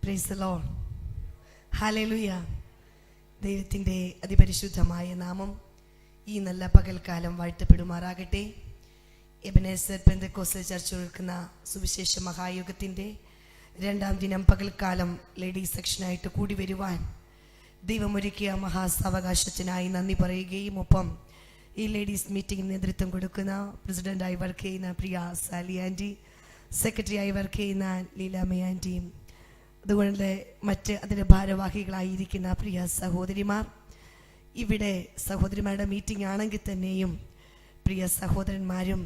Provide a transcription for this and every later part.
Price the lord. Hallelujah. ദൈവത്തിൻ്റെ അതിപരിശുദ്ധമായ നാമം ഈ നല്ല പകൽക്കാലം വാഴ്ത്തപ്പെടുമാറാകട്ടെ. എബനേസർ പെന്തക്കോസ്ത് ചർച്ച ഒരുക്കുന്ന സുവിശേഷ മഹായോഗത്തിൻ്റെ 2ാം ദിനം പകൽക്കാലം ലേഡീസ് സെക്ഷനായിട്ട് കൂടി വരുവാൻ ദൈവമൊരുക്കിയ മഹാസാവകാശത്തിനായി നന്ദി പറയുകയും ഒപ്പം ഈ ലേഡീസ് മീറ്റിംഗിന് നേതൃത്വം കൊടുക്കുന്ന പ്രസിഡൻ്റായി വർക്ക് ചെയ്യുന്ന പ്രിയ സാലി ആൻറ്റി, സെക്രട്ടറിയായി വർക്ക് ചെയ്യുന്ന ലീലാമ ആൻറ്റിയും, അതുകൊണ്ട് മറ്റ് അതിൻ്റെ ഭാരവാഹികളായിരിക്കുന്ന പ്രിയ സഹോദരിമാർ, ഇവിടെ സഹോദരിമാരുടെ മീറ്റിംഗ് ആണെങ്കിൽ തന്നെയും പ്രിയ സഹോദരന്മാരും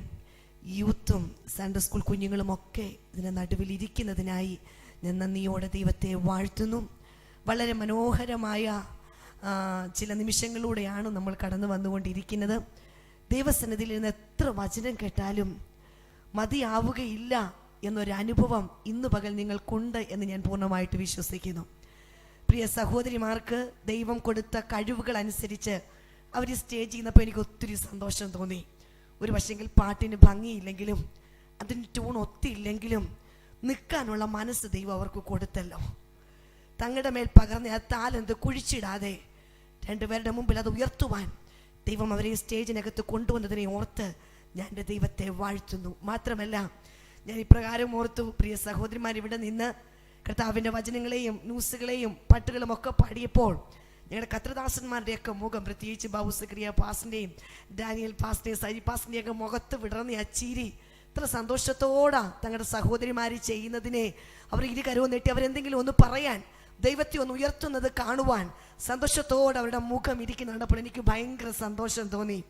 യൂത്തും സൺഡേ സ്കൂൾ കുഞ്ഞുങ്ങളുമൊക്കെ ഇതിൻ്റെ നടുവിലിരിക്കുന്നതിനായി ഞാൻ നന്ദിയോടെ ദൈവത്തെ വാഴ്ത്തുന്നു. വളരെ മനോഹരമായ ചില നിമിഷങ്ങളിലൂടെയാണ് നമ്മൾ കടന്നു വന്നുകൊണ്ടിരിക്കുന്നത്. ദൈവസന്നിധിയിൽ നിന്ന് എത്ര വചനം കേട്ടാലും മതിയാവുകയില്ല എന്നൊരനുഭവം ഇന്ന് പകൽ നിങ്ങൾക്കുണ്ട് എന്ന് ഞാൻ പൂർണ്ണമായിട്ട് വിശ്വസിക്കുന്നു. പ്രിയ സഹോദരിമാർക്ക് ദൈവം കൊടുത്ത കഴിവുകൾ അനുസരിച്ച് അവർ സ്റ്റേജ് ചെയ്യുന്നപ്പോൾ എനിക്ക് ഒത്തിരി സന്തോഷം തോന്നി. ഒരു പക്ഷെങ്കിൽ പാട്ടിന് ഭംഗിയില്ലെങ്കിലും അതിന് ട്യൂൺ ഒത്തില്ലെങ്കിലും നിൽക്കാനുള്ള മനസ്സ് ദൈവം അവർക്ക് കൊടുത്തല്ലോ. തങ്ങളുടെ മേൽ പകർന്ന ആ താലന്ത് കുഴിച്ചിടാതെ രണ്ടുപേരുടെ മുമ്പിൽ അത് ഉയർത്തുവാൻ ദൈവം അവരെ സ്റ്റേജിനകത്ത് കൊണ്ടുവന്നതിനെ ഓർത്ത് ഞാൻ എൻ്റെ ദൈവത്തെ വാഴ്ത്തുന്നു. മാത്രമല്ല, ഞാൻ ഇപ്രകാരം ഓർത്തു, പ്രിയ സഹോദരിമാർ ഇവിടെ നിന്ന് കർത്താവിൻ്റെ വചനങ്ങളെയും ന്യൂസുകളെയും പാട്ടുകളും ഒക്കെ പാടിയപ്പോൾ ഞങ്ങളുടെ കത്രദാസന്മാരുടെയൊക്കെ മുഖം, പ്രത്യേകിച്ച് ബാബു സക്രിയ പാസിൻ്റെയും ഡാനിയൽ പാസിൻ്റെയും സരി പാസിൻ്റെയൊക്കെ മുഖത്ത് വിടർന്ന ആ ചിരി, ഇത്ര സന്തോഷത്തോടെ തങ്ങളുടെ സഹോദരിമാർ ചെയ്യുന്നതിനെ അവർ ഇരുകരവും നീട്ടി അവരെന്തെങ്കിലും ഒന്ന് പറയാൻ, ദൈവത്തെ ഒന്ന് ഉയർത്തുന്നത് കാണുവാൻ സന്തോഷത്തോടെ അവരുടെ മുഖം ഇരിക്കുന്ന കണ്ടപ്പോൾ എനിക്ക് ഭയങ്കര സന്തോഷം തോന്നി.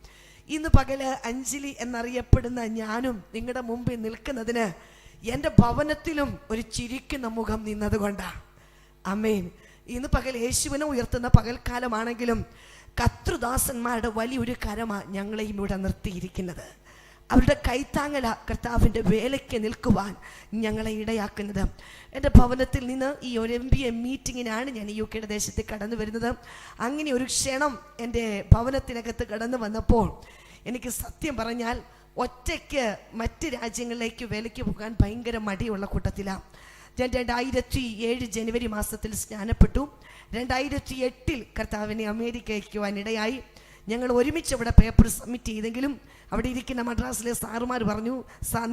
ഇന്ന് പകല് അഞ്ജലി എന്നറിയപ്പെടുന്ന ഞാനും നിങ്ങളുടെ മുമ്പിൽ നിൽക്കുന്നതിന് എൻ്റെ ഭവനത്തിലും ഒരു ചിരിക്കുന്ന മുഖം നിന്നതുകൊണ്ടാണ്. ആമേൻ. ഇന്ന് പകൽ യേശുവിനെ ഉയർത്തുന്ന പകൽക്കാലമാണെങ്കിലും കർത്തൃദാസന്മാരുടെ വലിയൊരു കരമാണ് ഞങ്ങളെയും ഇവിടെ നിർത്തിയിരിക്കുന്നത്. അവരുടെ കൈത്താങ്ങല കർത്താവിൻ്റെ വേലയ്ക്ക് നിൽക്കുവാൻ ഞങ്ങളെ ഇടയാക്കുന്നത്. എൻ്റെ ഭവനത്തിൽ നിന്ന് ഈ ഒരു MBA മീറ്റിങ്ങിനാണ് ഞാൻ UK ദേശത്ത് കടന്നു വരുന്നത്. അങ്ങനെ ഒരു ക്ഷണം എൻ്റെ ഭവനത്തിനകത്ത് കടന്നു വന്നപ്പോൾ എനിക്ക് സത്യം പറഞ്ഞാൽ ഒറ്റയ്ക്ക് മറ്റ് രാജ്യങ്ങളിലേക്ക് വേലയ്ക്ക് പോകാൻ ഭയങ്കര മടിയുള്ള കൂട്ടത്തിലാണ്. ഞാൻ 2007 ജനുവരി മാസത്തിൽ സ്നാനപ്പെട്ടു. 2008 കർത്താവിനെ അമേരിക്കയ്ക്ക് പോകാനിടയായി. ഞങ്ങൾ ഒരുമിച്ച് അവിടെ പേപ്പർ സബ്മിറ്റ് ചെയ്തെങ്കിലും അവിടെ ഇരിക്കുന്ന മദ്രാസിലെ സാറുമാർ പറഞ്ഞു,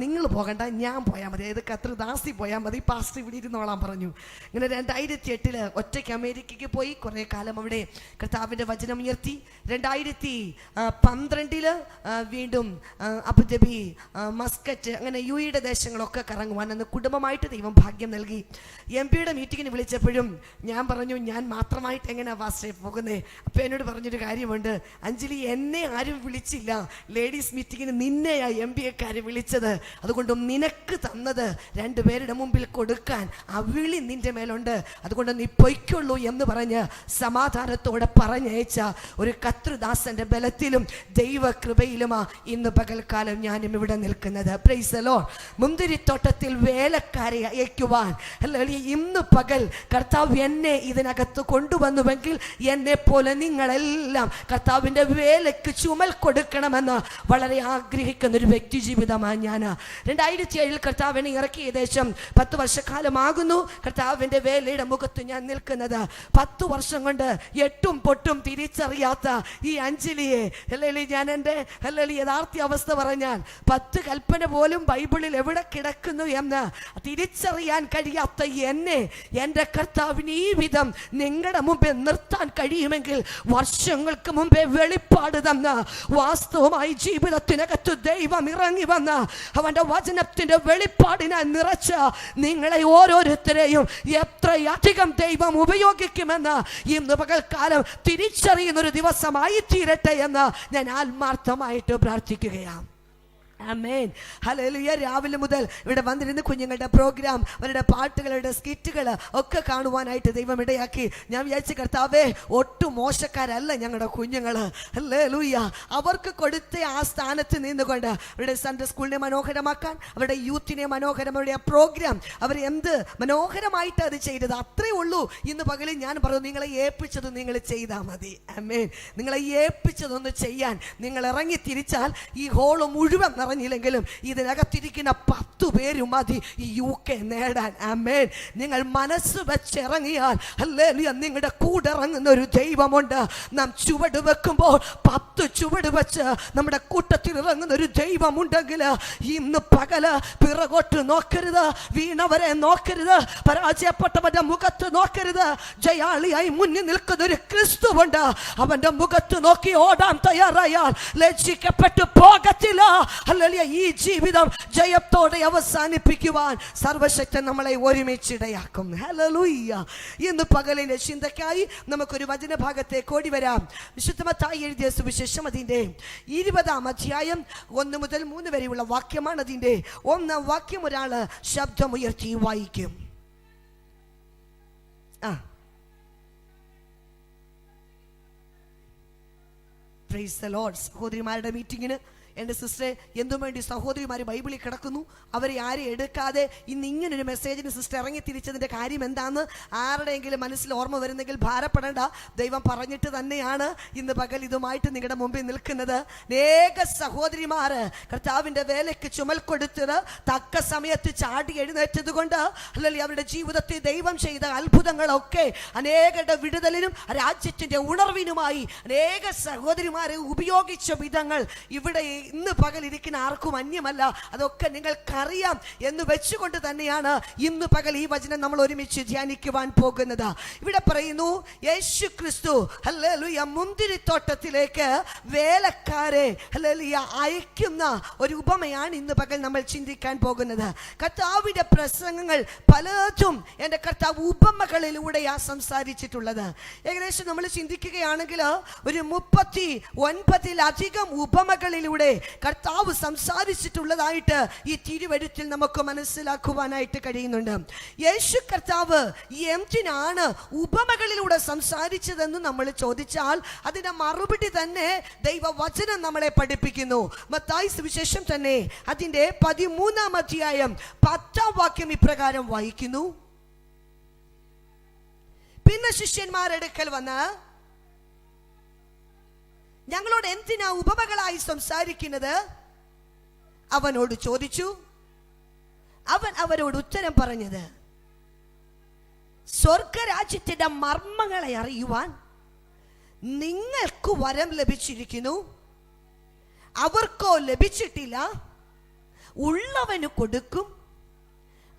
നിങ്ങൾ പോകണ്ട, ഞാൻ പോയാൽ മതി, അതായത് കർത്തൃദാസി പോയാൽ മതി, പാസ്റ്റർ ഇവിടെ ഇരുന്നോളാൻ പറഞ്ഞു. ഇങ്ങനെ 2008 ഒറ്റയ്ക്ക് അമേരിക്കയ്ക്ക് പോയി കുറേ കാലം അവിടെ കർത്താവിൻ്റെ വചനം ഉയർത്തി. 2012 വീണ്ടും അബുദാബി, മസ്കറ്റ്, അങ്ങനെ UAE ദേശങ്ങളൊക്കെ കറങ്ങുവാൻ അന്ന് കുടുംബമായിട്ട് ദൈവം ഭാഗ്യം നൽകി. MBA മീറ്റിങ്ങിന് വിളിച്ചപ്പോഴും ഞാൻ പറഞ്ഞു, ഞാൻ മാത്രമായിട്ട് എങ്ങനെയാണ് പാസ്റ്ററെ പോകുന്നത്? അപ്പോൾ എന്നോട് പറഞ്ഞൊരു കാര്യമുണ്ട്, അഞ്ജലി, എന്നെ ആരും വിളിച്ചില്ല, ലേഡീസ് മീറ്റിങ്ങിന് നിന്നെയാ MBA വിളിച്ചത്, അതുകൊണ്ട് നിനക്ക് തന്നത് 2 പേരുടെ മുമ്പിൽ കൊടുക്കാൻ ആ വിളി നിന്റെ മേലുണ്ട്, അതുകൊണ്ട് നീ പൊയ്ക്കൊള്ളൂ എന്ന് പറഞ്ഞ് സമാധാനത്തോടെ പറഞ്ഞയച്ച ഒരു കർത്തൃദാസന്റെ ബലത്തിലും ദൈവകൃപയിലുമാ ഇന്ന് പകൽക്കാലം ഞാനും ഇവിടെ നിൽക്കുന്നത്. Praise the lord. മുന്തിരിത്തോട്ടത്തിൽ വേലക്കാരെ അയക്കുവാൻ ഇന്ന് പകൽ കർത്താവ് എന്നെ ഇതിനകത്ത് കൊണ്ടുവന്നുവെങ്കിൽ എന്നെ പോലെ നിങ്ങളെല്ലാം കർത്താവിൻ്റെ വേലയ്ക്ക് ചുമൽ കൊടുക്കണമെന്ന് വളരെ ആഗ്രഹിക്കുന്ന ഒരു വ്യക്തി ജീവിതമാണ് ഞാൻ. 2007 കർത്താവിനെ ഇറക്കി ഏകദേശം 10 വർഷക്കാലമാകുന്നു കർത്താവിൻ്റെ വേലയുടെ മുഖത്ത് ഞാൻ നിൽക്കുന്നത്. 10 വർഷം കൊണ്ട് എട്ടും പൊട്ടും തിരിച്ചറിയാത്ത ഈ അഞ്ജലിയെ ഞാൻ എൻ്റെ യഥാർത്ഥ അവസ്ഥ പറഞ്ഞാൽ 10 കൽപ്പന പോലും ബൈബിളിൽ എവിടെ കിടക്കുന്നു എന്ന് തിരിച്ചറിയാൻ കഴിയാത്ത എന്നെ എൻ്റെ കർത്താവിന് ഈ വിധം നിങ്ങളുടെ മുമ്പേ നിർത്താൻ കഴിയുമെങ്കിൽ വർഷങ്ങൾക്ക് മുമ്പേ വെളിപ്പാട് തന്ന വാസ്തവമായി ജീവിതത്തിനകത്ത് ദൈവം ഇറങ്ങി വന്ന അവൻ്റെ വചനത്തിൻ്റെ വെളിപ്പാടിനെ നിറച്ച നിങ്ങളെ ഓരോരുത്തരെയും എത്രയധികം ദൈവം ഉപയോഗിക്കുമെന്ന് ഇന്ന് പകൽക്കാലം തിരിച്ചറിയുന്നൊരു ദിവസമായി തീരട്ടെ എന്ന് ഞാൻ ആത്മാർത്ഥമായിട്ട് പ്രാർത്ഥിക്കുകയാണ്. ആമേൻ. ഹല്ലേലൂയ. രാവിലെ മുതൽ ഇവിടെ വന്നിരുന്ന് കുഞ്ഞുങ്ങളുടെ പ്രോഗ്രാം, അവരുടെ പാട്ടുകളുടെ സ്കിറ്റുകൾ ഒക്കെ കാണുവാനായിട്ട് ദൈവം ഇടയാക്കി. ഞാൻ വിചാരിച്ച കർത്താവേ, ഒട്ടും മോശക്കാരല്ല ഞങ്ങളുടെ കുഞ്ഞുങ്ങൾ. ഹല്ലേലൂയ. അവർക്ക് കൊടുത്ത ആ സ്ഥാനത്ത് നിന്നുകൊണ്ട് അവരുടെ സൺഡേ സ്കൂളിനെ മനോഹരമാക്കാൻ, അവരുടെ യൂത്തിനെ മനോഹരം, അവരുടെ പ്രോഗ്രാം അവർ എന്ത് മനോഹരമായിട്ട് അത് ചെയ്തത്, അത്രേ ഉള്ളൂ. ഇന്ന് പകലിൽ ഞാൻ പറഞ്ഞു, നിങ്ങളെ ഏൽപ്പിച്ചത് നിങ്ങൾ ചെയ്താൽ മതി. ആമേൻ. നിങ്ങളെ ഏൽപ്പിച്ചതൊന്ന് ചെയ്യാൻ നിങ്ങൾ ഇറങ്ങി തിരിച്ചാൽ ഈ ഹോള് മുഴുവൻ അറിഞ്ഞില്ലെങ്കിലും ഇതിനകത്തിരിക്കുന്ന 10 പേരും മതി ഈ UK നേടാൻ. ആമേൻ. നിങ്ങൾ മനസ്സ് വെച്ചിറങ്ങിയാൽ ഹല്ലേലൂയ, നിങ്ങളുടെ കൂടെ ഇറങ്ങുന്ന ഒരു ദൈവമുണ്ട്. നാം ചുവട് വെക്കുമ്പോൾ 10 ചുവട് വെച്ച് നമ്മുടെ കൂട്ടത്തിൽ ഇറങ്ങുന്ന ഒരു ദൈവമുണ്ടെങ്കിൽ ഇന്ന് പകല് പിറകോട്ട് നോക്കരുത്, വീണവരെ നോക്കരുത്, പരാജയപ്പെട്ടവന്റെ മുഖത്ത് നോക്കരുത്. ജയാളിയായി മുന്നിൽ നിൽക്കുന്ന ഒരു ക്രിസ്തുവുണ്ട്. അവന്റെ മുഖത്ത് നോക്കി ഓടാൻ തയ്യാറായാൽ ലജ്ജിക്കപ്പെട്ടു പോകത്തില്ല. ഹല്ലേലൂയ. ഈ ജീവിതം ജയത്തോടെ അവസാനിപ്പിക്കുവാൻ സർവശക്തൻ നമ്മളെ ഒരുമിച്ചിടയാക്കും. ഹല്ലേലൂയ. ഇന്ന് പകലിന്റെ ചിന്തയ്ക്കായി നമുക്കൊരു വചനഭാഗത്തേക്ക് ഓടി വരാം. വിശുദ്ധ മത്തായി എഴുതിയ സുവിശേഷം അതിന്റെ 20-ാം അധ്യായം 1 മുതൽ 3 വരെയുള്ള വാക്യമാണ്. അതിന്റെ 1-ാം വാക്യം ഒരാള് ശബ്ദമുയർത്തി വായിക്കും. Praise the lord. സഹോദരിമാരുടെ മീറ്റിങ്ങിന് എൻ്റെ സിസ്റ്ററെ എന്തും വേണ്ടി സഹോദരിമാർ ബൈബിളിൽ കിടക്കുന്നു. അവരെ ആരെയും എടുക്കാതെ ഇന്ന് ഇങ്ങനൊരു മെസ്സേജിന് സിസ്റ്റർ ഇറങ്ങി തിരിച്ചതിൻ്റെ കാര്യം എന്താണെന്ന് ആരുടെയെങ്കിലും മനസ്സിൽ ഓർമ്മ വരുന്നെങ്കിൽ ഭാരപ്പെടേണ്ട. ദൈവം പറഞ്ഞിട്ട് തന്നെയാണ് ഇന്ന് പകൽ ഇതുമായിട്ട് നിങ്ങളുടെ മുമ്പിൽ നിൽക്കുന്നത്. അനേക സഹോദരിമാർ കർത്താവിൻ്റെ വേലയ്ക്ക് ചുമൽ കൊടുത്തത് തക്ക സമയത്ത് ചാടി എഴുന്നേറ്റത് കൊണ്ട് അല്ലെങ്കിൽ അവരുടെ ജീവിതത്തിൽ ദൈവം ചെയ്ത അത്ഭുതങ്ങളൊക്കെ അനേകരുടെ വിടുതലിനും രാജ്യത്തിൻ്റെ ഉണർവിനുമായി അനേക സഹോദരിമാരെ ഉപയോഗിച്ച വിധങ്ങൾ ഇവിടെ ഇന്ന് പകലിരിക്കുന്ന ആർക്കും അന്യമല്ല. അതൊക്കെ നിങ്ങൾക്കറിയാം എന്ന് വെച്ചുകൊണ്ട് തന്നെയാണ് ഇന്ന് പകൽ ഈ വചനം നമ്മൾ ഒരുമിച്ച് ധ്യാനിക്കുവാൻ പോകുന്നത്. ഇവിടെ പറയുന്നു, യേശു ക്രിസ്തു ഹല്ലേലൂയ മുന്തിരിത്തോട്ടത്തിലേക്ക് വേലക്കാരെ ഹല്ലേലൂയ അയക്കുന്ന ഒരു ഉപമയാണ് ഇന്ന് പകൽ നമ്മൾ ചിന്തിക്കാൻ പോകുന്നത്. കർത്താവിന്റെ പ്രസംഗങ്ങൾ പലതും എൻ്റെ കർത്താവ് ഉപമകളിലൂടെയാണ് സംസാരിച്ചിട്ടുള്ളത്. ഏകദേശം നമ്മൾ ചിന്തിക്കുകയാണെങ്കിൽ ഒരു 39-ലധികം ഉപമകളിലൂടെ കർത്താവ് സംസാരിച്ചിട്ടുള്ളതായിട്ട് ഈ തിരുവെഴുത്തിൽ നമുക്ക് മനസ്സിലാക്കുവാനായിട്ട് കഴിയുന്നുണ്ട്. യേശു കർത്താവ് എന്തിനാണ് ഉപമകളിലൂടെ സംസാരിച്ചതെന്ന് നമ്മൾ ചോദിച്ചാൽ അതിന്റെ മറുപടി തന്നെ ദൈവവചനം നമ്മളെ പഠിപ്പിക്കുന്നു. മത്തായി സുവിശേഷം തന്നെ അതിന്റെ 13-ാം അധ്യായം 10-ാം വാക്യം ഇപ്രകാരം വായിക്കുന്നു. പിന്നെ ശിഷ്യന്മാരെടുക്കൽ വന്ന് ഞങ്ങളോട് എന്തിനാ ഉപമകളായി സംസാരിക്കുന്നത് അവനോട് ചോദിച്ചു. അവൻ അവരോട് ഉത്തരം പറഞ്ഞത്, സ്വർഗരാജ്യത്തിന്റെ മർമ്മങ്ങളെ അറിയുവാൻ നിങ്ങൾക്ക് വരം ലഭിച്ചിരിക്കുന്നു, അവർക്കോ ലഭിച്ചിട്ടില്ല. ഉള്ളവന് കൊടുക്കും,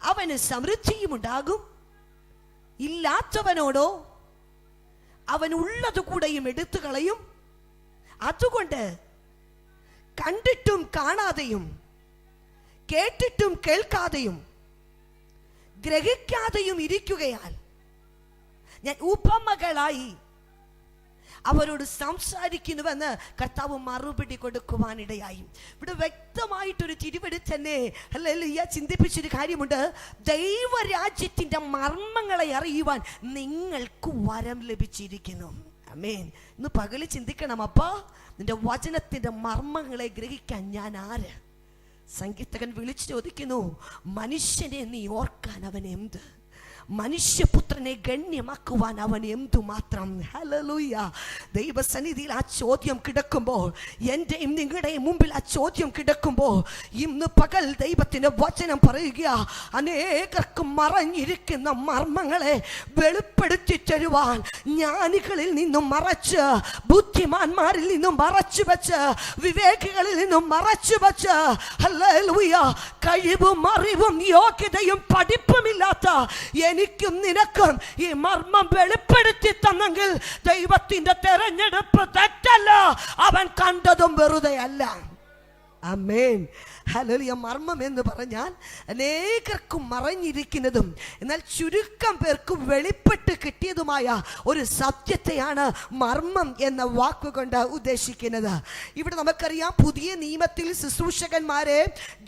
അവന് സമൃദ്ധിയും ഉണ്ടാകും. ഇല്ലാത്തവനോടോ അവൻ ഉള്ളത് കൂടെയും എടുത്തു കളയും. അതുകൊണ്ട് കണ്ടിട്ടും കാണാതെയും കേട്ടിട്ടും കേൾക്കാതെയും ഗ്രഹിക്കാതെയും ഇരിക്കുകയാൽ ഞാൻ ഉപമകളായി അവരോട് സംസാരിക്കുന്നുവെന്ന് കർത്താവ് മറുപടി കൊടുക്കുവാനിടയായി. ഇവിടെ വ്യക്തമായിട്ടൊരു തിരുവെഴുത്ത് തന്നെ ഹല്ലേലൂയ ചിന്തിപ്പിച്ചൊരു കാര്യമുണ്ട്. ദൈവരാജ്യത്തിന്റെ മർമ്മങ്ങളെ അറിയുവാൻ നിങ്ങൾക്ക് വരം ലഭിച്ചിരിക്കുന്നു. ആമേൻ. ഇന്ന് പകല് ചിന്തിക്കണം, അപ്പാ നിന്റെ വചനത്തിന്റെ മർമ്മങ്ങളെ ഗ്രഹിക്കാൻ ഞാൻ ആര്? സംഗീതകൻ വിളിച്ചു ചോദിക്കുന്നു, മനുഷ്യനെ നീ ഓർക്കാൻ അവൻ എന്ത്? മനുഷ്യപുത്രനെ ഗണ്യമാക്കുവാൻ അവൻ എന്തുമാത്രം? ഹല്ലേലൂയ. ദൈവസന്നിധിയിൽ ആ ചോദ്യം കിടക്കുമ്പോൾ, എൻ്റെയും നിങ്ങളുടെയും മുമ്പിൽ ആ ചോദ്യം കിടക്കുമ്പോൾ ഇന്ന് പകൽ ദൈവത്തിന്റെ വചനം പറയുക, അനേകർക്ക് മറഞ്ഞിരിക്കുന്ന മർമ്മങ്ങളെ വെളിപ്പെടുത്തി തരുവാൻ ജ്ഞാനികളിൽ നിന്നും മറച്ച്, ബുദ്ധിമാന്മാരിൽ നിന്നും മറച്ചു വെച്ച്, വിവേകികളിൽ നിന്നും മറച്ചു വെച്ച്, ഹല്ലേലൂയ, കഴിവും അറിവും യോഗ്യതയും പഠിപ്പുമില്ലാത്ത എനിക്കും നിനക്കും ഈ മർമ്മം വെളിപ്പെടുത്തി തന്നെങ്കിൽ ദൈവത്തിന്റെ തെരഞ്ഞെടുപ്പ് തെറ്റല്ല, അവൻ കണ്ടതും വെറുതെ അല്ല. ആമേൻ. ഹല്ലേലൂയ. മർമ്മം എന്ന് പറഞ്ഞാൽ അനേകർക്കും മറഞ്ഞിരിക്കുന്നതും എന്നാൽ ചുരുക്കം പേർക്കും വെളിപ്പെട്ട് കിട്ടിയതുമായ ഒരു സത്യത്തെയാണ് മർമ്മം എന്ന വാക്കുകൊണ്ട് ഉദ്ദേശിക്കുന്നത്. ഇവിടെ നമുക്കറിയാം, പുതിയ നിയമത്തിൽ ശുശ്രൂഷകന്മാരെ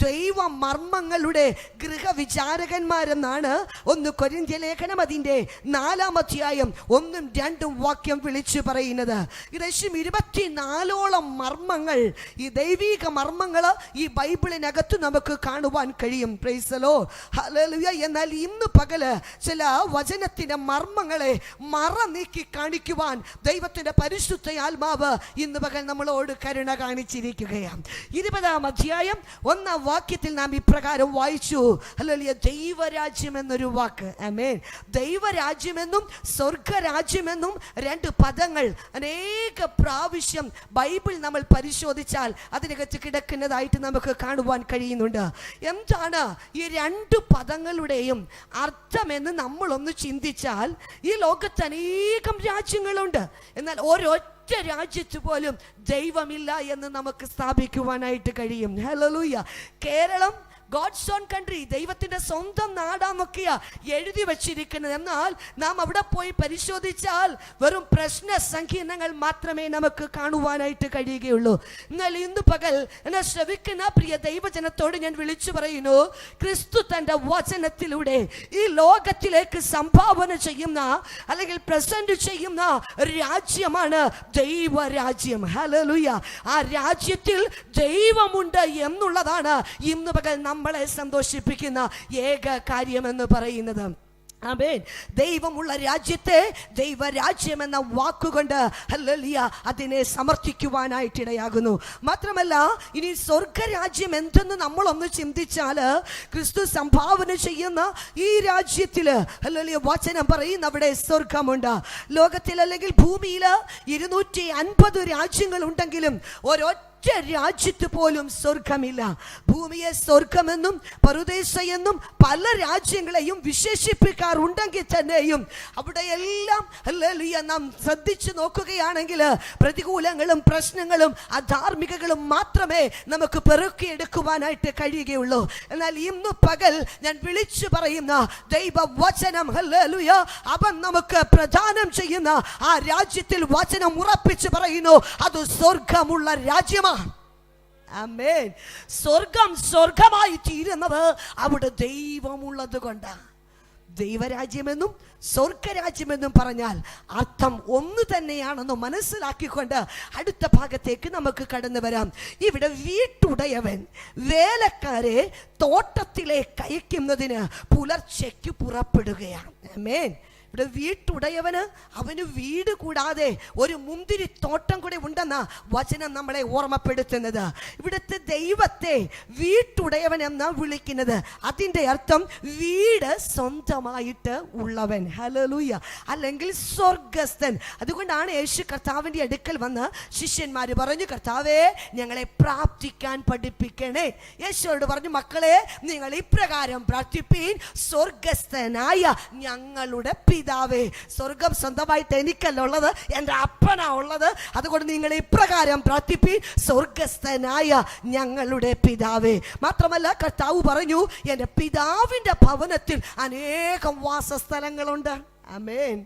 ദൈവ മർമ്മങ്ങളുടെ ഗൃഹവിചാരകന്മാരെന്നാണ് 1 കൊരിന്ത്യർ ലേഖനം അതിൻ്റെ 4-ാം അധ്യായം 1-2 വാക്യം വിളിച്ചു പറയുന്നത്. ഏകദേശം 24ഓളം മർമ്മങ്ങൾ, ഈ ദൈവിക മർമ്മങ്ങൾ ഈ ബൈബിൾ ബൈബിളിനകത്ത് നമുക്ക് കാണുവാൻ കഴിയും. Price the lord. ഹല്ലേലൂയ. എന്നാൽ ഇന്ന് പകല് ചില വചനത്തിന്റെ മർമ്മങ്ങളെ മറ നീക്കി കാണിക്കുവാൻ ദൈവത്തിന്റെ പരിശുദ്ധ ആത്മാവ് ഇന്ന് പകൽ നമ്മളോട് കരുണ കാണിച്ചിരിക്കുകയാണ്. 20-ാം അധ്യായം 1-ാം വാക്യത്തിൽ നാം ഇപ്രകാരം വായിച്ചു. ഹല്ലേലൂയ. ദൈവരാജ്യം എന്നൊരു വാക്ക്. ആമേൻ. ദൈവരാജ്യമെന്നും സ്വർഗരാജ്യമെന്നും രണ്ട് പദങ്ങൾ അനേക പ്രാവശ്യം ബൈബിൾ നമ്മൾ പരിശോധിച്ചാൽ അതിനകത്ത് കിടക്കുന്നതായിട്ട് നമുക്ക് കാണുവാൻ കഴിയുന്നുണ്ട്. എന്താണ് ഈ രണ്ട് പദങ്ങളുടെയും അർത്ഥമെന്ന് നമ്മളൊന്ന് ചിന്തിച്ചാൽ, ഈ ലോകത്ത് അനേകം രാജ്യങ്ങളുണ്ട്. എന്നാൽ ഒരൊറ്റ രാജ്യത്ത് പോലും ദൈവമില്ല എന്ന് നമുക്ക് സ്ഥാപിക്കുവാനായിട്ട് കഴിയും. Hallelujah. Keralam God's own country, ദൈവത്തിന്റെ സ്വന്തം നാടാന്നൊക്കെയാ എഴുതി വച്ചിരിക്കുന്നത്. എന്നാൽ നാം അവിടെ പോയി പരിശോധിച്ചാൽ വെറും പ്രശ്ന സങ്കീർണങ്ങൾ മാത്രമേ നമുക്ക് കാണുവാനായിട്ട് കഴിയുകയുള്ളൂ. എന്നാൽ ഇന്ന് പകൽ എന്നെ ശ്രവിക്കുന്ന പ്രിയ ദൈവജനത്തോട് ഞാൻ വിളിച്ചു പറയുന്നു, ക്രിസ്തു തന്റെ വചനത്തിലൂടെ ഈ ലോകത്തിലേക്ക് സംഭാവന ചെയ്യുന്ന അല്ലെങ്കിൽ പ്രസന്റ് ചെയ്യുന്ന രാജ്യമാണ് ദൈവരാജ്യം. ഹല്ലേലൂയ. ആ രാജ്യത്തിൽ ദൈവമുണ്ട് എന്നുള്ളതാണ് ഇന്ന് പകൽ നമ്മളെ സന്തോഷിപ്പിക്കുന്ന ഏക കാര്യമെന്ന് പറയുന്നത്. ആമേൻ. ദൈവമുള്ള രാജ്യത്തെ ദൈവരാജ്യം എന്ന വാക്കുകൊണ്ട് ഹല്ലേലൂയ അതിനെ സമർത്ഥിക്കുവാനായിട്ടിടയാകുന്നു. മാത്രമല്ല, ഇനി സ്വർഗരാജ്യം എന്തെന്ന് നമ്മളൊന്ന് ചിന്തിച്ചാൽ, ക്രിസ്തു സംഭാവന ചെയ്യുന്ന ഈ രാജ്യത്തില് ഹല്ലേലൂയ വചനം പറയുന്ന അവിടെ സ്വർഗമുണ്ട്. ലോകത്തിൽ അല്ലെങ്കിൽ ഭൂമിയിൽ 250 രാജ്യങ്ങൾ ഉണ്ടെങ്കിലും ഒരൊറ്റ രാജ്യത്ത് പോലും സ്വർഗമില്ല. ഭൂമിയെ സ്വർഗമെന്നും പറുദീസ എന്നും പല രാജ്യങ്ങളെയും വിശേഷിപ്പിക്കാറുണ്ടെങ്കിൽ തന്നെയും അവിടെയെല്ലാം ഹല്ലേലൂയ നാം ശ്രദ്ധിച്ചു നോക്കുകയാണെങ്കിൽ പ്രതികൂലങ്ങളും പ്രശ്നങ്ങളും അധാർമികകളും മാത്രമേ നമുക്ക് പെറുക്കിയെടുക്കുവാനായിട്ട് കഴിയുകയുള്ളൂ. എന്നാൽ ഇന്ന് പകൽ ഞാൻ വിളിച്ചു പറയുന്ന ദൈവവചനം ഹല്ലേലൂയ അവൻ നമുക്ക് പ്രദാനം ചെയ്യുന്ന ആ രാജ്യത്തിൽ വചനം ഉറപ്പിച്ച് പറയുന്നു, അത് സ്വർഗമുള്ള രാജ്യമാണ്. ആമേൻ. സ്വർഗം സ്വർഗമായി തീരുന്നത് അവിടെ ദൈവമുള്ളത് കൊണ്ടാണ്. ദൈവരാജ്യമെന്നും സ്വർഗരാജ്യമെന്നും പറഞ്ഞാൽ അർത്ഥം ഒന്ന് തന്നെയാണെന്ന് മനസ്സിലാക്കിക്കൊണ്ട് അടുത്ത ഭാഗത്തേക്ക് നമുക്ക് കടന്നു വരാം. ഇവിടെ വീട്ടുടയവൻ വേലക്കാരെ തോട്ടത്തിലേക്ക് അയക്കുന്നതിന് പുലർച്ചയ്ക്ക് പുറപ്പെടുകയാണ്. ആമേൻ. ഇവിടെ വീട്ടുടയവന് അവന് വീട് കൂടാതെ ഒരു മുന്തിരിത്തോട്ടം കൂടെ ഉണ്ടെന്ന വചനം നമ്മളെ ഓർമ്മപ്പെടുത്തുന്നത്. ഇവിടുത്തെ ദൈവത്തെ വീട്ടുടയവൻ എന്നാ വിളിക്കുന്നത്. അതിൻ്റെ അർത്ഥം വീട് സ്വന്തമായിട്ട് ഉള്ളവൻ. ഹല്ലേലൂയ. അല്ലെങ്കിൽ സ്വർഗസ്ഥൻ. അതുകൊണ്ടാണ് യേശു കർത്താവിൻ്റെ അടുക്കൽ വന്ന് ശിഷ്യന്മാർ പറഞ്ഞു, കർത്താവേ ഞങ്ങളെ പ്രാർത്ഥിക്കാൻ പഠിപ്പിക്കണേ. യേശുവോട് പറഞ്ഞു, മക്കളെ നിങ്ങൾ ഇപ്രകാരം പ്രാർത്ഥിപ്പീൻ, സ്വർഗസ്ഥനായ ഞങ്ങളുടെ പിതാവേ. സ്വർഗം സ്വന്തമായിട്ട് എനിക്കല്ല ഉള്ളത്, എൻ്റെ അപ്പനാ ഉള്ളത്. അതുകൊണ്ട് നിങ്ങൾ ഇപ്രകാരം പ്രാർത്ഥിപ്പീൻ, സ്വർഗസ്ഥനായ ഞങ്ങളുടെ പിതാവേ. മാത്രമല്ല കർത്താവ് പറഞ്ഞു, എൻ്റെ പിതാവിൻ്റെ ഭവനത്തിൽ അനേകം വാസസ്ഥലങ്ങളുണ്ട്. ആമേൻ.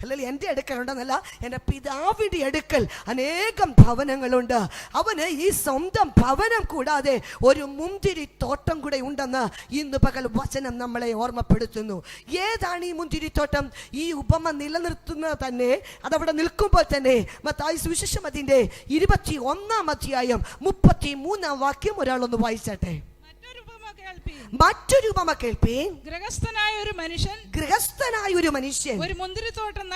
അല്ലെങ്കിൽ എൻ്റെ അടുക്കലുണ്ടെന്നല്ല, എൻ്റെ പിതാവിൻ്റെ അടുക്കൽ അനേകം ഭവനങ്ങളുണ്ട്. അവന് ഈ സ്വന്തം ഭവനം കൂടാതെ ഒരു മുന്തിരിത്തോട്ടം കൂടെ ഉണ്ടെന്ന് ഇന്ന് പകൽ വചനം നമ്മളെ ഓർമ്മപ്പെടുത്തുന്നു. ഏതാണ് ഈ മുന്തിരിത്തോട്ടം? ഈ ഉപമ നിലനിർത്തുന്നത് തന്നെ, അതവിടെ നിൽക്കുമ്പോൾ തന്നെ മത്തായി സുവിശേഷം അതിൻ്റെ 21-ാം അധ്യായം 33-ാം വാക്യം ഒരാളൊന്ന് വായിച്ചാട്ടെ. മറ്റൊരു ഉപമ കേൾപ്പീൻ. ഗൃഹസ്ഥനായ ഒരു മനുഷ്യൻ ഒരു മുന്തിരിത്തോട്ടം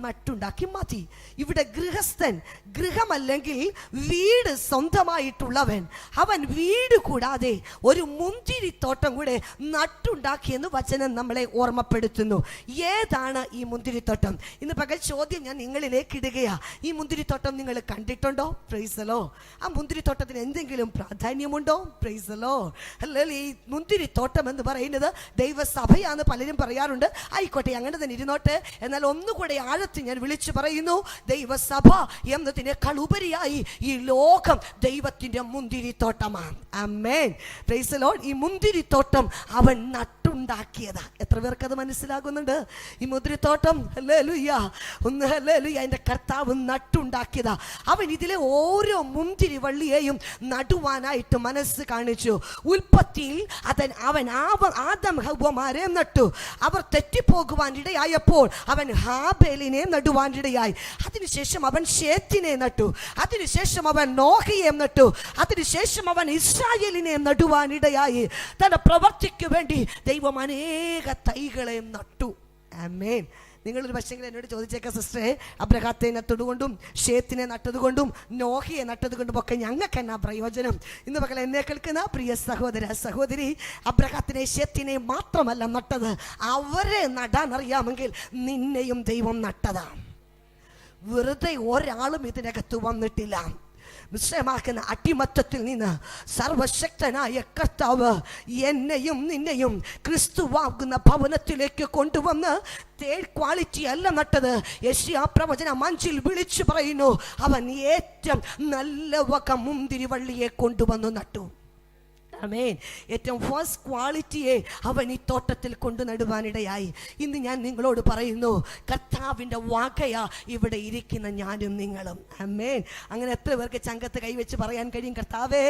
നട്ടുണ്ടാക്കി. മതി. ഇവിടെ ഗൃഹസ്ഥൻ, ഗൃഹമല്ലെങ്കിൽ വീട് സ്വന്തമായിട്ടുള്ളവൻ, അവൻ വീട് കൂടാതെ ഒരു മുന്തിരിത്തോട്ടം കൂടെ നട്ടുണ്ടാക്കിയെന്ന് വചനം നമ്മളെ ഓർമ്മപ്പെടുത്തുന്നു. ഏതാണ് ഈ മുന്തിരിത്തോട്ടം? ഇന്ന് പകൽ ചോദ്യം ഞാൻ നിങ്ങളിലേക്ക് ഇടുകയാ. ഈ മുന്തിരിത്തോട്ടം നിങ്ങൾ കണ്ടിട്ടുണ്ടോ? Price the Lord. ആ മുന്തിരിത്തോട്ടത്തിന് എന്തെങ്കിലും പ്രാധാന്യമുണ്ടോ? Price the Lord. അല്ലെങ്കിൽ ഈ മുന്തിരിത്തോട്ടം എന്ന് പറയുന്നത് ദൈവസഭയാന്ന് പലരും പറയാറുണ്ട്. ആയിക്കോട്ടെ, അങ്ങനെ തന്നെ ഇരുന്നോട്ടെ. എന്നാൽ ഒന്നുകൂടെ ആഴത്തിൽ ഞാൻ വിളിച്ചു പറയുന്നു, ദൈവസഭ എന്നതിനേക്കാൾ ഉപരിയായി ഈ ലോകം ദൈവത്തിന്റെ മുന്തിരിത്തോട്ടമാണ്. ആമേൻ. Praise the lord. ഈ മുന്തിരിത്തോട്ടം അവൻ നട്ടുണ്ടാക്കിയതാ. എത്ര പേർക്ക് അത് മനസ്സിലാകുന്നുണ്ട്? ഈ മുന്തിരിത്തോട്ടം ഹല്ലേലൂയ, ഒന്ന് ഹല്ലേലൂയ, എൻ്റെ കർത്താവ് നട്ടുണ്ടാക്കിയതാ. അവൻ ഇതിലെ ഓരോ മുന്തിരി വള്ളിയെയും നടുവാനായിട്ട് മനസ്സ് കാണിച്ചു. ഉൽപ്പത്തിയിൽ അവൻ ആദം ഹവ്വമാരെ നട്ടു. അവർ തെറ്റിപ്പോകുവാൻ ഇടയായപ്പോൾ അവൻ ഹാബേലിനെ നടുവാനിടയായി. അതിനുശേഷം അവൻ ശേത്തിനെ നട്ടു. അതിനുശേഷം അവൻ നോഹയെ നട്ടു. അതിനുശേഷം അവൻ ഇസ്രായേലിനെ നടുവാനിടയായി. തന്റെ പ്രവൃത്തിക്ക് വേണ്ടി ദൈവം അനേക തൈകളെ നട്ടു. ആമേൻ. നിങ്ങളൊരു പക്ഷെങ്കിൽ എന്നോട് ചോദിച്ചേക്കാം, സിസ്റ്ററെ, അബ്രഹാത്തെ നട്ടതുകൊണ്ടും ഷേത്തിനെ നട്ടതുകൊണ്ടും നോഹിയെ നട്ടതുകൊണ്ടും ഒക്കെ ഞങ്ങൾക്ക് എന്നാ പ്രയോജനം? ഇന്ന് പകൽ എന്നെ കേൾക്കുന്ന പ്രിയ സഹോദര സഹോദരി, അബ്രഹാത്തിനെ ഷേത്തിനെ മാത്രമല്ല നട്ടത്, അവരെ നടാൻ അറിയാമെങ്കിൽ നിന്നെയും ദൈവം നട്ടതാണ്. വെറുതെ ഒരാളും ഇതിനകത്ത് വന്നിട്ടില്ല. വിഷയമാക്കുന്ന അടിമത്തത്തിൽ നിന്ന് സർവശക്തനായ കർത്താവ് എന്നെയും നിന്നെയും ക്രിസ്തുവാകുന്ന ഭവനത്തിലേക്ക് കൊണ്ടുവന്ന് തേർഡ് ക്വാളിറ്റി അല്ല നട്ടത്. യെശയ്യാ പ്രവചനം 5 വിളിച്ചു പറയുന്നു, അവൻ ഏറ്റവും നല്ല വക മുന്തിരിവള്ളിയെ കൊണ്ടുവന്നു നട്ടു. ആമേൻ. ഏറ്റവും ഫസ്റ്റ് ക്വാളിറ്റിയെ അവൻ ഈ തോട്ടത്തിൽ കൊണ്ടു നടുവാനിടയായി. ഇന്ന് ഞാൻ നിങ്ങളോട് പറയുന്നു, കർത്താവിൻ്റെ വകയാ ഇവിടെ ഇരിക്കുന്ന ഞാനും നിങ്ങളും. ആമേൻ. അങ്ങനെ എത്ര പേർക്ക് ചങ്കത്ത് കൈവച്ച് പറയാൻ കഴിയും, കർത്താവേ,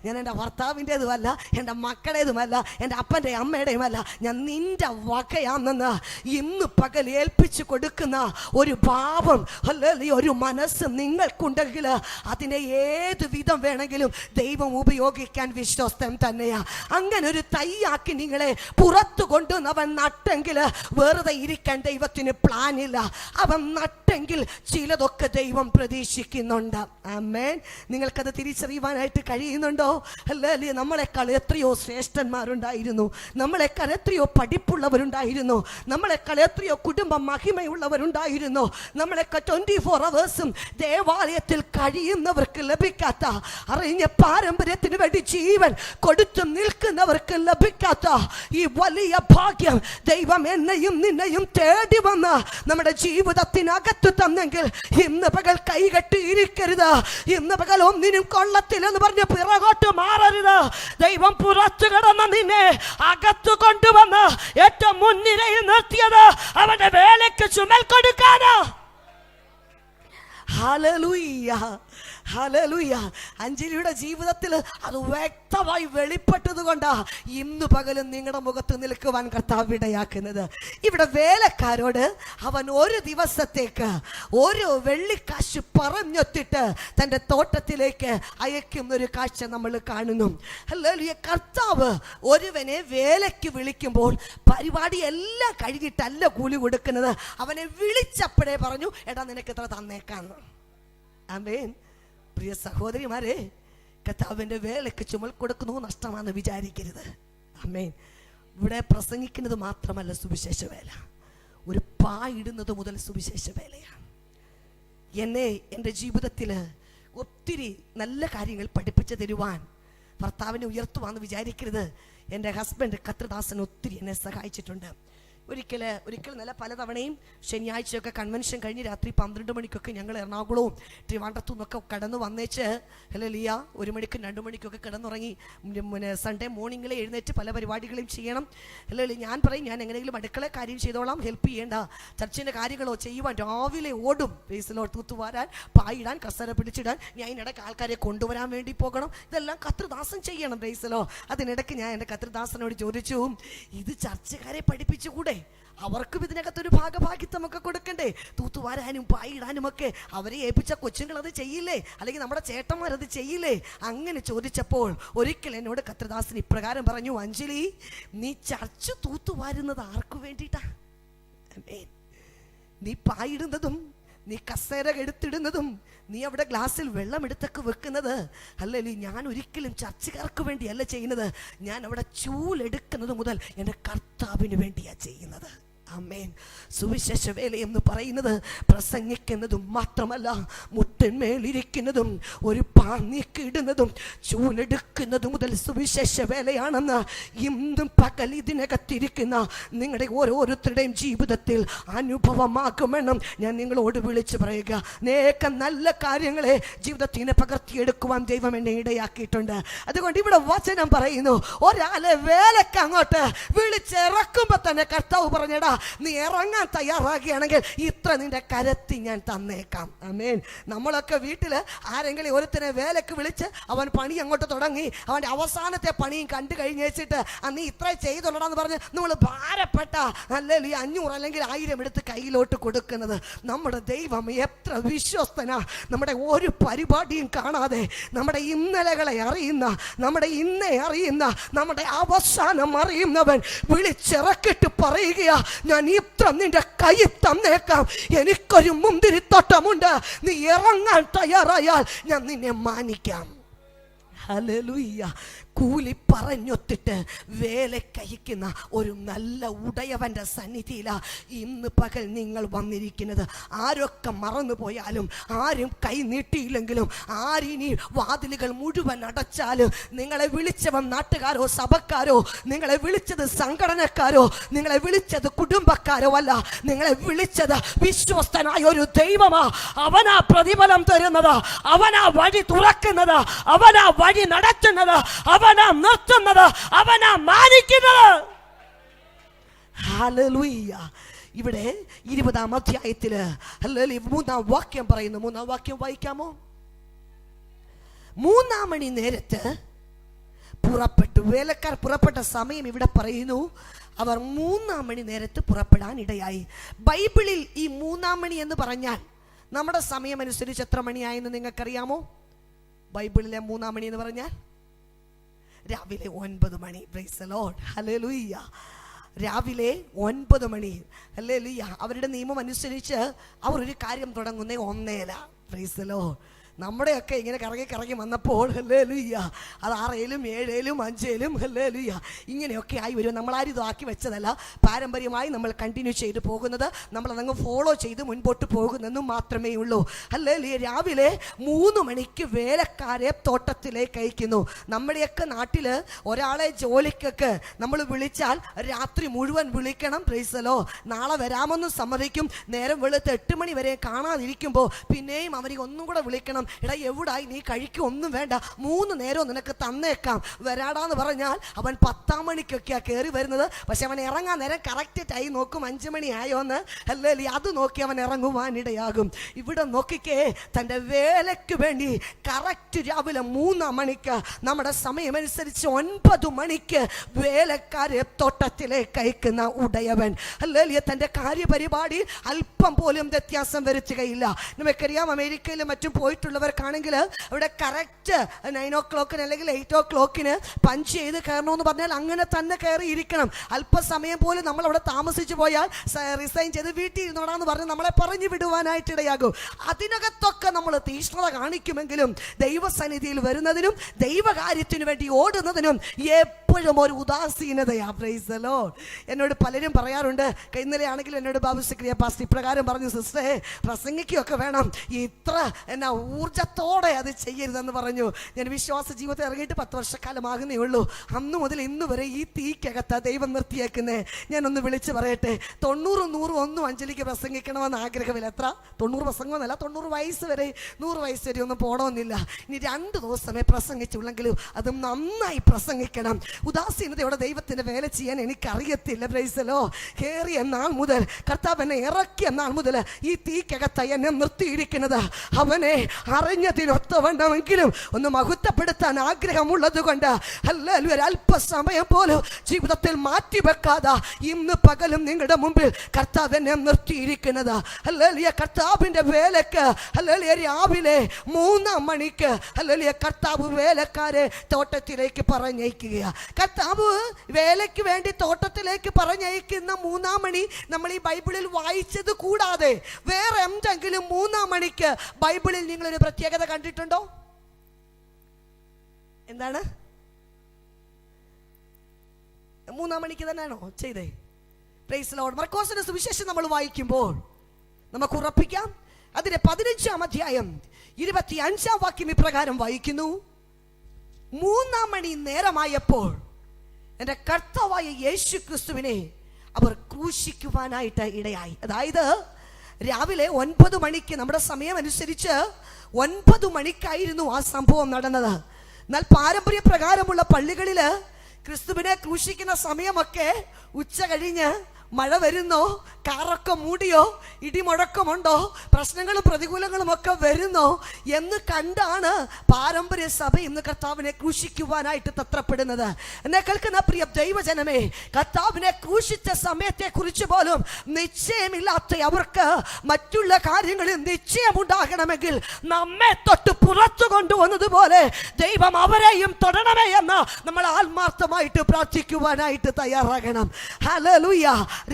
ഞാൻ എൻ്റെ ഭർത്താവിൻ്റെതുമല്ല, എൻ്റെ മക്കളേതുമല്ല, എൻ്റെ അപ്പൻ്റെ അമ്മയുടെയുമല്ല, ഞാൻ നിൻ്റെ വകയാണെന്ന് ഇന്ന് പകൽ ഏൽപ്പിച്ചു കൊടുക്കുന്ന ഒരു ഭാവം, അല്ലെങ്കിൽ ഒരു മനസ്സ് നിങ്ങൾക്കുണ്ടെങ്കിൽ അതിനെ ഏത് വിധം വേണമെങ്കിലും ദൈവം ഉപയോഗിക്കാൻ വിശ്വസ്തൻ തന്നെയാ. അങ്ങനെ ഒരു തൈയാക്കി നിങ്ങളെ പുറത്തു കൊണ്ടുവന്ന് അവൻ നട്ടെങ്കിൽ വെറുതെ ഇരിക്കാൻ ദൈവത്തിന് പ്ലാനില്ല. അവൻ നട്ടെങ്കിൽ ചിലതൊക്കെ ദൈവം പ്രതീക്ഷിക്കുന്നുണ്ട്. ആമേൻ. നിങ്ങൾക്കത് തിരിച്ചറിയുവാനായിട്ട് കഴിയുന്നുണ്ടോ? അല്ലേ, നമ്മളെക്കാൾ എത്രയോ ശ്രേഷ്ഠന്മാരുണ്ടായിരുന്നു, നമ്മളെക്കാൾ എത്രയോ പഠിപ്പുള്ളവരുണ്ടായിരുന്നു, നമ്മളെക്കാൾ എത്രയോ കുടുംബ മഹിമയുള്ളവരുണ്ടായിരുന്നു, നമ്മളെക്കാൾ 24 hours ദേവാലയത്തിൽ കഴിയുന്നവർക്ക് ലഭിക്കാത്ത, അറിഞ്ഞ പാരമ്പര്യത്തിന് വേണ്ടി ജീവൻ കൊടുത്തു നിൽക്കുന്നവർക്ക് ലഭിക്കാത്ത ഈ വലിയ ഭാഗ്യം ദൈവം എന്നെയും നിന്നെയും തേടി വന്ന് നമ്മുടെ ജീവിതത്തിനകത്ത് തന്നെങ്കിൽ ഇന്ന് പകൽ കൈകെട്ടി ഇരിക്കരുത്. ഇന്ന് പകൽ ഒന്നിനും കൊള്ളത്തില്ലെന്ന് പറഞ്ഞ് പിറകോട്ട് മാറരുത്. ദൈവം പുറത്തു കിടന്ന നിന്നെ അകത്തു കൊണ്ടുവന്ന് ഏറ്റവും മുൻനിരയിൽ നിർത്തിയത് അവന്റെ വേലയ്ക്ക് ചുമൽ കൊടുക്കാനാ. Hallelujah, hallelujah. അഞ്ജലിയുടെ ജീവിതത്തിൽ അത് വ്യക്തമായി വെളിപ്പെട്ടത് കൊണ്ടാ ഇന്ന് പകലും നിങ്ങളുടെ മുഖത്ത് നിൽക്കുവാൻ കർത്താവ് ഇടയാക്കുന്നത്. ഇവിടെ വേലക്കാരോട് അവൻ ഒരു ദിവസത്തേക്ക് ഒരു വെള്ളിക്കാശ് പറഞ്ഞൊത്തിട്ട് തൻ്റെ തോട്ടത്തിലേക്ക് അയക്കുന്ന ഒരു കാഴ്ച നമ്മൾ കാണുന്നു. ഹല്ലേലൂയ. കർത്താവ് ഒരുവനെ വേലയ്ക്ക് വിളിക്കുമ്പോൾ പരിപാടി എല്ലാം കഴിഞ്ഞിട്ടല്ല കൂലി കൊടുക്കുന്നത്. അവനെ വിളിച്ചപ്പോഴേ പറഞ്ഞു, എടാ നിനക്ക് ഇത്ര തന്നേക്കാന്ന്. ആമേൻ. പ്രിയ സഹോദരിമാരെ, കർത്താവിൻ്റെ വേലയ്ക്ക് ചുമൽ കൊടുക്കുന്നു നഷ്ടമാണെന്ന് വിചാരിക്കരുത്. ആമേൻ. ഇവിടെ പ്രസംഗിക്കുന്നത് മാത്രമല്ല സുവിശേഷ വേല, ഒരു പായിടുന്നത് മുതൽ സുവിശേഷ വേലയാണ്. എന്നെ എൻ്റെ ജീവിതത്തിൽ ഒത്തിരി നല്ല കാര്യങ്ങൾ പഠിപ്പിച്ചു തരുവാൻ ഭർത്താവിനെ ഉയർത്തുവാന്ന് വിചാരിക്കരുത്. എൻ്റെ ഹസ്ബൻഡ് കത്രദാസൻ ഒത്തിരി എന്നെ സഹായിച്ചിട്ടുണ്ട്. ഒരിക്കൽ നല്ല പലതവണയും ശനിയാഴ്ചയൊക്കെ കൺവെൻഷൻ കഴിഞ്ഞ് രാത്രി 12 മണിക്കൊക്കെ ഞങ്ങൾ എറണാകുളവും ട്രിവാൻഡ്രത്തു നിന്നൊക്കെ കടന്നു വന്നേച്ച് ഹല്ലേലൂയ 1 മണിക്കും 2 മണിക്കൊക്കെ കിടന്നുറങ്ങി സൺഡേ മോർണിംഗിൽ എഴുന്നേറ്റ് പല പരിപാടികളും ചെയ്യണം. ഹല്ലേലൂയ. ഞാൻ പറയും, ഞാൻ എങ്ങനെയെങ്കിലും അടുക്കള കാര്യം ചെയ്തോളാം, ഹെൽപ്പ് ചെയ്യേണ്ട, ചർച്ചിൻ്റെ കാര്യങ്ങളോ ചെയ്യുവാൻ രാവിലെ ഓടും. ഫേസിലോ തൂത്തുവാരാൻ, പായിടാൻ, കസര പിടിച്ചിടാൻ, ഞാൻ ഇതിനിടയ്ക്ക് ആൾക്കാരെ കൊണ്ടുവരാൻ വേണ്ടി പോകണം. ഇതെല്ലാം കർത്തൃദാസൻ ചെയ്യണം. ഫേസിലോ. അതിനിടയ്ക്ക് ഞാൻ എൻ്റെ കർത്തൃദാസനോട് ചോദിച്ചു, ഇത് ചർച്ചക്കാരെ പഠിപ്പിച്ചുകൂടെ? അവർക്കും ഇതിനകത്തൊരു ഭാഗഭാഗിത്വമൊക്കെ കൊടുക്കണ്ടേ? തൂത്തുവാരാനും പായിടാനും ഒക്കെ അവരെ ഏൽപ്പിച്ച കൊച്ചുങ്ങൾ അത് ചെയ്യില്ലേ? അല്ലെങ്കിൽ നമ്മുടെ ചേട്ടന്മാരത് ചെയ്യില്ലേ? അങ്ങനെ ചോദിച്ചപ്പോൾ ഒരിക്കൽ എന്നോട് കർത്തൃദാസൻ ഇപ്രകാരം പറഞ്ഞു, അഞ്ജലി, നീ ചർച്ച തൂത്തുവാരുന്നത് ആർക്കു വേണ്ടിയിട്ടാ? നീ പായിടുന്നതും നീ കസേര എടുത്തിടുന്നതും നീ അവിടെ ഗ്ലാസ്സിൽ വെള്ളം എടുത്തൊക്കെ വെക്കുന്നത് അല്ലല്ലേ, ഞാൻ ഒരിക്കലും ചർച്ചക്കാർക്ക് വേണ്ടിയല്ല ചെയ്യുന്നത്. ഞാൻ അവിടെ ചൂലെടുക്കുന്നത് മുതൽ എൻ്റെ കർത്താവിന് വേണ്ടിയാണ് ചെയ്യുന്നത്. ആമേൻ. സുവിശേഷ വേല എന്ന് പറയുന്നത് പ്രസംഗിക്കുന്നതും മാത്രമല്ല, മുട്ടിന്മേലിരിക്കുന്നതും ഒരു പാന്നിക്ക് ഇടുന്നതും ചൂലെടുക്കുന്നത് മുതൽ സുവിശേഷ വേലയാണെന്ന് ഇന്നും പകൽ ഇതിനകത്തിരിക്കുന്ന നിങ്ങളുടെ ഓരോരുത്തരുടെയും ജീവിതത്തിൽ അനുഭവമാക്കുമെന്നും ഞാൻ നിങ്ങളോട് വിളിച്ചു പറയുക. അനേക നല്ല കാര്യങ്ങളെ ജീവിതത്തിന് പകർത്തിയെടുക്കുവാൻ ദൈവം എന്നെ ഇടയാക്കിയിട്ടുണ്ട്. അതുകൊണ്ട് ഇവിടെ വചനം പറയുന്നു, ഒരാളെ വേലക്ക് അങ്ങോട്ട് വിളിച്ചിറക്കുമ്പോ തന്നെ കർത്താവ് പറഞ്ഞടാ, നീ ഇറങ്ങാൻ തയ്യാറാകുകയാണെങ്കിൽ ഇത്ര നിന്റെ കരത്തിൽ ഞാൻ തന്നേക്കാം. ആമേൻ. നമ്മളൊക്കെ വീട്ടില് ആരെങ്കിലും ഒരുത്തനെ വേലക്ക് വിളിച്ച് അവൻ പണി അങ്ങോട്ട് തുടങ്ങി, അവന്റെ അവസാനത്തെ പണിയും കണ്ടു കഴിഞ്ഞ് വെച്ചിട്ട് നീ ഇത്ര ചെയ്തുള്ളടാന്ന് പറഞ്ഞ് നമ്മൾ ഭാരപ്പെട്ട അല്ലെങ്കിൽ 500 അല്ലെങ്കിൽ 1000 എടുത്ത് കയ്യിലോട്ട് കൊടുക്കുന്നത്. നമ്മുടെ ദൈവം എത്ര വിശ്വസ്തനാ. നമ്മുടെ ഒരു പരിപാടിയും കാണാതെ നമ്മുടെ ഇന്നലകളെ അറിയുന്ന, നമ്മുടെ ഇന്നെ അറിയുന്ന, നമ്മുടെ അവസാനം അറിയുന്നവൻ വിളിച്ചിറക്കിട്ട് പറയുകയാ, ഞാൻ ഇത്ര നിന്റെ കൈ തന്നേക്കാം. എനിക്കൊരു മുന്തിരിത്തോട്ടമുണ്ട്, നീ ഇറങ്ങാൻ തയ്യാറായാൽ ഞാൻ നിന്നെ മാനിക്കാം. ഹല്ലേലൂയ. കൂലി പറഞ്ഞൊത്തിട്ട് വേലക്കയക്കുന്ന ഒരു നല്ല ഉടയവന്റെ സന്നിധിയിലാ ഇന്ന് പകൽ നിങ്ങൾ വന്നിരിക്കുന്നത്. ആരൊക്കെ മറന്നു പോയാലും, ആരും കൈ നീട്ടിയില്ലെങ്കിലും, ആരിനി വാതിലുകൾ മുഴുവൻ അടച്ചാലും, നിങ്ങളെ വിളിച്ചവൻ നാട്ടുകാരോ സഭക്കാരോ, നിങ്ങളെ വിളിച്ചത് സംഘടനക്കാരോ, നിങ്ങളെ വിളിച്ചത് കുടുംബക്കാരോ അല്ല, നിങ്ങളെ വിളിച്ചത് വിശ്വസ്തനായ ഒരു ദൈവമാ. അവനാ പ്രതിഫലം തരുന്നത്, അവനാ വഴി തുറക്കുന്നത്, അവനാ വഴി നടത്തുന്നത്, അവനാ നിർത്തുന്നത്, അവനാ മാനിക്കുന്നത്. ഹല്ലേലൂയ. ഇവിടെ 20-ാം അധ്യായത്തില് 3-ാം വാക്യം പറയുന്നു. 3-ാം വാക്യം വായിക്കാമോ? 3-ാം മണി നേരത്ത് പുറപ്പെട്ടു. വേലക്കാർ പുറപ്പെട്ട സമയം ഇവിടെ പറയുന്നു. അവർ 3-ാം മണി നേരത്ത് പുറപ്പെടാൻ ഇടയായി. ബൈബിളിൽ ഈ 3-ാം മണി എന്ന് പറഞ്ഞാൽ നമ്മുടെ സമയം അനുസരിച്ച് എത്ര മണിയായെന്ന് നിങ്ങൾക്കറിയാമോ? ബൈബിളിലെ 3-ാം മണി എന്ന് പറഞ്ഞാൽ രാവിലെ 9 മണി. Praise the lord. ഹല്ലേലൂയ. രാവിലെ 9 മണി. ഹല്ലേലൂയ. അവരുടെ നിയമം അനുസരിച്ച് അവർ ഒരു കാര്യം തുടങ്ങുന്നേ 1:00. Price the Lord. നമ്മുടെയൊക്കെ ഇങ്ങനെ കറങ്ങി വന്നപ്പോൾ ഹല്ലേലൂയ അത് 6-ലും 7-ലും 5-ലും ഹല്ലേലൂയ ഇങ്ങനെയൊക്കെ ആയി വരും. നമ്മളാരും ഇതാക്കി വെച്ചതല്ല, പാരമ്പര്യമായി നമ്മൾ കണ്ടിന്യൂ ചെയ്ത് പോകുന്നത്, നമ്മളതങ്ങ് ഫോളോ ചെയ്ത് മുൻപോട്ട് പോകുന്നെന്നും മാത്രമേ ഉള്ളൂ. ഹല്ലേലൂയ. രാവിലെ 3 മണിക്ക് വേലക്കാരെ തോട്ടത്തിലേക്ക് അയക്കുന്നു. നമ്മുടെയൊക്കെ നാട്ടിൽ ഒരാളെ ജോലിക്കൊക്കെ നമ്മൾ വിളിച്ചാൽ രാത്രി മുഴുവൻ വിളിക്കണം. പ്രൈസലോ. നാളെ വരാമെന്ന് സമ്മതിക്കും. നേരം വെളുത്ത് 8 മണി വരെ കാണാതിരിക്കുമ്പോൾ പിന്നെയും അവരെ ഒന്നും കൂടെ വിളിക്കണം. എടാ എവിടായി, നീ കഴിക്കും, ഒന്നും വേണ്ട, 3 നേരവും നിനക്ക് തന്നേക്കാം, വരാടാന്ന് പറഞ്ഞാൽ അവൻ 10-ാം മണിക്കൊക്കെയാ കയറി വരുന്നത്. പക്ഷെ അവൻ ഇറങ്ങാൻ നേരം കറക്റ്റ് ടൈം നോക്കും, 5 മണി ആയോന്ന്. അല്ലേ അത് നോക്കി അവൻ ഇറങ്ങുവാനിടയാകും. ഇവിടെ നോക്കിക്കേ, തൻ്റെ വേലയ്ക്ക് വേണ്ടി കറക്റ്റ് രാവിലെ 3-ാം മണിക്ക്, നമ്മുടെ സമയമനുസരിച്ച് 9 മണിക്ക് വേലക്കാരെ തോട്ടത്തിലേക്ക് അയക്കുന്ന ഉടയവൻ. അല്ലേ തൻ്റെ കാര്യപരിപാടി അല്പം പോലും വ്യത്യാസം വരുത്തുകയില്ല. നമുക്കറിയാം, അമേരിക്കയിലും മറ്റും പോയിട്ടുള്ളവർക്കാണെങ്കിൽ അവിടെ കറക്റ്റ് 9 o'clock അല്ലെങ്കിൽ 8 o'clock പഞ്ച് ചെയ്ത് കയറണമെന്ന് പറഞ്ഞാൽ അങ്ങനെ തന്നെ കയറി ഇരിക്കണം. അല്പസമയം പോലും നമ്മൾ അവിടെ താമസിച്ചു പോയാൽ റിസൈൻ ചെയ്ത് വീട്ടിൽ ഇരുന്നോടാന്ന് പറഞ്ഞ് നമ്മളെ പറഞ്ഞു വിടുവാനായിട്ടിടയാകും. അതിനകത്തൊക്കെ നമ്മൾ തീഷ്ണത കാണിക്കുമെങ്കിലും ദൈവസന്നിധിയിൽ വരുന്നതിനും ദൈവകാര്യത്തിനു വേണ്ടി ഓടുന്നതിനും എപ്പോഴും ഒരു ഉദാസീനതയാ. Price the Lord. എന്നോട് പലരും പറയാറുണ്ട്, ഇന്നലെ ആണെങ്കിലും എന്നോട് ബാബു സിക്രിയ പാസ്റ്റർ ഇപ്രകാരം പറഞ്ഞു, സിസ്റ്ററെ പ്രസംഗിക്കുകയൊക്കെ വേണം, ഇത്ര എന്നാ ഊർജത്തോടെ അത് ചെയ്യരുതെന്ന് പറഞ്ഞു. ഞാൻ വിശ്വാസ ജീവിതത്തിൽ ഇറങ്ങിയിട്ട് 10 വർഷക്കാലമാകുന്നേ ഉള്ളൂ. അന്ന് മുതൽ ഇന്ന് വരെ ഈ തീക്കകത്താ ദൈവം നിർത്തിയേക്കുന്നേ. ഞാനൊന്ന് വിളിച്ച് പറയട്ടെ, 90, 100 ഒന്നും അഞ്ജലിക്ക് പ്രസംഗിക്കണമെന്ന് ആഗ്രഹമില്ല. എത്ര 90 പ്രസംഗമെന്നല്ല, 90 വയസ്സ് വരെ 100 വയസ്സ് വരെ ഒന്നും പോകണമെന്നില്ല. ഇനി 2 ദിവസമേ പ്രസംഗിച്ചുള്ളെങ്കിലും അതും നന്നായി പ്രസംഗിക്കണം. ഉദാസീനതയോടെ ദൈവത്തിന്റെ വേല ചെയ്യാൻ എനിക്കറിയത്തില്ല. പ്രൈസലോ. കയറിയ നാൾ മുതൽ, കർത്താവ് എന്നെ ഇറക്കിയ നാൾ മുതൽ ഈ തീക്കകത്തായി എന്നെ നിർത്തിയിരിക്കുന്നത് അവനെ അറിഞ്ഞതിനൊത്തവണ്ണമെങ്കിലും ഒന്ന് മഹത്വപ്പെടുത്താൻ ആഗ്രഹമുള്ളത് കൊണ്ട് ഹല്ലേലൂയ. അല്പസമയം പോലും ജീവിതത്തിൽ മാറ്റിവെക്കാതെ ഇന്ന് പകലും നിങ്ങളുടെ മുമ്പിൽ കർത്താവ് എന്നെ നിർത്തിയിരിക്കുന്നത്. ഹല്ലേലൂയ. കർത്താവിന്റെ വേലക്ക് ഹല്ലേലൂയ രാവിലെ 3-ാം മണിക്ക് ഹല്ലേലൂയ കർത്താവ് വേലക്കാരെ തോട്ടത്തിലേക്ക് പറഞ്ഞയക്കുകയാണ്. കർത്താവ് വേലയ്ക്ക് വേണ്ടി തോട്ടത്തിലേക്ക് പറഞ്ഞയക്കുന്ന 3-ാം മണി നമ്മൾ ഈ ബൈബിളിൽ വായിച്ചത് കൂടാതെ വേറെ എന്തെങ്കിലും 3-ാം മണിക്ക് ബൈബിളിൽ നിങ്ങളൊരു പ്രത്യേകത കണ്ടിട്ടുണ്ടോ? എന്താണ്? 3-ാം മണിക്ക് തന്നെയാണോ ചെയ്തേ? Praise Lord. മർക്കോസിന്റെ സുവിശേഷം നമ്മൾ വായിക്കുമ്പോൾ നമുക്ക് ഉറപ്പിക്കാം, അതിന്റെ 15-ാം അധ്യായം 25-ാം വാക്യം ഇപ്രകാരം വായിക്കുന്നു: 3-ാം മണി നേരമായപ്പോൾ എൻ്റെ കർത്താവായ യേശു ക്രിസ്തുവിനെ അവർ ക്രൂശിക്കുവാനായിട്ട് ഇടയായി. അതായത് രാവിലെ 9 മണിക്ക്, നമ്മുടെ സമയം അനുസരിച്ച് 9 മണിക്കായിരുന്നു ആ സംഭവം നടന്നത്. എന്നാൽ പാരമ്പര്യ പ്രകാരമുള്ള പള്ളികളില് ക്രിസ്തുവിനെ ക്രൂശിക്കുന്ന സമയമൊക്കെ ഉച്ച കഴിഞ്ഞ് മഴ വരുന്നോ, കാറൊക്കെ മൂടിയോ, ഇടിമുഴക്കമുണ്ടോ, പ്രശ്നങ്ങളും പ്രതികൂലങ്ങളും ഒക്കെ വരുന്നോ എന്ന് കണ്ടാണ് പാരമ്പര്യ സഭ ഇന്ന് കർത്താവിനെ ക്രൂശിക്കുവാനായിട്ട് തത്രപ്പെടുന്നത്. എന്നെ കേൾക്കുന്ന പ്രിയ ദൈവജനമേ, കർത്താവിനെ ക്രൂശിച്ച സമയത്തെ കുറിച്ച് പോലും നിശ്ചയമില്ലാത്ത അവർക്ക് മറ്റുള്ള കാര്യങ്ങളിൽ നിശ്ചയമുണ്ടാകണമെങ്കിൽ നമ്മെ തൊട്ട് പുറത്തു കൊണ്ടുവന്നതുപോലെ ദൈവം അവരെയും തൊടണമേ എന്ന് നമ്മൾ ആത്മാർത്ഥമായിട്ട് പ്രാർത്ഥിക്കുവാനായിട്ട് തയ്യാറാകണം. ഹല്ലേലൂയ.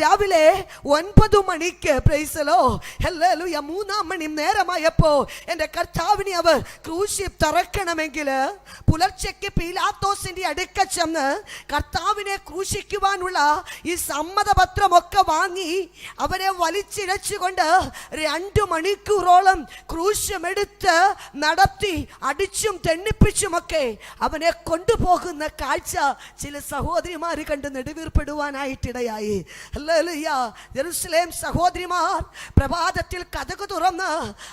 രാവിലെ 9 മണിക്ക് പ്രൈസ് ദി ലോർഡ്, ഹല്ലേലൂയ, 3 മണി നേരമായപ്പോ എൻ്റെ കർത്താവിനെ അവർ ക്രൂശിൽ തറക്കണമെങ്കിൽ പുലർച്ചയ്ക്ക് പീലാത്തോസിന്റെ അടുക്ക ചെന്ന് കർത്താവിനെ ക്രൂശിക്കുവാനുള്ള ഈ സമ്മതപത്രമൊക്കെ വാങ്ങി അവരെ വലിച്ചിഴച്ചുകൊണ്ട് 2 മണിക്കൂറോളം ക്രൂശമെടുത്ത് നടത്തി അടിച്ചും തെന്നിപ്പിച്ചുമൊക്കെ അവനെ കൊണ്ടുപോകുന്ന കാഴ്ച ചില സഹോദരിമാര് കണ്ട് നെടുവീർപ്പെടുവാനായിട്ടിടയായി. ഹല്ലേലൂയ. ജെറുസലേം സഹോദരിമാർ പ്രഭാതത്തിൽ കതക് തുറന്ന്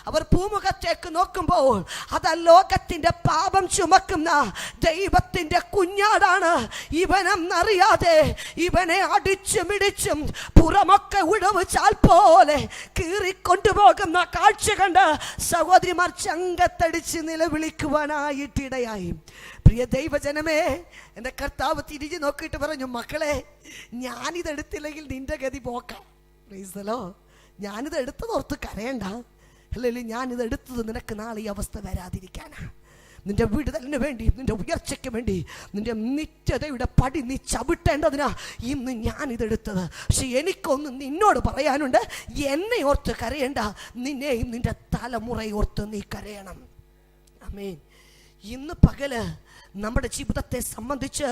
അവർ ഭൂമുഖത്തേക്ക് നോക്കുമ്പോൾ അത് ലോകത്തിന്റെ പാപം ചുമക്കുന്ന ദൈവത്തിന്റെ കുഞ്ഞാടാണ്. ഇവനെന്നറിയാതെ ഇവനെ അടിച്ചും ഇടിച്ചും പുറമൊക്കെ ഉഴവ് ചാൽ പോലെ കീറിക്കൊണ്ടുപോകുന്ന കാഴ്ച കണ്ട് സഹോദരിമാർ ചങ്കത്തടിച്ച് നിലവിളിക്കുവാനായിട്ടിടയായി. പ്രിയ ദൈവജനമേ, എൻ്റെ കർത്താവ് തിരിഞ്ഞു നോക്കിയിട്ട് പറഞ്ഞു, മക്കളെ, ഞാനിതെടുത്തില്ലെങ്കിൽ നിന്റെ ഗതി പോക്കാം. Price the Lord. ഞാനിത് എടുത്തതോർത്ത് കരയണ്ട. അല്ലെങ്കിൽ ഞാനിത് എടുത്തത് നിനക്ക് നാളെ ഈ അവസ്ഥ വരാതിരിക്കാനാ. നിന്റെ വിടുതലിന് വേണ്ടി, നിന്റെ ഉയർച്ചയ്ക്ക് വേണ്ടി, നിന്റെ നിത്യതയുടെ പടി നീ ചവിട്ടേണ്ടതിനാ ഇന്ന് ഞാനിതെടുത്തത്. പക്ഷെ എനിക്കൊന്ന് നിന്നോട് പറയാനുണ്ട്. എന്നെ ഓർത്ത് കരയണ്ട, നിന്നെയും നിന്റെ തലമുറയോർത്ത് നീ കരയണം. ആമേൻ. ഇന്ന് പകല് നമ്മുടെ ജീവിതത്തെ സംബന്ധിച്ച്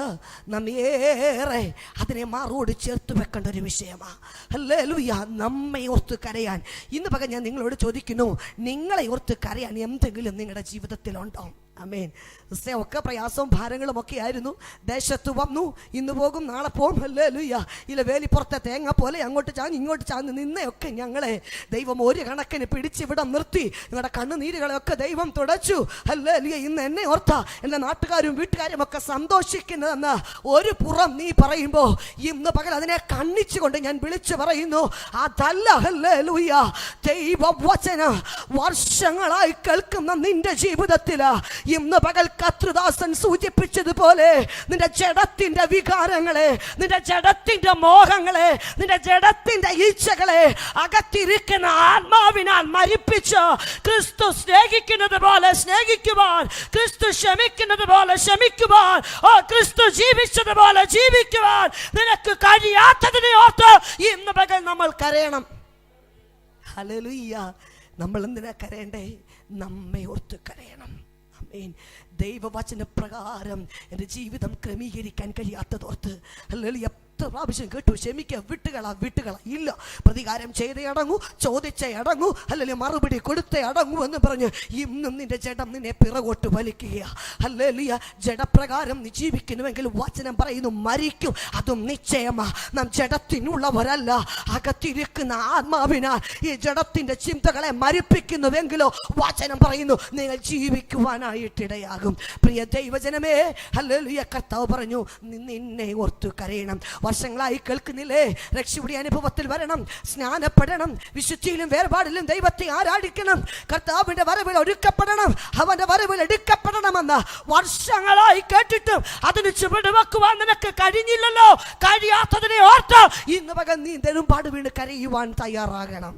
നാം ഏറെ അതിനെ മാറോട് ചേർത്ത് വെക്കേണ്ട ഒരു വിഷയമാണ്. ഹല്ലേലൂയ. നമ്മെ ഓർത്ത് കരയാൻ ഇന്ന് പകൽ ഞാൻ നിങ്ങളോട് ചോദിക്കുന്നു, നിങ്ങളെ ഓർത്ത് കരയാൻ എന്തെങ്കിലും നിങ്ങളുടെ ജീവിതത്തിലുണ്ടോ? ആമേൻ. ഒക്കെ പ്രയാസവും ഭാരങ്ങളും ഒക്കെ ആയിരുന്നു. ദേശത്ത് വന്നു, ഇന്ന് പോകും നാളെ പോകും. ഹല്ലേലൂയ. ഇല്ല വേലിപ്പുറത്തെ തേങ്ങ പോലെ അങ്ങോട്ട് ചാഞ്ഞ് ഇങ്ങോട്ട് ചാഞ്ഞ് നിന്നെയൊക്കെ ഞങ്ങളെ ദൈവം ഒരു കണക്കിന് പിടിച്ചിവിടെ നിർത്തി. നിങ്ങളുടെ കണ്ണുനീരുകളെയൊക്കെ ദൈവം തുടച്ചു. ഹല്ലേലൂയ. ഇന്ന് എന്നെ ഓർത്ത എൻ്റെ നാട്ടുകാരും വീട്ടുകാരും ഒക്കെ സന്തോഷിക്കുന്നതെന്ന് ഒരു പുറം നീ പറയുമ്പോൾ ഇന്ന് പകൽ അതിനെ കണ്ണിച്ചുകൊണ്ട് ഞാൻ വിളിച്ചു പറയുന്നു, അതല്ല. ഹല്ലേലൂയ. ദൈവവചനം വർഷങ്ങളായി കേൾക്കുന്ന നിന്റെ ജീവിതത്തില് ഇന്ന് പകൽ കർത്തൃദാസൻ സൂചിപ്പിച്ചതുപോലെ നിന്റെ ജഡത്തിന്റെ വികാരങ്ങളെ, നിന്റെ ജഡത്തിന്റെ മോഹങ്ങളെ, നിന്റെ ജഡത്തിന്റെ ഈച്ഛകളെ അകത്തിരിക്കുന്ന ആത്മാവിനാൽ മരിപ്പിച്ച് ക്രിസ്തു സ്നേഹിക്കുന്നത് പോലെ സ്നേഹിക്കുവാൻ, ക്രിസ്തു ക്ഷമിക്കുന്നത് പോലെ ക്ഷമിക്കുവാൻ, ക്രിസ്തു ജീവിച്ചതുപോലെ ജീവിക്കുവാൻ നിനക്ക് കഴിയാത്തതിനെ ഓർത്ത് ഇന്ന് പകൽ നമ്മൾ കരയണം. ഹല്ലേലൂയ. നമ്മൾ എന്തിനാ കരയണ്ടേ? നമ്മെ ഓർത്ത് കരയണം. ദൈവവചന പ്രകാരം എൻ്റെ ജീവിതം ക്രമീകരിക്കാൻ കഴിയാത്തതോർത്ത് ഹല്ലേലൂയ പ്രാവശ്യം കേട്ടു, ക്ഷമിക്കുക, വിട്ടുകള ഇല്ല, പ്രതികാരം ചെയ്തേ അടങ്ങൂ, ചോദിച്ചേ അടങ്ങൂ, അല്ലെങ്കിൽ മറുപടി കൊടുത്തേ അടങ്ങൂ എന്ന് പറഞ്ഞ് ഇന്നും നിന്റെ ജഡം നിന്നെ പിറകോട്ട് വലിക്കുക. ഹല്ലേലൂയ. ജഡപ്രകാരം നീ ജീവിക്കുന്നുവെങ്കിൽ വചനം പറയുന്നു മരിക്കും, അതും നിശ്ചയമാ. നാം ജഡത്തിനുള്ളവരല്ല, അകത്തിരിക്കുന്ന ആത്മാവിനാൽ ഈ ജഡത്തിന്റെ ചിന്തകളെ മരിപ്പിക്കുന്നുവെങ്കിലോ വചനം പറയുന്നു നിങ്ങൾ ജീവിക്കുവാനായിട്ടിടയാകും. പ്രിയ ദൈവജനമേ, ഹല്ലേലൂയ, കർത്താവ് പറഞ്ഞു നിന്നെ ഓർത്തു കരയണം. വർഷങ്ങളായി കേൾക്കുന്നില്ലേ? രക്ഷയുടെ അനുഭവത്തിൽ വരണം, സ്നാനപ്പെടണം, വിശുദ്ധിയിലും വേർപാടിലും ദൈവത്തെ ആരാധിക്കണം, കർത്താവിന്റെ വരവിൽ ഒരുക്കപ്പെടണം, അവന്റെ വരവിൽ എടുക്കപ്പെടണമെന്ന് വർഷങ്ങളായി കേട്ടിട്ടും അതിന് ചുവട് വെക്കുവാൻ നിനക്ക് കഴിഞ്ഞില്ലല്ലോ. കഴിയാത്തതിനെ ഓർത്ത് ഇന്ന് പകൽ നീ നെടുമ്പാട് വീണ് കരയുവാൻ തയ്യാറാകണം.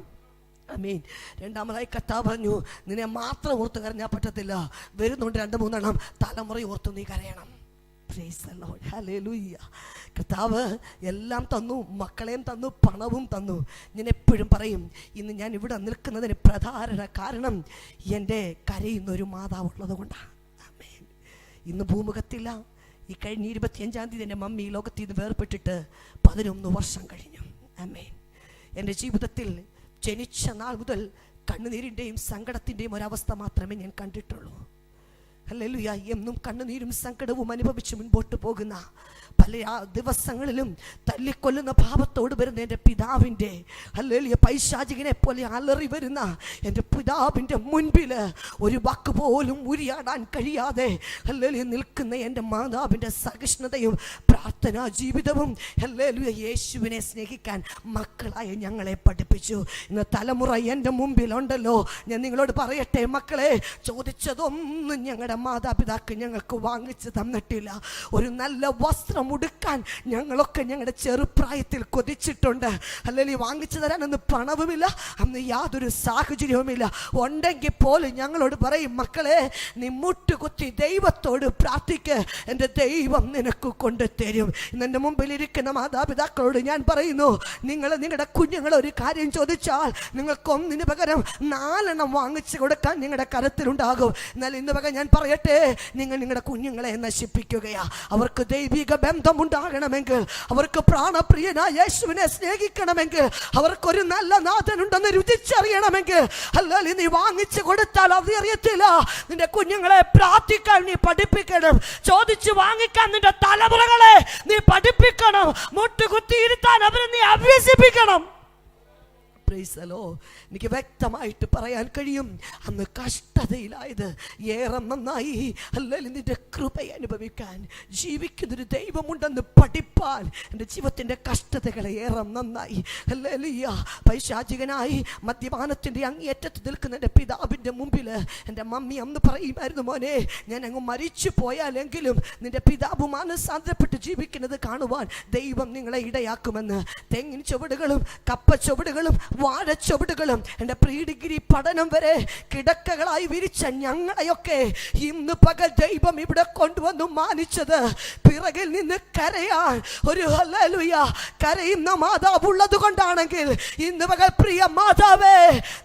ആമേൻ. രണ്ടാമതായി കർത്താവ് പറഞ്ഞു നിന്നെ മാത്രം ഓർത്ത് കരഞ്ഞാൽ പറ്റത്തില്ല, വരുന്നുണ്ട് 2-3 തലമുറ ഓർത്ത് നീ കരയണം. Praise the lord. ഹല്ലേലൂയ. കർത്താവ് എല്ലാം തന്നു, മക്കളെയും തന്നു, പണവും തന്നു. ഞാൻ എപ്പോഴും പറയും, ഇന്ന് ഞാൻ ഇവിടെ നിൽക്കുന്നതിന് പ്രധാന കാരണം എൻ്റെ കരയുന്നൊരു മാതാവുള്ളത് കൊണ്ടാണ്. ആമേൻ. ഇന്ന് ഭൂമുഖത്തില്ല. ഈ കഴിഞ്ഞ 25-ാം തീയതി എൻ്റെ മമ്മി ഈ ലോകത്തിൽ നിന്ന് വേർപെട്ടിട്ട് 11 വർഷം കഴിഞ്ഞു. ആമേൻ. എൻ്റെ ജീവിതത്തിൽ ജനിച്ച നാൾ മുതൽ കണ്ണുനീരിൻ്റെയും സങ്കടത്തിൻ്റെയും ഒരവസ്ഥ മാത്രമേ ഞാൻ കണ്ടിട്ടുള്ളൂ. ഹല്ലേലൂയ, എന്നും കണ്ണുനീരും സങ്കടവും അനുഭവിച്ച് മുൻപോട്ട് പോകുന്ന പല ദിവസങ്ങളിലും തല്ലിക്കൊല്ലുന്ന ഭാവത്തോട് വരുന്ന എൻ്റെ പിതാവിൻ്റെ, ഹല്ലേലൂയ, പൈശാചികനെ പോലെ അലറി വരുന്ന എൻ്റെ പിതാവിൻ്റെ മുൻപിൽ ഒരു വാക്ക് പോലും ഉരിയാടാൻ കഴിയാതെ, ഹല്ലേലൂയ, നിൽക്കുന്ന എൻ്റെ മാതാവിൻ്റെ സഹിഷ്ണുതയും പ്രാർത്ഥനാ ജീവിതവും, ഹല്ലേലൂയ, യേശുവിനെ സ്നേഹിക്കാൻ മക്കളായ ഞങ്ങളെ പഠിപ്പിച്ചു. ഇന്ന് തലമുറ എൻ്റെ മുമ്പിലുണ്ടല്ലോ. ഞാൻ നിങ്ങളോട് പറയട്ടെ മക്കളെ, ചോദിച്ചതൊന്നും ഞങ്ങളുടെ മാതാപിതാക്കൾ ഞങ്ങൾക്ക് വാങ്ങിച്ചു തന്നിട്ടില്ല. ഒരു നല്ല വസ്ത്രം ഉടുക്കാൻ ഞങ്ങളൊക്കെ ഞങ്ങളുടെ ചെറുപ്രായത്തിൽ കൊതിച്ചിട്ടുണ്ട്. അല്ലെങ്കിൽ വാങ്ങിച്ചു തരാനൊന്നും പണവുമില്ല, അന്ന് യാതൊരു സാഹചര്യവുമില്ല. ഉണ്ടെങ്കിൽ പോലും ഞങ്ങളോട് പറയും, മക്കളെ നീ മുട്ടുകുത്തി ദൈവത്തോട് പ്രാർത്ഥിക്ക്, എൻ്റെ ദൈവം നിനക്ക് കൊണ്ടുതരും. ഇന്ന് എൻ്റെ മുമ്പിലിരിക്കുന്ന മാതാപിതാക്കളോട് ഞാൻ പറയുന്നു, നിങ്ങൾ നിങ്ങളുടെ കുഞ്ഞുങ്ങൾ ഒരു കാര്യം ചോദിച്ചാൽ നിങ്ങൾക്കൊന്നിന് പകരം 4 വാങ്ങിച്ചു കൊടുക്കാൻ നിങ്ങളുടെ കരത്തിലുണ്ടാകും. എന്നാൽ ഇന്ന് പകരം ഞാൻ പറയട്ടെ, നിങ്ങൾ നിങ്ങളുടെ കുഞ്ഞുങ്ങളെ നശിപ്പിക്കുകയാ. അവർക്ക് ദൈവിക ബന്ധമുണ്ടാകണമെങ്കിൽ, അവർക്ക് പ്രാണപ്രിയനായ യേശുവിനെ സ്നേഹിക്കണമെങ്കിൽ, അവർക്കൊരു നല്ല നാഥനുണ്ടെന്ന് രുചിച്ചറിയണമെങ്കിൽ, അല്ലെങ്കിൽ നീ വാങ്ങിച്ചു കൊടുത്താൽ അത് അറിയത്തില്ല. നിന്റെ കുഞ്ഞുങ്ങളെ പ്രാർത്ഥിക്കാൻ നീ പഠിപ്പിക്കണം. ചോദിച്ചു വാങ്ങിക്കാൻ നിന്റെ തലമുറകളെ നീ പഠിപ്പിക്കണം. മുട്ടുകുത്തിയിരുത്താൻ അവരെ നീ അഭ്യസിപ്പിക്കണം. എനിക്ക് വ്യക്തമായിട്ട് പറയാൻ കഴിയും, അന്ന് കഷ്ടതയിലായത് ഏറെ നന്നായി. അല്ലെങ്കിൽ നിന്റെ കൃപയെ അനുഭവിക്കാൻ, ജീവിക്കുന്നൊരു ദൈവമുണ്ടെന്ന് പഠിപ്പാൻ എൻ്റെ ജീവിതത്തിൻ്റെ കഷ്ടതകളെ ഏറെ നന്നായി. ഹല്ലേലൂയ. പൈശാചികനായി മദ്യപാനത്തിൻ്റെ അങ്ങേയറ്റത്ത് നിൽക്കുന്ന എൻ്റെ പിതാവിൻ്റെ മുമ്പിൽ എൻ്റെ മമ്മി അന്ന് പറയുമായിരുന്നു, മോനെ ഞാൻ അങ്ങ് മരിച്ചു പോയാലെങ്കിലും നിന്റെ പിതാവ് മാനസാന്തരപ്പെട്ട് ജീവിക്കുന്നത് കാണുവാൻ ദൈവം നിങ്ങളെ ഇടയാക്കുമെന്ന്. തെങ്ങിൻ ചുവടുകളും കപ്പ ചുവടുകളും വാഴച്ചൊവിടുകളും എൻ്റെ പ്രീ ഡിഗ്രി പഠനം വരെ കിടക്കകളായി വിരിച്ച ഞങ്ങളെയൊക്കെ ഇന്ന് പകൽ ദൈവം ഇവിടെ കൊണ്ടുവന്നു മാനിച്ചത് പിറകിൽ നിന്ന് കരയാൻ ഒരു ഹല്ലേലൂയ കരയുന്ന മാതാവ് ഉള്ളത് കൊണ്ടാണെങ്കിൽ, ഇന്ന് പകൽ പ്രിയ മാതാവേ,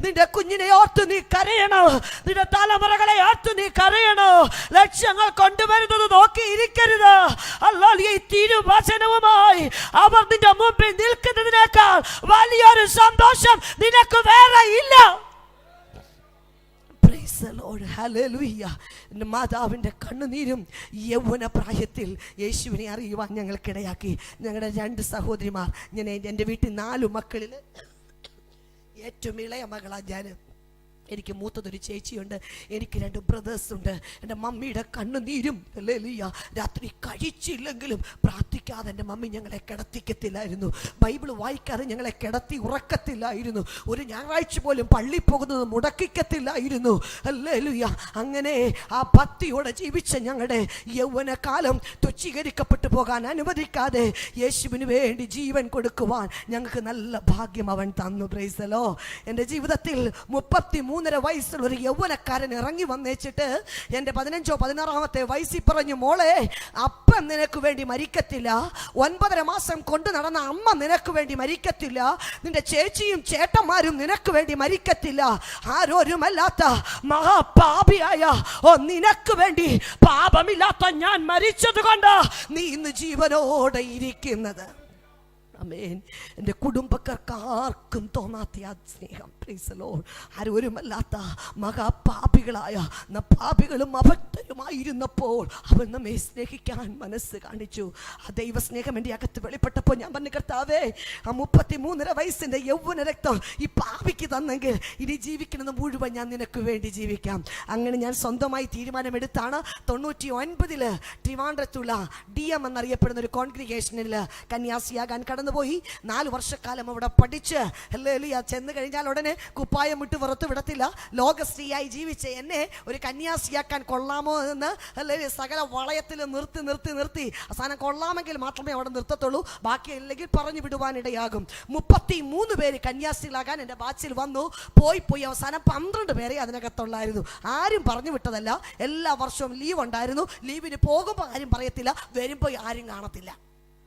നിന്റെ കുഞ്ഞിനെ ഓർത്ത് നീ കരയണോ, നിന്റെ തലമുറകളെ ഓർത്ത് നീ കരയണോ. ലക്ഷ്യങ്ങൾ കൊണ്ടുവരുന്നത് നോക്കി ഇരിക്കരുത്. ഹല്ലേലൂയ. ഈ തിരുവചനവുമായി അവർ നിന്റെ മുമ്പിൽ നിൽക്കുന്നതിനേക്കാൾ വലിയൊരു സന്തോഷം നിനക്ക് വേറെ ഇല്ല. എൻ്റെ മാതാവിൻ്റെ കണ്ണുനീരും യൗവന പ്രായത്തിൽ യേശുവിനെ അറിയുവാൻ ഞങ്ങൾക്കിടയാക്കി. ഞങ്ങളുടെ 2 സഹോദരിമാർ, ഞാൻ എൻ്റെ വീട്ടിൽ 4 മക്കളിൽ ഏറ്റവും ഇളയ മകളാണ് ഞാൻ. എനിക്ക് മൂത്തതൊരു ചേച്ചിയുണ്ട്, എനിക്ക് 2 ബ്രദേഴ്സ് ഉണ്ട്. എൻ്റെ മമ്മിയുടെ കണ്ണുനീരും, ഹല്ലേലൂയ, രാത്രി കഴിച്ചില്ലെങ്കിലും പ്രാർത്ഥിക്കാതെ എൻ്റെ മമ്മി ഞങ്ങളെ കിടത്തിക്കത്തില്ലായിരുന്നു. ബൈബിൾ വായിക്കാതെ ഞങ്ങളെ കിടത്തി ഉറക്കത്തില്ലായിരുന്നു. ഒരു ഞായറാഴ്ച പോലും പള്ളി പോകുന്നത് മുടക്കിക്കത്തില്ലായിരുന്നു. ഹല്ലേലൂയ. അങ്ങനെ ആ ഭക്തിയോടെ ജീവിച്ച ഞങ്ങളുടെ യൗവനകാലം തുച്ഛീകരിക്കപ്പെട്ടു പോകാൻ അനുവദിക്കാതെ യേശുവിന് വേണ്ടി ജീവൻ കൊടുക്കുവാൻ ഞങ്ങൾക്ക് നല്ല ഭാഗ്യം അവൻ തന്നു. Price the Lord. എൻ്റെ ജീവിതത്തിൽ 33 വയസ്സുള്ള ഒരു യൗവനക്കാരൻ ഇറങ്ങി വന്നേച്ചിട്ട് എൻ്റെ 15 16 വയസ്സിൽ പറഞ്ഞു, മോളെ അപ്പൻ നിനക്ക് വേണ്ടി മരിക്കത്തില്ല, 9.5 മാസം കൊണ്ട് നടന്ന അമ്മ നിനക്ക് വേണ്ടി മരിക്കത്തില്ല, നിന്റെ ചേച്ചിയും ചേട്ടന്മാരും നിനക്ക് വേണ്ടി മരിക്കത്തില്ല, ആരോരുമല്ലാത്ത മഹാപാപിയായ നിനക്ക് വേണ്ടി പാപമില്ലാത്ത ഞാൻ മരിച്ചത് കൊണ്ട് നീ ഇന്ന് ജീവനോടെ ഇരിക്കുന്നത്. ആമേൻ. എൻ്റെ കുടുംബക്കാർക്ക് ആർക്കും തോന്നാത്ത ആ സ്നേഹം, പ്രൈസ് ദി ലോർഡ്, ആരോരുമല്ലാത്ത മഹാപാപികളായ പാപികളും അഭക്തരുമായിരുന്നപ്പോൾ അവൻ നമ്മെ സ്നേഹിക്കാൻ മനസ്സ് കാണിച്ചു. ആ ദൈവസ്നേഹം എൻ്റെ അകത്ത് വെളിപ്പെട്ടപ്പോൾ ഞാൻ പറഞ്ഞു, കർത്താവേ, ആ 33.5 വയസ്സിൻ്റെ യൗവന രക്തം ഈ പാപിക്ക് തന്നെങ്കിൽ ഇനി ജീവിക്കുന്നത് മുഴുവൻ ഞാൻ നിനക്ക് വേണ്ടി ജീവിക്കാം. അങ്ങനെ ഞാൻ സ്വന്തമായി തീരുമാനമെടുത്താണ് 99 ട്രിവാൻഡ്രത്തുള്ള DM എന്നറിയപ്പെടുന്ന ഒരു കോൺഗ്രിഗേഷനിൽ കന്യാസിയാകാൻ കടന്നുപോയി. 4 വർഷക്കാലം അവിടെ പഠിച്ച്, ഹല്ലേലൂയ, ചെന്ന് കഴിഞ്ഞാൽ ഉടനെ കുപ്പായം വിട്ട് പുറത്ത് വിടത്തില്ല. ലോകസ്ത്രീയായി ജീവിച്ച എന്നെ ഒരു കന്യാസിയാക്കാൻ കൊള്ളാമോ എന്ന് ഹല്ലേലൂയ സകല വളയത്തിൽ നിർത്തി അവസാനം കൊള്ളാമെങ്കിൽ മാത്രമേ അവിടെ നിർത്തത്തുള്ളൂ, ബാക്കി അല്ലെങ്കിൽ പറഞ്ഞു വിടുവാനിടയാകും. 33 പേര് കന്യാസികളാകാൻ എൻ്റെ ബാച്ചിൽ വന്നു. പോയി അവസാനം 12 പേരെ അതിനകത്തുള്ളായിരുന്നു. ആരും പറഞ്ഞു വിട്ടതല്ല. എല്ലാ വർഷവും ലീവ് ഉണ്ടായിരുന്നു. ലീവിന് പോകുമ്പോൾ ആരും പറയത്തില്ല, വരുമ്പോൾ ആരും കാണത്തില്ല.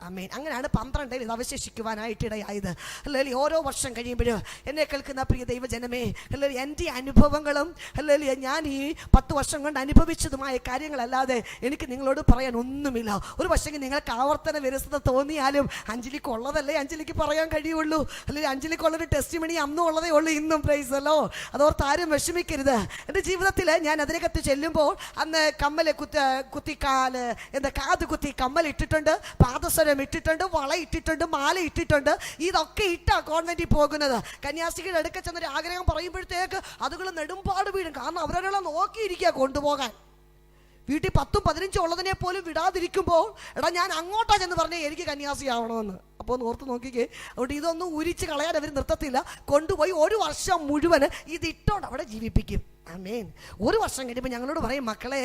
ആമേൻ. അങ്ങനെയാണ് 12 ഇത് അവശേഷിക്കുവാനായിട്ടിടയായത്. അല്ലെങ്കിൽ ഓരോ വർഷം കഴിയുമ്പോഴും എന്നെ കേൾക്കുന്ന പ്രിയ ദൈവജനമേ, അല്ലെങ്കിൽ എൻ്റെ അനുഭവങ്ങളും അല്ലെങ്കിൽ ഞാൻ ഈ 10 വർഷം കൊണ്ട് അനുഭവിച്ചതുമായ കാര്യങ്ങളല്ലാതെ എനിക്ക് നിങ്ങളോട് പറയാൻ ഒന്നുമില്ല. ഒരു പക്ഷേ നിങ്ങൾക്ക് ആവർത്തന വിരസത തോന്നിയാലും അഞ്ജലിക്ക് ഉള്ളതല്ലേ അഞ്ജലിക്ക് പറയാൻ കഴിയുള്ളൂ. അല്ലെങ്കിൽ അഞ്ജലിക്കുള്ളൊരു ടെസ്റ്റ് മണി അന്നും ഉള്ളതേ ഉള്ളൂ, ഇന്നും. പ്രൈസല്ലോ. അതോർത്ത് ആരും വിഷമിക്കരുത്. എൻ്റെ ജീവിതത്തിൽ ഞാൻ അതിനകത്ത് ചെല്ലുമ്പോൾ അന്ന് കമ്മൽ കാത് കുത്തി കമ്മൽ ഇട്ടിട്ടുണ്ട്, പാദസരം ഇട്ടിട്ടുണ്ട്, വള ഇട്ടിട്ടുണ്ട്, മാല ഇട്ടിട്ടുണ്ട്. ഇതൊക്കെ ഇട്ടാ കോൺവെന്റിൽ പോകുന്നത്. കന്യാസ്ത്രീകളുടെ അടുക്ക ചെന്നൊരു ആഗ്രഹം പറയുമ്പോഴത്തേക്ക് അതുകൾ നെടുമ്പാട് വീഴും. കാരണം അവരെ നോക്കിയിരിക്കുക കൊണ്ടുപോകാൻ. വീട്ടിൽ 10ഉം 15ഉം ഉള്ളതിനെ പോലും വിടാതിരിക്കുമ്പോൾ എടാ ഞാൻ അങ്ങോട്ടാ ചെന്ന് പറഞ്ഞേ എനിക്ക് കന്യാസ്ത്രീ ആവണമെന്ന്. അപ്പോൾ ഒന്ന് ഓർത്ത് നോക്കിക്കേ. അതുകൊണ്ട് ഇതൊന്നും ഉരിച്ച് കളയാൻ അവർ നിർത്തത്തില്ല. കൊണ്ടുപോയി 1 വർഷം മുഴുവൻ ഇതിട്ടോണ്ട് അവിടെ ജീവിപ്പിക്കും. ആമേൻ. 1 വർഷം കഴിയുമ്പോൾ ഞങ്ങളോട് പറയും, മക്കളെ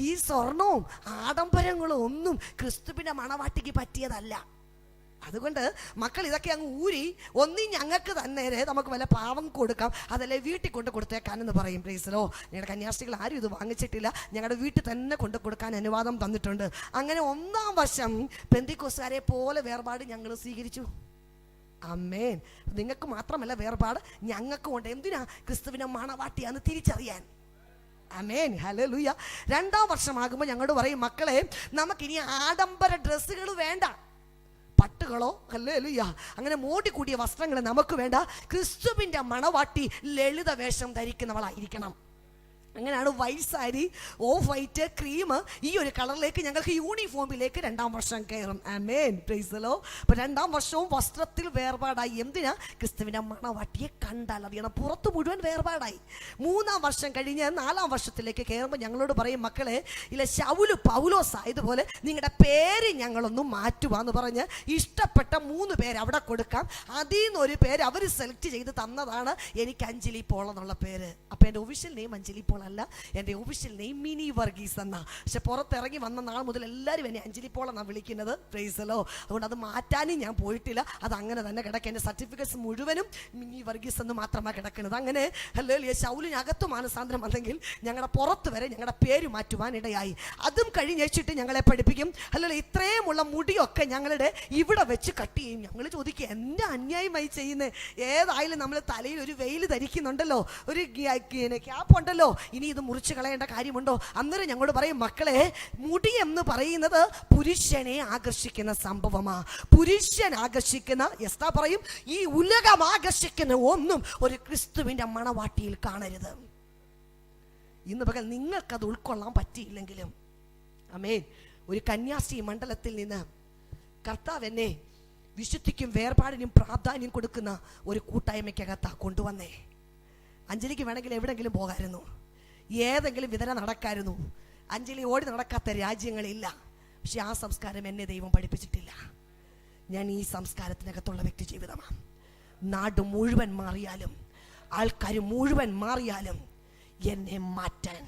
ഈ സ്വർണവും ആഡംബരങ്ങളും ഒന്നും ക്രിസ്തുവിന്റെ മണവാട്ടിക്ക് പറ്റിയതല്ല. അതുകൊണ്ട് മക്കൾ ഇതൊക്കെ അങ്ങ് ഊരി ഒന്നി ഞങ്ങൾക്ക് തന്നെ നമുക്ക് വല്ല പാവം കൊടുക്കാം, അതല്ലേ വീട്ടിൽ കൊണ്ട് കൊടുത്തേക്കാനെന്ന് പറയും. പ്രൈസലോ. ഞങ്ങളുടെ കന്യാസ്ത്രീകൾ ആരും ഇത് വാങ്ങിച്ചിട്ടില്ല, ഞങ്ങളുടെ വീട്ടിൽ തന്നെ കൊണ്ട് കൊടുക്കാൻ അനുവാദം തന്നിട്ടുണ്ട്. അങ്ങനെ 1ാം വർഷം പെന്തിക്കോസ്തുകാരെ പോലെ വേർപാട് ഞങ്ങൾ സ്വീകരിച്ചു. ആമേൻ. നിങ്ങൾക്ക് മാത്രമല്ല വേർപാട്, ഞങ്ങൾക്കും ഉണ്ട്. എന്തിനാ? ക്രിസ്തുവിനെ മണവാട്ടിയാന്ന് തിരിച്ചറിയാൻ. ആമേൻ. ഹല്ലേലൂയ. 2ാം വർഷമാകുമ്പോൾ ഞങ്ങളോട് പറയും, മക്കളെ നമുക്കിനി ആഡംബര ഡ്രസ്സുകൾ വേണ്ട, പട്ടുകളോ ഹല്ലേലൂയ അങ്ങനെ മോടിക്കൂടിയ വസ്ത്രങ്ങൾ നമുക്ക് വേണ്ട. ക്രിസ്തുവിന്റെ മണവാട്ടി ലളിത വേഷം ധരിക്കുന്നവളായിരിക്കണം. അങ്ങനെയാണ് white sari, off white, cream, ഈ ഒരു കളറിലേക്ക് ഞങ്ങൾക്ക് യൂണിഫോമിലേക്ക് 2ാം വർഷം കയറും. ആമേൻ. Praise the lord. അപ്പോൾ 2ാം വർഷവും വസ്ത്രത്തിൽ വേർപാടായി. എന്തിനാ? ക്രിസ്തുവിന്റെ മണവാട്ടിയെ കണ്ടാൽ അറിയണം. പുറത്ത് മുഴുവൻ വേർപാടായി. 3ാം വർഷം കഴിഞ്ഞ് 4ാം വർഷത്തിലേക്ക് കയറുമ്പോൾ ഞങ്ങളോട് പറയും, മക്കളെ ഇല്ല ശൗല് പൗലോസ് ആയതുപോലെ നിങ്ങളുടെ പേര് ഞങ്ങളൊന്ന് മാറ്റുവാന്ന് പറഞ്ഞ് ഇഷ്ടപ്പെട്ട 3 പേര് അവിടെ കൊടുക്കാം. അതിൽ നിന്നൊരു പേര് അവർ സെലക്ട് ചെയ്ത് തന്നതാണ് എനിക്ക് അഞ്ജലി പോൾ എന്നുള്ള പേര്. അപ്പോൾ എൻ്റെ ഒഫീഷ്യൽ നെയിം അഞ്ജലി പോൾ അല്ല, എൻ്റെ ഒഫീഷ്യൽ നെയിം മിനി വർഗീസ് എന്നാ. പക്ഷെ പുറത്തിറങ്ങി വന്ന നാൾ മുതൽ എല്ലാവരും എന്നെ അഞ്ജലി പോൾ എന്നാണ് വിളിക്കുന്നത്. പ്രൈസലോ. അതുകൊണ്ട് അത് മാറ്റാനും ഞാൻ പോയിട്ടില്ല, അത് അങ്ങനെ തന്നെ കിടക്കുക. എൻ്റെ സർട്ടിഫിക്കറ്റ്സ് മുഴുവനും മിനി വർഗീസ് എന്ന് മാത്രമാണ് കിടക്കുന്നത്. അങ്ങനെ ഹല്ലേലൂയ ശൗലിനകത്ത് മാനസാന്തരം വന്നെങ്കിൽ ഞങ്ങളുടെ പുറത്ത് വരെ ഞങ്ങളുടെ പേര് മാറ്റുവാൻ ഇടയായി. അതും കഴിഞ്ഞിട്ട് ഞങ്ങളെ പഠിപ്പിക്കും. ഹല്ലേലൂയ ഇത്രയുമുള്ള മുടിയൊക്കെ ഞങ്ങളുടെ ഇവിടെ വെച്ച് കട്ട് ചെയ്യും. ഞങ്ങൾ ചോദിക്കുക എന്താ അന്യായമായി ചെയ്യുന്നത്? ഏതായാലും നമ്മൾ തലയിൽ ഒരു വെയിൽ ധരിക്കുന്നുണ്ടല്ലോ, ഒരു ക്യാപ്പ് ഉണ്ടല്ലോ, ഇനി ഇത് മുറിച്ച് കളയേണ്ട കാര്യമുണ്ടോ? അന്നേരം ഞങ്ങളോട് പറയും, മക്കളെ മുടി എന്ന് പറയുന്നത് പുരുഷനെ ആകർഷിക്കുന്ന സംഭവമാ. പുരുഷൻ ആകർഷിക്കുന്ന എസ്താ പറയും, ഈ ഉലകം ആകർഷിക്കുന്ന ഒന്നും ഒരു ക്രിസ്തുവിന്റെ മണവാട്ടിയിൽ കാണരുത്. ഇന്ന് പകൽ നിങ്ങൾക്കത് ഉൾക്കൊള്ളാൻ പറ്റിയില്ലെങ്കിലും ആമേൻ, ഒരു കന്യാസ്ത്രീ മണ്ഡലത്തിൽ നിന്ന് കർത്താവ് എന്നെ വിശുദ്ധിക്കും വേർപാടിനും പ്രാധാന്യം കൊടുക്കുന്ന ഒരു കൂട്ടായ്മയ്ക്കകത്താ കൊണ്ടുവന്നേ. അഞ്ജലിക്ക് വേണമെങ്കിൽ എവിടെങ്കിലും പോകാമായിരുന്നു, ഏതെങ്കിലും വിതര നടക്കായിരുന്നു. അഞ്ജലി ഓടി നടക്കാത്ത രാജ്യങ്ങളില്ല. പക്ഷെ ആ സംസ്കാരം എന്നെ ദൈവം പഠിപ്പിച്ചിട്ടില്ല. ഞാൻ ഈ സംസ്കാരത്തിനകത്തുള്ള വ്യക്തി ജീവിതമാണ്. നാട് മുഴുവൻ മാറിയാലും ആൾക്കാർ മുഴുവൻ മാറിയാലും എന്നെ മാറ്റാൻ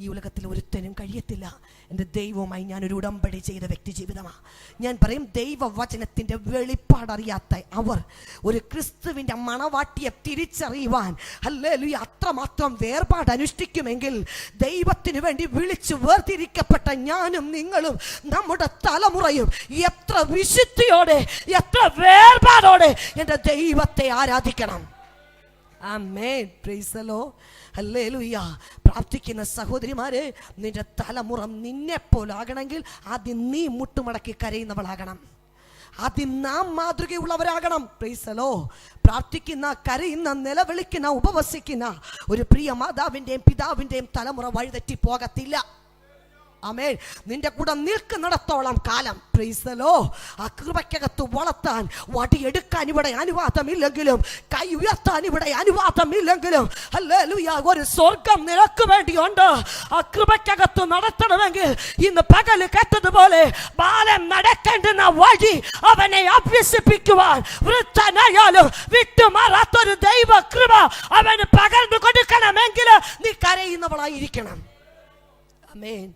ഈ ഉലകത്തിൽ ഒരുത്തനും കഴിയത്തില്ല. എൻ്റെ ദൈവവുമായി ഞാനൊരു ഉടമ്പടി ചെയ്ത വ്യക്തി ജീവിതമാണ്. ഞാൻ പറയും, ദൈവവചനത്തിൻ്റെ വെളിപ്പാടറിയാത്ത അവർ ഒരു ക്രിസ്തുവിൻ്റെ മണവാട്ടിയെ തിരിച്ചറിയുവാൻ ഹല്ലേലൂയ അത്രമാത്രം വേർപാട് അനുഷ്ഠിക്കുമെങ്കിൽ ദൈവത്തിന് വേണ്ടി വിളിച്ചു വേർതിരിക്കപ്പെട്ട ഞാനും നിങ്ങളും നമ്മുടെ തലമുറയും എത്ര വിശുദ്ധിയോടെ എത്ര വേർപാടോടെ എൻ്റെ ദൈവത്തെ ആരാധിക്കണം. ആമേൻ. Praise the lord. ഹല്ലേലൂയ. പ്രാർത്ഥിക്കുന്ന സഹോദരിമാരെ, നിന്റെ തലമുറ നിന്നെപ്പോലാകണമെങ്കിൽ ആദ്യം നീ മുട്ടുമടക്കി കരയുന്നവളാകണം. ആദ്യം നാം മാതൃകയുള്ളവരാകണം. Price the Lord. പ്രാർത്ഥിക്കുന്ന, കരയുന്ന, നിലവിളിക്കുന്ന, ഉപവസിക്കുന്ന ഒരു പ്രിയ മാതാവിൻ്റെയും പിതാവിൻ്റെയും തലമുറ വഴിതെറ്റി പോകത്തില്ല. ആമേൻ. നിന്റെ കൂടെ നിൽക്കുന്നിടത്തോളം കാലം പ്രൈസ് ദി ലോർഡ് ആ കൃപയ്ക്കകത്ത് വളർത്താൻ വടിയെടുക്കാൻ ഇവിടെ അനുവാദമില്ലെങ്കിലും, കൈ ഉയർത്താൻ ഇവിടെ അനുവാദമില്ലെങ്കിലും ഹല്ലേലൂയ ഒരു സ്വർഗം നിനക്ക് വേണ്ടിയുണ്ട്. ആ കൃപയ്ക്കകത്ത് നടത്തണമെങ്കിൽ ഇന്ന് പകല് കേട്ടതുപോലെ ബാലൻ നടക്കേണ്ടുന്ന വഴി അവനെ അഭ്യസിപ്പിക്കുവാൻ വൃദ്ധനായാലും വിട്ടുമാറാത്തൊരു ദൈവ കൃപ അവന് പകർന്നു കൊടുക്കണമെങ്കിൽ നീ കരയുന്നവളായിരിക്കണം. ആമേൻ.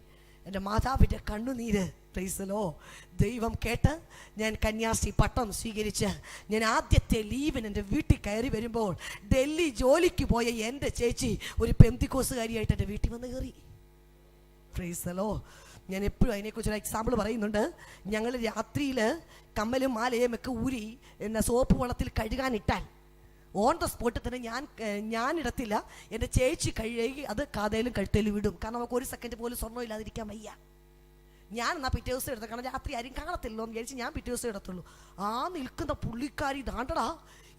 എൻ്റെ മാതാവിൻ്റെ കണ്ണുനീര് പ്രൈസ് ദി ലോർഡ് ദൈവം കേട്ട് ഞാൻ കന്യാസ്ത്രീ പട്ടം സ്വീകരിച്ച് ഞാൻ ആദ്യത്തെ ലീവിന് എൻ്റെ വീട്ടിൽ കയറി വരുമ്പോൾ ഡൽഹി ജോലിക്ക് പോയ എൻ്റെ ചേച്ചി ഒരു പെന്തിക്കോസുകാരിയായിട്ട് എൻ്റെ വീട്ടിൽ വന്ന് കയറി. Price the Lord. ഞാൻ എപ്പോഴും അതിനെക്കുറിച്ചൊരു എക്സാമ്പിൾ പറയുന്നുണ്ട്. ഞങ്ങൾ രാത്രിയിൽ കമ്മലും മാലയും ഒക്കെ ഊരി സോപ്പ് വെള്ളത്തിൽ കഴുകാനിട്ടാൽ ഓൺ ദ സ്പോട്ടിൽ തന്നെ ഞാൻ ഇടത്തില്ല, എൻ്റെ ചേച്ചി കഴുകി അത് കാതയിലും കഴുത്തേലും വിടും. കാരണം നമുക്ക് 1 സെക്കൻഡ് പോലും സ്വർണ്ണം ഇല്ലാതിരിക്കാൻ വയ്യ. ഞാൻ എന്നാൽ പിറ്റേ ദിവസം എടുത്ത, കാരണം രാത്രി ആരും കാണത്തില്ലോ എന്ന് വിചാരിച്ച് ഞാൻ പിറ്റേ ദിവസം എടുത്തുള്ളൂ. ആ നിൽക്കുന്ന പുള്ളിക്കാരി ദാണ്ടടാ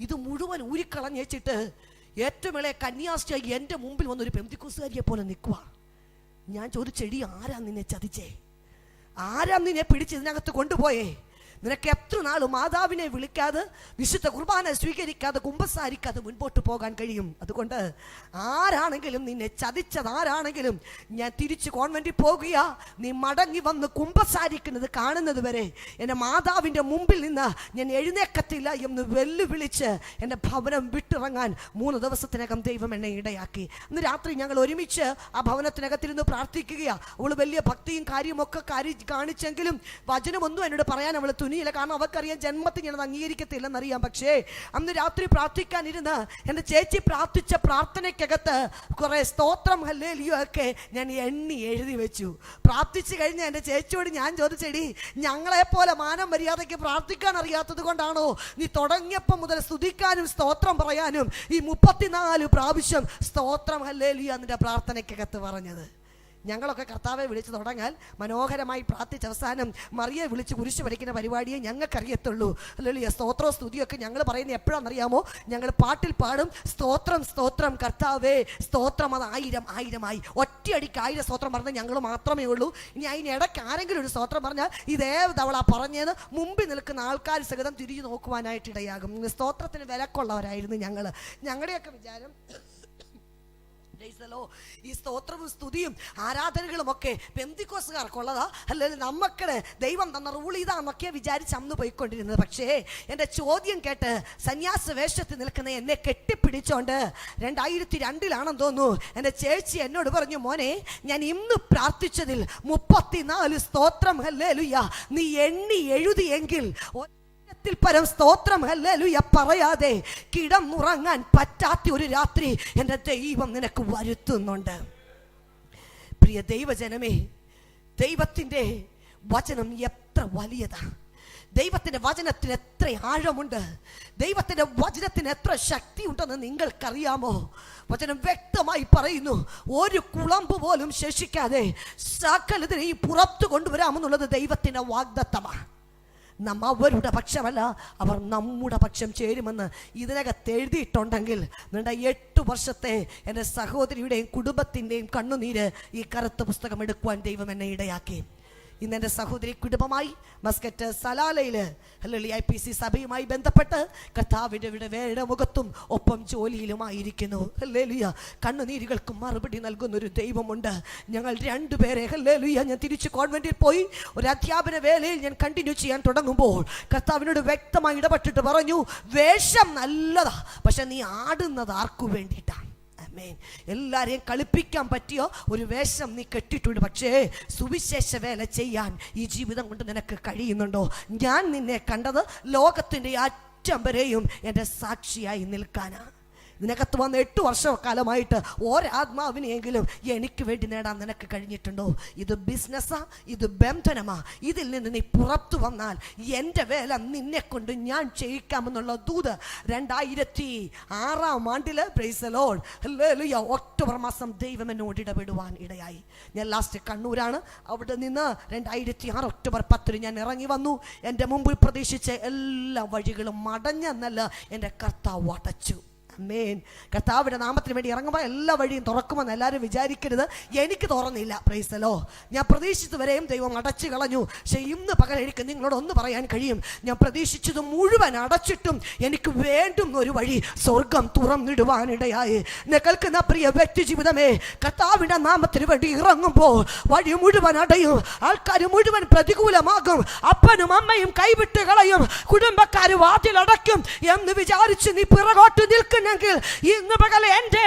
ഇത് മുഴുവൻ ഊരിക്കളഞ്ഞേച്ചിട്ട് ഏറ്റവും ഇളയ കന്യാസ്ത്രീ എൻ്റെ മുമ്പിൽ വന്നൊരു പെന്തിക്കോസുകാരിയെ പോലെ നിൽക്കുക. ഞാൻ ചോദിച്ചെടി, ആരാ നിന്നെ ചതിച്ചേ? ആരാ നിന്നെ പിടിച്ച് ഇതിനകത്ത് കൊണ്ടുപോയേ? നിനക്ക് എത്ര നാൾ മാതാവിനെ വിളിക്കാതെ, വിശുദ്ധ കുർബാന സ്വീകരിക്കാതെ, കുമ്പസാരിക്കാതെ മുൻപോട്ട് പോകാൻ കഴിയും? അതുകൊണ്ട് ആരാണെങ്കിലും നിന്നെ ചതിച്ചത് ആരാണെങ്കിലും ഞാൻ തിരിച്ച് കോൺവെന്റിൽ പോകുക, നീ മടങ്ങി വന്ന് കുമ്പസാരിക്കുന്നത് കാണുന്നത് വരെ എൻ്റെ മാതാവിൻ്റെ മുമ്പിൽ നിന്ന് ഞാൻ എഴുന്നേക്കത്തില്ല എന്ന് വെല്ലുവിളിച്ച് എൻ്റെ ഭവനം വിട്ടിറങ്ങാൻ 3 ദിവസത്തിനകം ദൈവം എന്നെ ഇടയാക്കി. അന്ന് രാത്രി ഞങ്ങൾ ഒരുമിച്ച് ആ ഭവനത്തിനകത്തിരുന്ന് പ്രാർത്ഥിക്കുകയാണ്. അവൾ വലിയ ഭക്തിയും കാര്യമൊക്കെ കാണിച്ചെങ്കിലും വചനമൊന്നും എന്നോട് പറയാൻ അവൾ തുനിയില്ല. കാരണം അവർക്കറിയാം ജന്മത്തിൽ ഞാനത് അംഗീകരിക്കത്തില്ലെന്നറിയാം. പക്ഷേ അന്ന് രാത്രി പ്രാർത്ഥിക്കാനിരുന്ന് എൻ്റെ ചേച്ചി പ്രാർത്ഥിച്ച പ്രാർത്ഥനയ്ക്കകത്ത് കുറെ സ്തോത്രം ഹല്ലേലൂയ ഒക്കെ ഞാൻ എണ്ണി എഴുതി വെച്ചു. പ്രാർത്ഥിച്ചു കഴിഞ്ഞ് എൻ്റെ ചേച്ചിയോട് ഞാൻ ചോദിച്ചെടി, ഞങ്ങളെപ്പോലെ മാനം മര്യാദയ്ക്ക് പ്രാർത്ഥിക്കാൻ അറിയാത്തത് കൊണ്ടാണോ നീ തുടങ്ങിയപ്പം മുതൽ സ്തുതിക്കാനും സ്തോത്രം പറയാനും ഈ 34 പ്രാവശ്യം സ്തോത്രം ഹല്ലേലൂയ നിന്റെ പ്രാർത്ഥനയ്ക്കകത്ത് പറഞ്ഞത്? ഞങ്ങളൊക്കെ കർത്താവെ വിളിച്ച് തുടങ്ങാൻ മനോഹരമായി പ്രാർത്ഥിച്ച അവസാനം മറിയെ വിളിച്ച് കുരിശ് വരയ്ക്കുന്ന പരിപാടിയെ ഞങ്ങൾക്കറിയത്തുള്ളൂ. ഹല്ലേലൂയ. സ്തോത്രവും സ്തുതിയൊക്കെ ഞങ്ങൾ പറയുന്നത് എപ്പോഴാണെന്നറിയാമോ? ഞങ്ങൾ പാട്ടിൽ പാടും, സ്തോത്രം സ്തോത്രം കർത്താവേ സ്തോത്രം, അത് 1000 ഒറ്റയടിക്ക് 1000 സ്തോത്രം പറഞ്ഞാൽ ഞങ്ങൾ മാത്രമേ ഉള്ളൂ. ഇനി അതിനിടയ്ക്ക് ആരെങ്കിലും ഒരു സ്തോത്രം പറഞ്ഞാൽ ഇതേതവളാ പറഞ്ഞത് മുമ്പിൽ നിൽക്കുന്ന ആൾക്കാർ സഹിതം തിരിഞ്ഞു നോക്കുവാനായിട്ട് ഇടയാകും. സ്തോത്രത്തിന് വിലക്കുള്ളവരായിരുന്നു ഞങ്ങൾ. ഞങ്ങളുടെയൊക്കെ വിചാരം ഈ സ്തോത്രവും സ്തുതിയും ആരാധനകളും ഒക്കെ പെന്തിക്കോസുകാർക്കുള്ളതാ, അല്ലെങ്കിൽ നമുക്കടെ ദൈവം തന്ന റൂൾ ഇതാന്നൊക്കെ വിചാരിച്ച് അന്ന് പോയിക്കൊണ്ടിരുന്നത്. പക്ഷേ എൻ്റെ ചോദ്യം കേട്ട് സന്യാസ വേഷത്തിൽ നിൽക്കുന്ന എന്നെ കെട്ടിപ്പിടിച്ചോണ്ട് 2002 തോന്നുന്നു എൻ്റെ ചേച്ചി എന്നോട് പറഞ്ഞു, മോനെ ഞാൻ ഇന്ന് പ്രാർത്ഥിച്ചതിൽ 34 സ്തോത്രം ഹല്ലേലൂയ നീ എണ്ണി എഴുതിയെങ്കിൽ പരം സ്തോത്രം ഹല്ലേലൂയ പറയാതെ കിടന്നുറങ്ങാൻ പറ്റാത്ത ഒരു രാത്രി എൻ്റെ ദൈവം നിനക്ക് വരുത്തുന്നുണ്ട്. പ്രിയ ദൈവജനമേ, ദൈവത്തിൻ്റെ വചനം എത്ര വലിയതാ! ദൈവത്തിൻ്റെ വചനത്തിന് എത്ര ആഴമുണ്ട്! ദൈവത്തിൻ്റെ വചനത്തിന് എത്ര ശക്തി ഉണ്ടെന്ന് നിങ്ങൾക്കറിയാമോ? വചനം വ്യക്തമായി പറയുന്നു, ഒരു കുളമ്പ് പോലും ശേഷിക്കാതെ സകലതിനെയും പുറത്തു കൊണ്ടുവരാമെന്നുള്ളത് ദൈവത്തിൻ്റെ വാഗ്ദത്തമാണ്. നാം അവരുടെ പക്ഷമല്ല, അവർ നമ്മുടെ പക്ഷം ചേരുമെന്ന് ഇതിനകത്ത് എഴുതിയിട്ടുണ്ടെങ്കിൽ നിങ്ങളുടെ 8 വർഷത്തെ എൻ്റെ സഹോദരിയുടെയും കുടുംബത്തിൻ്റെയും കണ്ണുനീര് ഈ കറുത്ത പുസ്തകം എടുക്കുവാൻ ദൈവം എന്നെ ഇടയാക്കി. ഇന്ന് എൻ്റെ സഹോദരി കുടുംബമായി മസ്കറ്റ് സലാലയിൽ ഹല്ലേലൂയ IPC സഭയുമായി ബന്ധപ്പെട്ട് കർത്താവിൻ്റെ വേരുടെ മുഖത്തും ഒപ്പം ജോലിയിലുമായിരിക്കുന്നു. ഹല്ലേലൂയ. കണ്ണുനീരുകൾക്ക് മറുപടി നൽകുന്നൊരു ദൈവമുണ്ട്. ഞങ്ങൾ 2 പേരെ ഹല്ലേലൂയ ഞാൻ തിരിച്ച് കോൺവെന്റിൽ പോയി ഒരു അധ്യാപന വേലയിൽ ഞാൻ കണ്ടിന്യൂ ചെയ്യാൻ തുടങ്ങുമ്പോൾ കർത്താവിനോട് വ്യക്തമായി ഇടപെട്ടിട്ട് പറഞ്ഞു, വേഷം നല്ലതാ, പക്ഷെ നീ ആടുന്നത് ആർക്കു വേണ്ടിയിട്ടാണ്? എല്ലാരെയും കളിപ്പിക്കാൻ പറ്റിയോ ഒരു വേഷം നീ കെട്ടിട്ടുണ്ട്, പക്ഷേ സുവിശേഷ വേല ചെയ്യാൻ ഈ ജീവിതം കൊണ്ട് നിനക്ക് കഴിയുന്നുണ്ടോ? ഞാൻ നിന്നെ കണ്ടത് ലോകത്തിൻ്റെ അറ്റം വരെയും എൻ്റെ സാക്ഷിയായി നിൽക്കാനാ. ഇതിനകത്ത് വന്ന് 8 വർഷക്കാലമായിട്ട് ഒരാത്മാവിനെയെങ്കിലും എനിക്ക് വേണ്ടി നേടാൻ നിനക്ക് കഴിഞ്ഞിട്ടുണ്ടോ? ഇത് ബിസിനസ്സാ, ഇത് ബന്ധനമാ. ഇതിൽ നിന്ന് നീ പുറത്തു വന്നാൽ എൻ്റെ വേല നിന്നെ കൊണ്ട് ഞാൻ ചെയ്യിക്കാമെന്നുള്ള ദൂത് 2006 price the lord hallelujah October മാസം ദൈവം എന്നോട് ഇടപെടുവാൻ ഇടയായി. ഞാൻ ലാസ്റ്റ് കണ്ണൂരാണ്. അവിടെ നിന്ന് 2006 ഒക്ടോബർ 10 ഞാൻ ഇറങ്ങി വന്നു. എൻ്റെ മുമ്പിൽ പ്രതീക്ഷിച്ച എല്ലാ വഴികളും മടഞ്ഞെന്നല്ല, എൻ്റെ കർത്താവ് അടച്ചു. കർത്താവിന്റെ നാമത്തിന് വേണ്ടി ഇറങ്ങുമ്പോൾ എല്ലാ വഴിയും തുറക്കുമെന്ന് എല്ലാവരും വിചാരിക്കരുത്. എനിക്ക് തുറന്നില്ല, പ്രൈസ് ദി ലോർഡ്. ഞാൻ പ്രതീക്ഷിച്ചതുവരെയും ദൈവം അടച്ചു കളഞ്ഞു. പക്ഷെ ഇന്ന് പകൽ എനിക്ക് നിങ്ങളോട് ഒന്ന് പറയാൻ കഴിയും, ഞാൻ പ്രതീക്ഷിച്ചത് മുഴുവൻ അടച്ചിട്ടും എനിക്ക് വേണ്ടും ഒരു വഴി സ്വർഗം തുറന്നിടുവാനിടയായി. കേൾക്കുന്ന പ്രിയ വ്യക്തി ജീവിതമേ, കർത്താവിന്റെ നാമത്തിന് വേണ്ടി ഇറങ്ങുമ്പോൾ വഴി മുഴുവൻ അടയും, ആൾക്കാർ മുഴുവൻ പ്രതികൂലമാകും, അപ്പനും അമ്മയും കൈവിട്ട് കളയും, കുടുംബക്കാർ വാതിലടയ്ക്കും എന്ന് വിചാരിച്ച് നീ പിറകോട്ട് നിൽക്കുന്ന ഇന്ന് പകൽ എന്റെ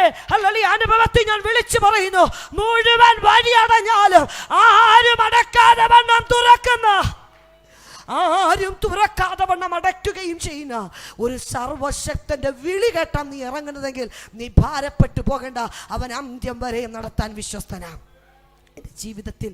അനുഭവത്തിൽ ഞാൻ വിളിച്ചു പറയുന്നു, മുഴുവൻ വഴി അടഞ്ഞാലും ആരും അടക്കാതെ വണ്ണം തുറക്കുന്ന, ആരും തുറക്കാതെ വണ്ണം അടയ്ക്കുകയും ചെയ്യുന്ന ഒരു സർവശക്തന്റെ വിളി കേട്ടാ നീ ഇറങ്ങുന്നതെങ്കിൽ നീ ഭാരപ്പെട്ടു പോകേണ്ട. അവൻ അന്ത്യം വരെ നടത്താൻ വിശ്വസ്തനാ. എൻ്റെ ജീവിതത്തിൽ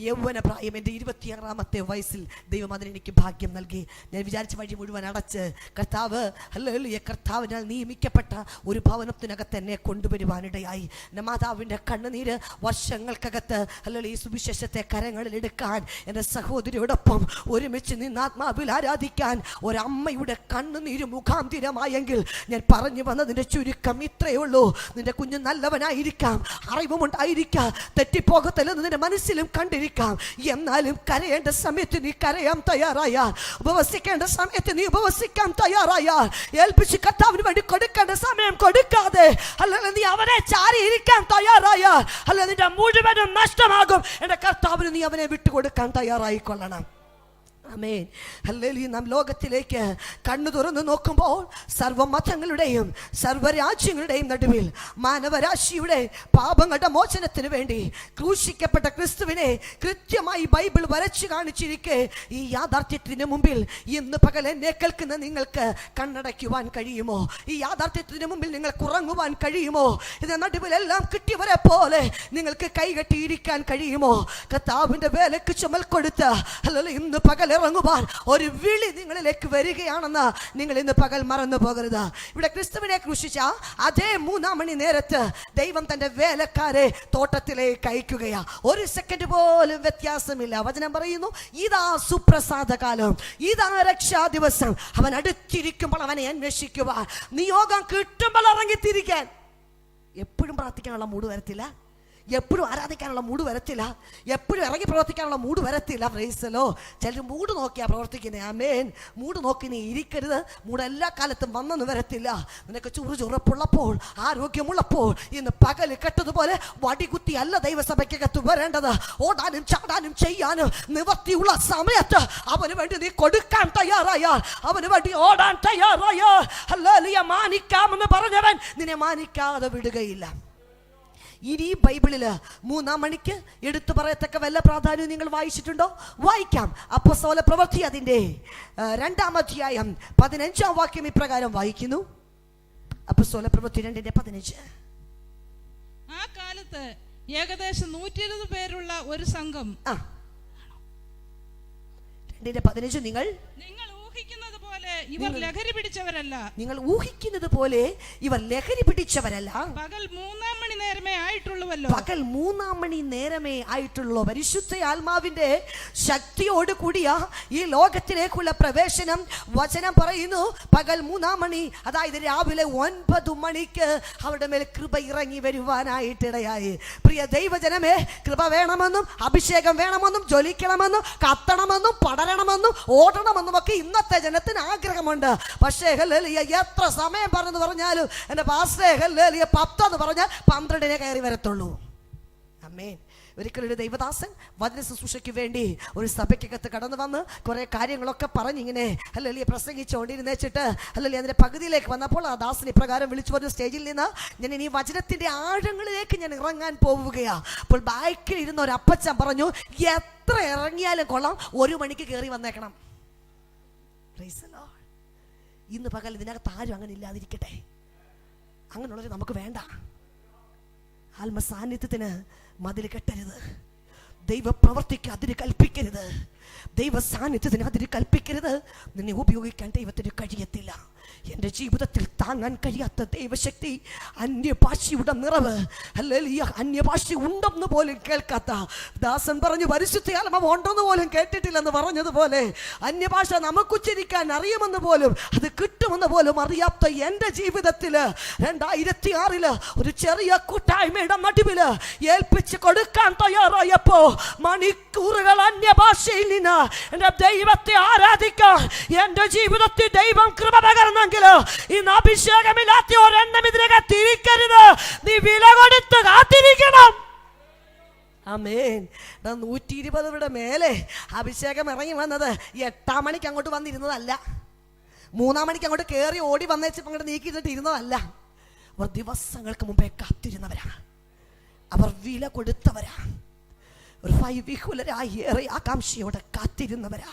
യൗവനപ്രായം എൻ്റെ 26-ാമത്തെ വയസ്സിൽ ദൈവം അതിനെനിക്ക് ഭാഗ്യം നൽകി. ഞാൻ വിചാരിച്ച വഴി മുഴുവൻ അടച്ച് കർത്താവ് ഹല്ലേലൂയ കർത്താവിനാൽ നിയമിക്കപ്പെട്ട ഒരു ഭവനത്തിനകത്ത് എന്നെ കൊണ്ടുവരുവാനിടയായി. എൻ്റെ മാതാവിൻ്റെ കണ്ണുനീര് വർഷങ്ങൾക്കകത്ത് ഹല്ലേലൂയ ഈ സുവിശേഷത്തെ കരങ്ങളിൽ എടുക്കാൻ, എൻ്റെ സഹോദരിയോടൊപ്പം ഒരുമിച്ച് നിന്ന് ആത്മാവിൽ ആരാധിക്കാൻ ഒരമ്മയുടെ കണ്ണുനീര് മുഖാന്തിരമായെങ്കിൽ ഞാൻ പറഞ്ഞു വന്നതിൻ്റെ ചുരുക്കം ഇത്രയേ ഉള്ളൂ. നിന്റെ കുഞ്ഞ് നല്ലവനായിരിക്കാം, അറിവുമുണ്ടായിരിക്കാം, തെറ്റിപ്പോകത്തില്ലെന്ന് നിന്റെ മനസ്സിലും കണ്ടിരിക്കാം. എന്നാലും കരയേണ്ട സമയത്ത് നീ കരയാൻ തയ്യാറായാൽ, ഉപവസിക്കേണ്ട സമയത്ത് നീ ഉപവസിക്കാൻ തയ്യാറായാൽ, ഏൽപ്പിച്ച് കർത്താവിന് വേണ്ടി കൊടുക്കേണ്ട സമയം കൊടുക്കാതെ, അല്ലെങ്കിൽ നീ അവനെ ചാരിയിരിക്കാൻ തയ്യാറായാൽ, അല്ലെങ്കിൽ നിന്റെ മുഴുവനും നഷ്ടമാകും. എൻ്റെ കർത്താവിന് നീ അവനെ വിട്ടുകൊടുക്കാൻ തയ്യാറായിക്കൊള്ളണം. ആമേൻ. ഹല്ലേലൂയ. നാം ലോകത്തിലേക്ക് കണ്ണു തുറന്നു നോക്കുമ്പോൾ സർവ്വമതങ്ങളുടെയും സർവ്വരാജ്യങ്ങളുടെയും നടുവിൽ മാനവരാശിയുടെ പാപങ്ങളുടെ മോചനത്തിന് വേണ്ടി ക്രൂശിക്കപ്പെട്ട ക്രിസ്തുവിനെ കൃത്യമായി ബൈബിൾ വരച്ചു കാണിച്ചിരിക്കെ ഈ യാഥാർത്ഥ്യത്തിന് മുമ്പിൽ ഇന്ന് പകൽ എന്നെ കേൾക്കുന്ന നിങ്ങൾക്ക് കണ്ണടയ്ക്കുവാൻ കഴിയുമോ? ഈ യാഥാർത്ഥ്യത്തിന് മുമ്പിൽ നിങ്ങൾക്ക് ഉറങ്ങുവാൻ കഴിയുമോ? ഇതിന്റെ നടുവിലെല്ലാം കിട്ടിയവരെ പോലെ നിങ്ങൾക്ക് കൈകെട്ടിയിരിക്കാൻ കഴിയുമോ? കർത്താവിന്റെ വേലക്ക് ചുമൽ കൊടുത്ത് ഹല്ലേലൂയ ഇന്ന് പകൽ ഇറങ്ങുവാൻ ഒരു വിളി നിങ്ങളിലേക്ക് വരികയാണെന്ന് നിങ്ങൾ ഇന്ന് പകൽ മറന്നു പോകരുത്. ഇവിടെ ക്രിസ്തുവിനെ ക്രൂശിച്ച അതേ 3-ാം മണി നേരത്ത് ദൈവം തന്റെ വേലക്കാരെ തോട്ടത്തിലേക്ക് അയക്കുകയാ. ഒരു സെക്കൻഡ് പോലും വ്യത്യാസമില്ല. വചനം പറയുന്നു, ഇതാ സുപ്രസാദ കാലം, ഇതാ രക്ഷാ ദിവസം. അവൻ അടുത്തിരിക്കുമ്പോൾ അവനെ അന്വേഷിക്കുവാൻ, നിയോഗം കിട്ടുമ്പോൾ ഇറങ്ങിത്തിരിക്കാൻ. എപ്പോഴും പ്രാർത്ഥിക്കാനുള്ള മൂഡ് വരത്തില്ല, എപ്പോഴും ആരാധിക്കാനുള്ള മൂഡ് വരത്തില്ല, എപ്പോഴും ഇറങ്ങി പ്രവർത്തിക്കാനുള്ള മൂഡ് വരത്തില്ല. പ്രൈസലോ. ചിലർ മൂഡ് നോക്കിയാ പ്രവർത്തിക്കുന്നത്. ആമേൻ. മൂഡ് നോക്കി നീ ഇരിക്കരുത്. മൂഡ് എല്ലാ കാലത്തും വന്നെന്ന് വരത്തില്ല. നിനക്ക് ചുറുചുറപ്പുള്ളപ്പോൾ, ആരോഗ്യമുള്ളപ്പോൾ ഇന്ന് പകൽ കെട്ടതുപോലെ വടികുത്തി അല്ല ദൈവസഭയ്ക്കകത്ത് വരേണ്ടത്. ഓടാനും ചാടാനും ചെയ്യാനും നിവർത്തിയുള്ള സമയത്ത് അവന് വേണ്ടി നീ കൊടുക്കാൻ തയ്യാറായാൽ, അവന് വേണ്ടി ഓടാൻ തയ്യാറായാൽ, ഹല്ലേലൂയ മാനിക്കാമെന്ന് പറഞ്ഞവൻ നിന്നെ മാനിക്കാതെ വിടുകയില്ല. ഇനി ബൈബിളില് 3-ാം മണിക്ക് എടുത്തു പറയത്തക്ക വല്ല പ്രാധാന്യം നിങ്ങൾ വായിച്ചിട്ടുണ്ടോ? വായിക്കാം. അപ്പോസ്തല പ്രവൃത്തി അതിന്റെ 2-ാം അധ്യായം 15-ാം വാക്യം ഇപ്രകാരം വായിക്കുന്നു. അപ്പോസ്തല പ്രവൃത്തി 2:15. ആ കാലത്ത് ഏകദേശം 120 പേരുള്ള ഒരു സംഘം. 2:15 നിങ്ങൾ ഊഹിക്കുന്നത് പോലെ ഇവർ ലഹരി പിടിച്ചവരല്ല. നിങ്ങൾ ഊഹിക്കുന്നത് പോലെ ഇവർ ലഹരി പിടിച്ചവരല്ല. പകൽ 3-ാം മണി നേരമേ ആയിട്ടുള്ളൂവല്ലോ. പകൽ 3-ാം മണി നേരമേ ആയിട്ടുള്ളൂ. പരിശുദ്ധ ആത്മാവിന്റെ ശക്തിയോട് കൂടിയ ഈ ലോകത്തിലേക്കുള്ള പ്രവേശനം വചനം പറയുന്നു. പകൽ 3-ാം മണി, അതായത് രാവിലെ 9 മണിക്ക് അവരുടെ മേൽ കൃപ ഇറങ്ങി വരുവാനായിട്ടിടയായി. പ്രിയ ദൈവജനമേ, കൃപ വേണമെന്നും അഭിഷേകം വേണമെന്നും ജ്വലിക്കണമെന്നും കത്തണമെന്നും പടരണമെന്നും ഓടണമെന്നും ഒക്കെ ഇന്നത്തെ ജനത്തിന് ആഗ്രഹമുണ്ട്. പക്ഷേ ഹല്ലേലൂയ എത്ര സമയം പറഞ്ഞെന്ന് പറഞ്ഞാലും എൻ്റെ പാസ്റ്റേ ഹല്ലേലൂയ 10 എന്ന് പറഞ്ഞാൽ 12-നെ കയറി വരത്തുള്ളൂ. ആമേൻ. ഒരിക്കലൊരു ദൈവദാസൻ വചന ശുശ്രൂഷയ്ക്ക് വേണ്ടി ഒരു സഭയ്ക്കകത്ത് കടന്നു വന്ന് കുറെ കാര്യങ്ങളൊക്കെ പറഞ്ഞിങ്ങനെ ഹല്ലേലൂയ പ്രസംഗിച്ചുകൊണ്ടിരുന്നേച്ചിട്ട് ഹല്ലേലൂയ അതിന്റെ പകുതിയിലേക്ക് വന്നപ്പോൾ ആ ദാസൻ ഇപ്രകാരം വിളിച്ചു പറഞ്ഞു, സ്റ്റേജിൽ നിന്ന് ഞാൻ ഇനി വചനത്തിന്റെ ആഴങ്ങളിലേക്ക് ഞാൻ ഇറങ്ങാൻ പോവുകയാ. അപ്പോൾ ബാക്കിൽ ഇരുന്ന ഒരു അപ്പച്ചൻ പറഞ്ഞു, എത്ര ഇറങ്ങിയാലും കൊള്ളാം, 1 മണിക്ക് കയറി വന്നേക്കണം. ഇന്ന് പകൽ ഇതിനകത്ത് ആരും അങ്ങനെ ഇല്ലാതിരിക്കട്ടെ. അങ്ങനെയുള്ളവർ നമുക്ക് വേണ്ട. ആത്മ സാന്നിധ്യത്തിന് മതിൽ കെട്ടരുത്. ദൈവ പ്രവർത്തിക്ക് അതിന് കൽപ്പിക്കരുത്. ദൈവ സാന്നിധ്യത്തിന് അതിന് കൽപ്പിക്കരുത്. നിന്നെ ഉപയോഗിക്കാൻ ദൈവത്തിന് കഴിയത്തില്ല. എൻ്റെ ജീവിതത്തിൽ താങ്ങാൻ കഴിയാത്ത ദൈവശക്തി, അന്യഭാഷയുടെ നിറവ്, ഹല്ലേലൂയ അന്യഭാഷ ഉണ്ടെന്ന് പോലും കേൾക്കാത്ത ദാസൻ പറഞ്ഞു, പരിശുദ്ധ ആത്മാവ് ഉണ്ടെന്ന് പോലും കേട്ടിട്ടില്ലെന്ന് പറഞ്ഞതുപോലെ അന്യഭാഷ നമുക്ക് ഉച്ചരിക്കാൻ അറിയുമെന്ന് പോലും അത് കിട്ടുമെന്ന് പോലും അറിയാത്ത എൻ്റെ ജീവിതത്തിൽ 2006 ഒരു ചെറിയ കൂട്ടായ്മയുടെ നടുവിൽ ഏൽപ്പിച്ച് കൊടുക്കാൻ തയ്യാറായപ്പോ മണിക്കൂറുകൾ അന്യഭാഷയിൽ നിന്ന് എൻ്റെ ദൈവത്തെ ആരാധിക്കാൻ എൻ്റെ ജീവിതത്തിൽ ദൈവം കൃപ പകർന്നെങ്കിൽ ഇന്ന് അഭിഷേകമില്ലാത്ത ഒരെണ്ണം ഇതിനകത്ത് തിരിക്കരുത്. നീ വില കൊടുത്ത് കാത്തിരിക്കണം. ആമേൻ. 120 മേലെ അഭിഷേകം ഇറങ്ങി വന്നത് 8-ാം മണിക്ക് അങ്ങോട്ട് വന്നിരുന്നതല്ല, 3-ാം മണിക്ക് അങ്ങോട്ട് കയറി ഓടി വന്നേച്ച് അങ്ങോട്ട് നീക്കിയിട്ട് ഇരുന്നതല്ല. അവർ ദിവസങ്ങൾക്ക് മുമ്പേ കാത്തിരുന്നവരാ, അവർ വില കൊടുത്തവരാ, ഒരു വിഹുലരായി ഏറെ ആകാംക്ഷയോടെ കാത്തിരുന്നവരാ.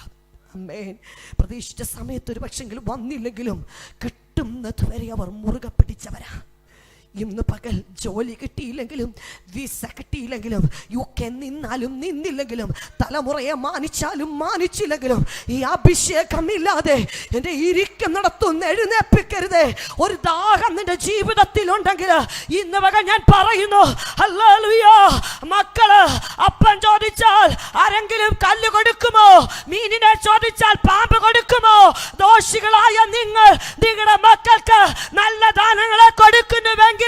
അമ്മേൻ. പ്രതീക്ഷിച്ച സമയത്ത് ഒരു പക്ഷെങ്കിലും വന്നില്ലെങ്കിലും കിട്ടുന്നത് വരെ അവർ മുറുകെ പിടിച്ചവരാ. ഇന്ന് പകൽ ജോലി കിട്ടിയില്ലെങ്കിലും വിസ കിട്ടിയില്ലെങ്കിലും UK നിന്നാലും നിന്നില്ലെങ്കിലും തലമുറയെ മാനിച്ചാലും മാനിച്ചില്ലെങ്കിലും ഈ അഭിഷേകം ഇല്ലാതെ എൻ്റെ ഇരിക്കുന്നിടത്തൊന്ന് എഴുന്നേൽപ്പിക്കരുതേ. ഒരു ദാഹം നിന്റെ ജീവിതത്തിൽ ഉണ്ടെങ്കിൽ ഇന്ന് പകൽ ഞാൻ പറയുന്നു, ഹല്ലേലൂയ. മക്കള് അപ്പം ചോദിച്ചാൽ ആരെങ്കിലും കല്ല് കൊടുക്കുമോ? മീനിനെ ചോദിച്ചാൽ പാമ്പ് കൊടുക്കുമോ? ദോഷികളായ നിങ്ങൾ നിങ്ങളുടെ മക്കൾക്ക് നല്ല ദാനങ്ങളെ കൊടുക്കുന്നുവെങ്കിൽ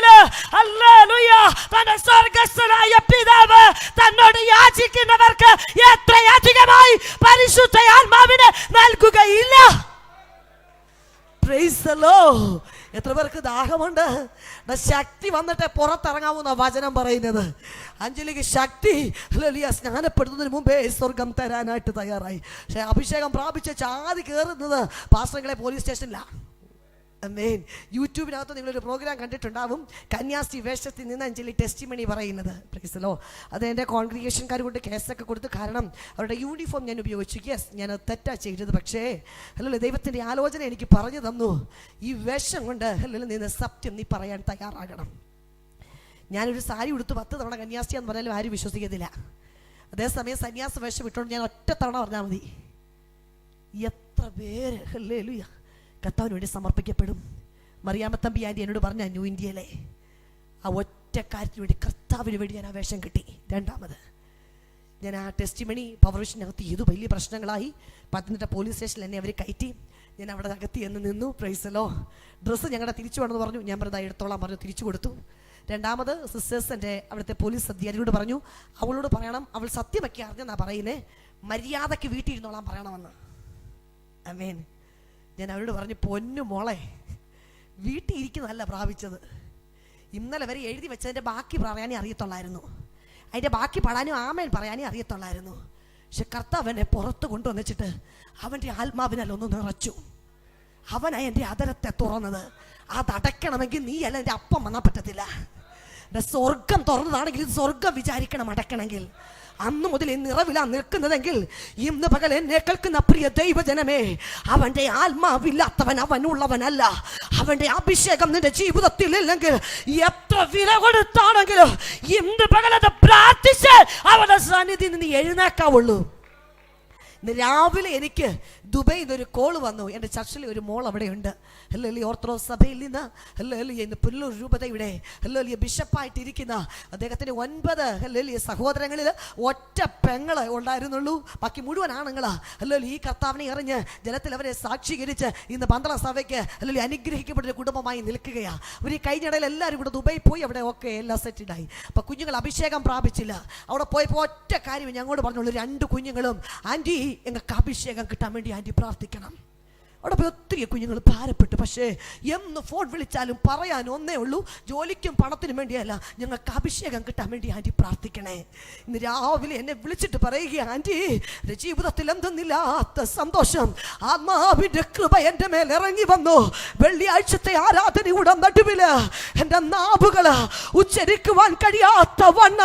ഹല്ലേലൂയ, തന്റെ സ്വർഗ്ഗസ്ഥനായ പിതാവ് തന്നോട് യാചിക്കുന്നവർക്ക് എത്രയധികമായി പരിശുദ്ധ ആത്മാവിനെ നൽകുകയില്ല. Price the Lord. എത്ര പേർക്ക് ദാഹമുണ്ട്? ശക്തി വന്നിട്ട് പുറത്തിറങ്ങാവുന്ന വചനം പറയുന്നത്. അഞ്ജലിക്ക് ശക്തി ഹല്ലേലൂയ സ്നാനപ്പെടുന്നതിന് മുമ്പേ സ്വർഗം തരാനായിട്ട് തയ്യാറായി. പക്ഷെ അഭിഷേകം പ്രാപിച്ച് ചാതി കയറുന്നത് പാസ്റ്ററുകളെ പോലീസ് സ്റ്റേഷനിലാണ്. ആമേൻ. യൂട്യൂബിനകത്ത് നിങ്ങളൊരു പ്രോഗ്രാം കണ്ടിട്ടുണ്ടാവും, കന്യാസ്ത്രീ വേഷത്തിൽ നിന്ന് അഞ്ജലി ടെസ്റ്റിമണി പറയുന്നത്. Price the Lord. അത് എൻ്റെ കോൺഗ്രിഗേഷൻകാർ കൊണ്ട് കേസൊക്കെ കൊടുത്തു. കാരണം അവരുടെ യൂണിഫോം ഞാൻ ഉപയോഗിച്ചു. യെസ്, ഞാൻ തെറ്റാ ചെയ്തത്. പക്ഷേ അല്ലല്ലോ, ദൈവത്തിൻ്റെ ആലോചന എനിക്ക് പറഞ്ഞു തന്നു. ഈ വേഷം കൊണ്ട് അല്ലല്ലോ നിന്ന് സത്യം നീ പറയാൻ തയ്യാറാകണം. ഞാനൊരു സാരി ഉടുത്ത് 10 തവണ കന്യാസ്ത്രീ എന്ന് പറഞ്ഞാലും ആരും വിശ്വസിക്കത്തില്ല. അതേസമയം സന്യാസ വേഷം ഇട്ടുകൊണ്ട് ഞാൻ ഒറ്റ തവണ പറഞ്ഞാൽ മതി. എത്ര പേര് ഹല്ലേലൂയ കർത്താവിന് വേണ്ടി സമർപ്പിക്കപ്പെടും. മറിയാമ്മത്തമ്പി ആൻറ്റി എന്നോട് പറഞ്ഞ ന്യൂ ഇന്ത്യയിലെ ആ ഒറ്റ കാര്യത്തിന് വേണ്ടി കർത്താവിന് വേണ്ടി ഞാൻ ആ വേഷം കിട്ടി. രണ്ടാമത് ഞാൻ ആ ടെസ്റ്റിമണി പവർ വിഷനകത്ത് ചെയ്തു. വലിയ പ്രശ്നങ്ങളായി. പത്തനംതിട്ട പോലീസ് സ്റ്റേഷനിൽ എന്നെ അവർ കയറ്റി. ഞാൻ അവിടെ അകത്തി എന്ന് നിന്നു. Price the Lord. ഡ്രസ്സ് ഞങ്ങളുടെ തിരിച്ചു വേണമെന്ന് പറഞ്ഞു. ഞാൻ പറഞ്ഞത് എടുത്തോളാൻ പറഞ്ഞു, തിരിച്ചു കൊടുത്തു. രണ്ടാമത് സിസ്റ്റേഴ്സ് എൻ്റെ അവിടുത്തെ പോലീസ് അധികാരിയോട് പറഞ്ഞു, അവളോട് പറയണം, അവൾ സത്യമൊക്കെ അറിഞ്ഞെന്നാ പറയുന്നേ, മര്യാദയ്ക്ക് വീട്ടിൽ ഇരുന്നോളാൻ പറയണമെന്ന്. ആമേൻ. ഞാൻ അവരോട് പറഞ്ഞു, പൊന്നു മോളെ, വീട്ടിൽ ഇരിക്കുന്നതല്ല പ്രാപിച്ചത്. ഇന്നലെ വരെ എഴുതി വെച്ചതിൻ്റെ ബാക്കി പറയാനേ അറിയത്തുള്ളായിരുന്നു. അതിൻ്റെ ബാക്കി പാടാനും ആമേൻ പറയാനേ അറിയത്തുള്ളായിരുന്നു. പക്ഷെ കർത്താവ് എന്നെ പുറത്ത് കൊണ്ടുവന്നിട്ട് അവൻ്റെ ആത്മാവിനല്ലൊന്ന് നിറച്ചു. അവനായി എൻ്റെ അതരത്തെ തുറന്നത്. അതടയ്ക്കണമെങ്കിൽ നീ അല്ല എൻ്റെ അപ്പം വന്നാൽ പറ്റത്തില്ല. സ്വർഗം തുറന്നതാണെങ്കിൽ ഇത് സ്വർഗം വിചാരിക്കണം അടയ്ക്കണമെങ്കിൽ. അന്ന് മുതൽ നിറവിലാണ് നിൽക്കുന്നതെങ്കിൽ ഇന്ന് പകൽ എന്നെ കേൾക്കുന്ന പ്രിയ ദൈവജനമേ, അവന്റെ ആത്മാവില്ലാത്തവൻ അവനുള്ളവനല്ല. അവന്റെ അഭിഷേകം നിന്റെ ജീവിതത്തിൽ ഇല്ലെങ്കിൽ എത്ര വില കൊടുത്താണെങ്കിലും ഇന്ന് പകൽ അത് പ്രാർത്ഥിച്ച് അവന്റെ സാന്നിധ്യത്തിൽ നിന്ന് എഴുന്നേക്കാവുള്ളൂ. ഇന്ന് രാവിലെ എനിക്ക് ദുബൈയിൽ നിന്നൊരു കോള് വന്നു. എൻ്റെ ചർച്ചിൽ ഒരു മോൾ അവിടെയുണ്ട്. ഹല്ലേലൂയ ഓർത്തഡോക്സ് സഭയിൽ നിന്ന്. ഹല്ലേലൂയ ഇന്ന് പുല്ലൂർ രൂപതയുടെ ഹല്ലേലൂയ ബിഷപ്പായിട്ടിരിക്കുന്ന അദ്ദേഹത്തിന് 9 ഹല്ലേലൂയ സഹോദരങ്ങളിൽ ഒറ്റ പെങ്ങള് ഉണ്ടായിരുന്നുള്ളൂ. ബാക്കി മുഴുവൻ ആണുങ്ങളാ. ഹല്ലേലൂയ ഈ കർത്താവിനെ എറിഞ്ഞ് ജനത്തിൽ അവരെ സാക്ഷീകരിച്ച് ഇന്ന് 12 സഭയ്ക്ക് ഹല്ലേലൂയ അനുഗ്രഹിക്കപ്പെട്ട കുടുംബമായി നിൽക്കുകയാണ്. അവർ ഈ കഴിഞ്ഞിടയിൽ എല്ലാവരും കൂടെ ദുബൈ പോയി അവിടെ ഒക്കെ എല്ലാം സെറ്റിലായി. അപ്പം കുഞ്ഞുങ്ങൾ അഭിഷേകം പ്രാപിച്ചില്ല. അവിടെ പോയപ്പോൾ ഒറ്റ കാര്യം ഞങ്ങളോട് പറഞ്ഞുള്ളൂ, 2 കുഞ്ഞുങ്ങളും ആൻറ്റി ഞങ്ങൾക്ക് അഭിഷേകം കിട്ടാൻ വേണ്ടി ആൻറ്റി പ്രാർത്ഥിക്കണം. അവിടെ പോയി ഒത്തിരി കുഞ്ഞുങ്ങൾ ഭാരപ്പെട്ടു. പക്ഷേ എന്ന് ഫോൺ വിളിച്ചാലും പറയാൻ ഒന്നേ ഉള്ളൂ, ജോലിക്കും പണത്തിനും വേണ്ടിയല്ല, ഞങ്ങൾക്ക് അഭിഷേകം കിട്ടാൻ വേണ്ടി ആൻറ്റി പ്രാർത്ഥിക്കണേ. ഇന്ന് രാവിലെ എന്നെ വിളിച്ചിട്ട് പറയുക, ആൻറ്റി എൻ്റെ ജീവിതത്തിൽ എന്തെന്നില്ലാത്ത സന്തോഷം, ആത്മാവിൻ്റെ കൃപ എൻ്റെ മേൽ ഇറങ്ങി വന്നു. വെള്ളിയാഴ്ചത്തെ ആരാധനയുടെ നടുവില് എൻ്റെ നാവുകൾ ഉച്ചരിക്കുവാൻ കഴിയാത്ത വണ്ണ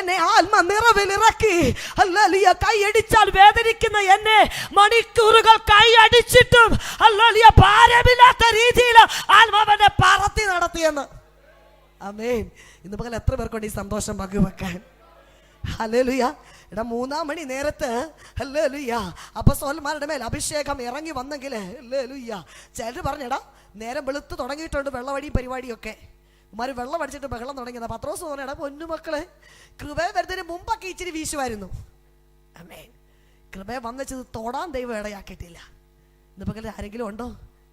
എന്നെ ആത്മ നിറവിലിറക്കി. ഹല്ലേലൂയ. കൈയടിച്ചാൽ വേദനിക്കുന്ന എന്നെ മണിക്കൂറുകൾ കൈയടിച്ചിട്ടും ഹല്ലേലൂയ ഭാരമില്ലാത്ത രീതിയിൽ ആത്മാവിനെ പറത്തി നടത്തിയെന്ന്. ആമേൻ. ഇന്ന് പകൽ എത്ര പേർക്കുണ്ട് ഈ സന്തോഷം പങ്കുവെക്കാൻ? ഹല്ലേലൂയ. എടാ 3 മണി നേരത്ത് ഹല്ലേലൂയ അപ്പോസ്തലന്മാരുടെ മേൽ അഭിഷേകം ഇറങ്ങി വന്നെങ്കിൽ ഹല്ലേലൂയ. ചിലർ പറഞ്ഞെടാ നേരം വെളുത്ത് തുടങ്ങിയിട്ടുണ്ട് വെള്ളവടിയും പരിപാടിയൊക്കെ. ഉമ്മാർ വെള്ളം അടിച്ചിട്ട് ബഹളം തുടങ്ങിയതാ. പത്രോസ് പറഞ്ഞെടാ പൊന്നുമക്കളെ, കൃപയെ വരുന്നതിന് മുമ്പൊക്കെ ഇച്ചിരി വീശുമായിരുന്നു. ആമേൻ. കൃപയെ വന്നത് തൊടാൻ ദൈവം ഇടയാക്കിയിട്ടില്ല. ഇന്ന് പകൽ ആരെങ്കിലും ഉണ്ടോ?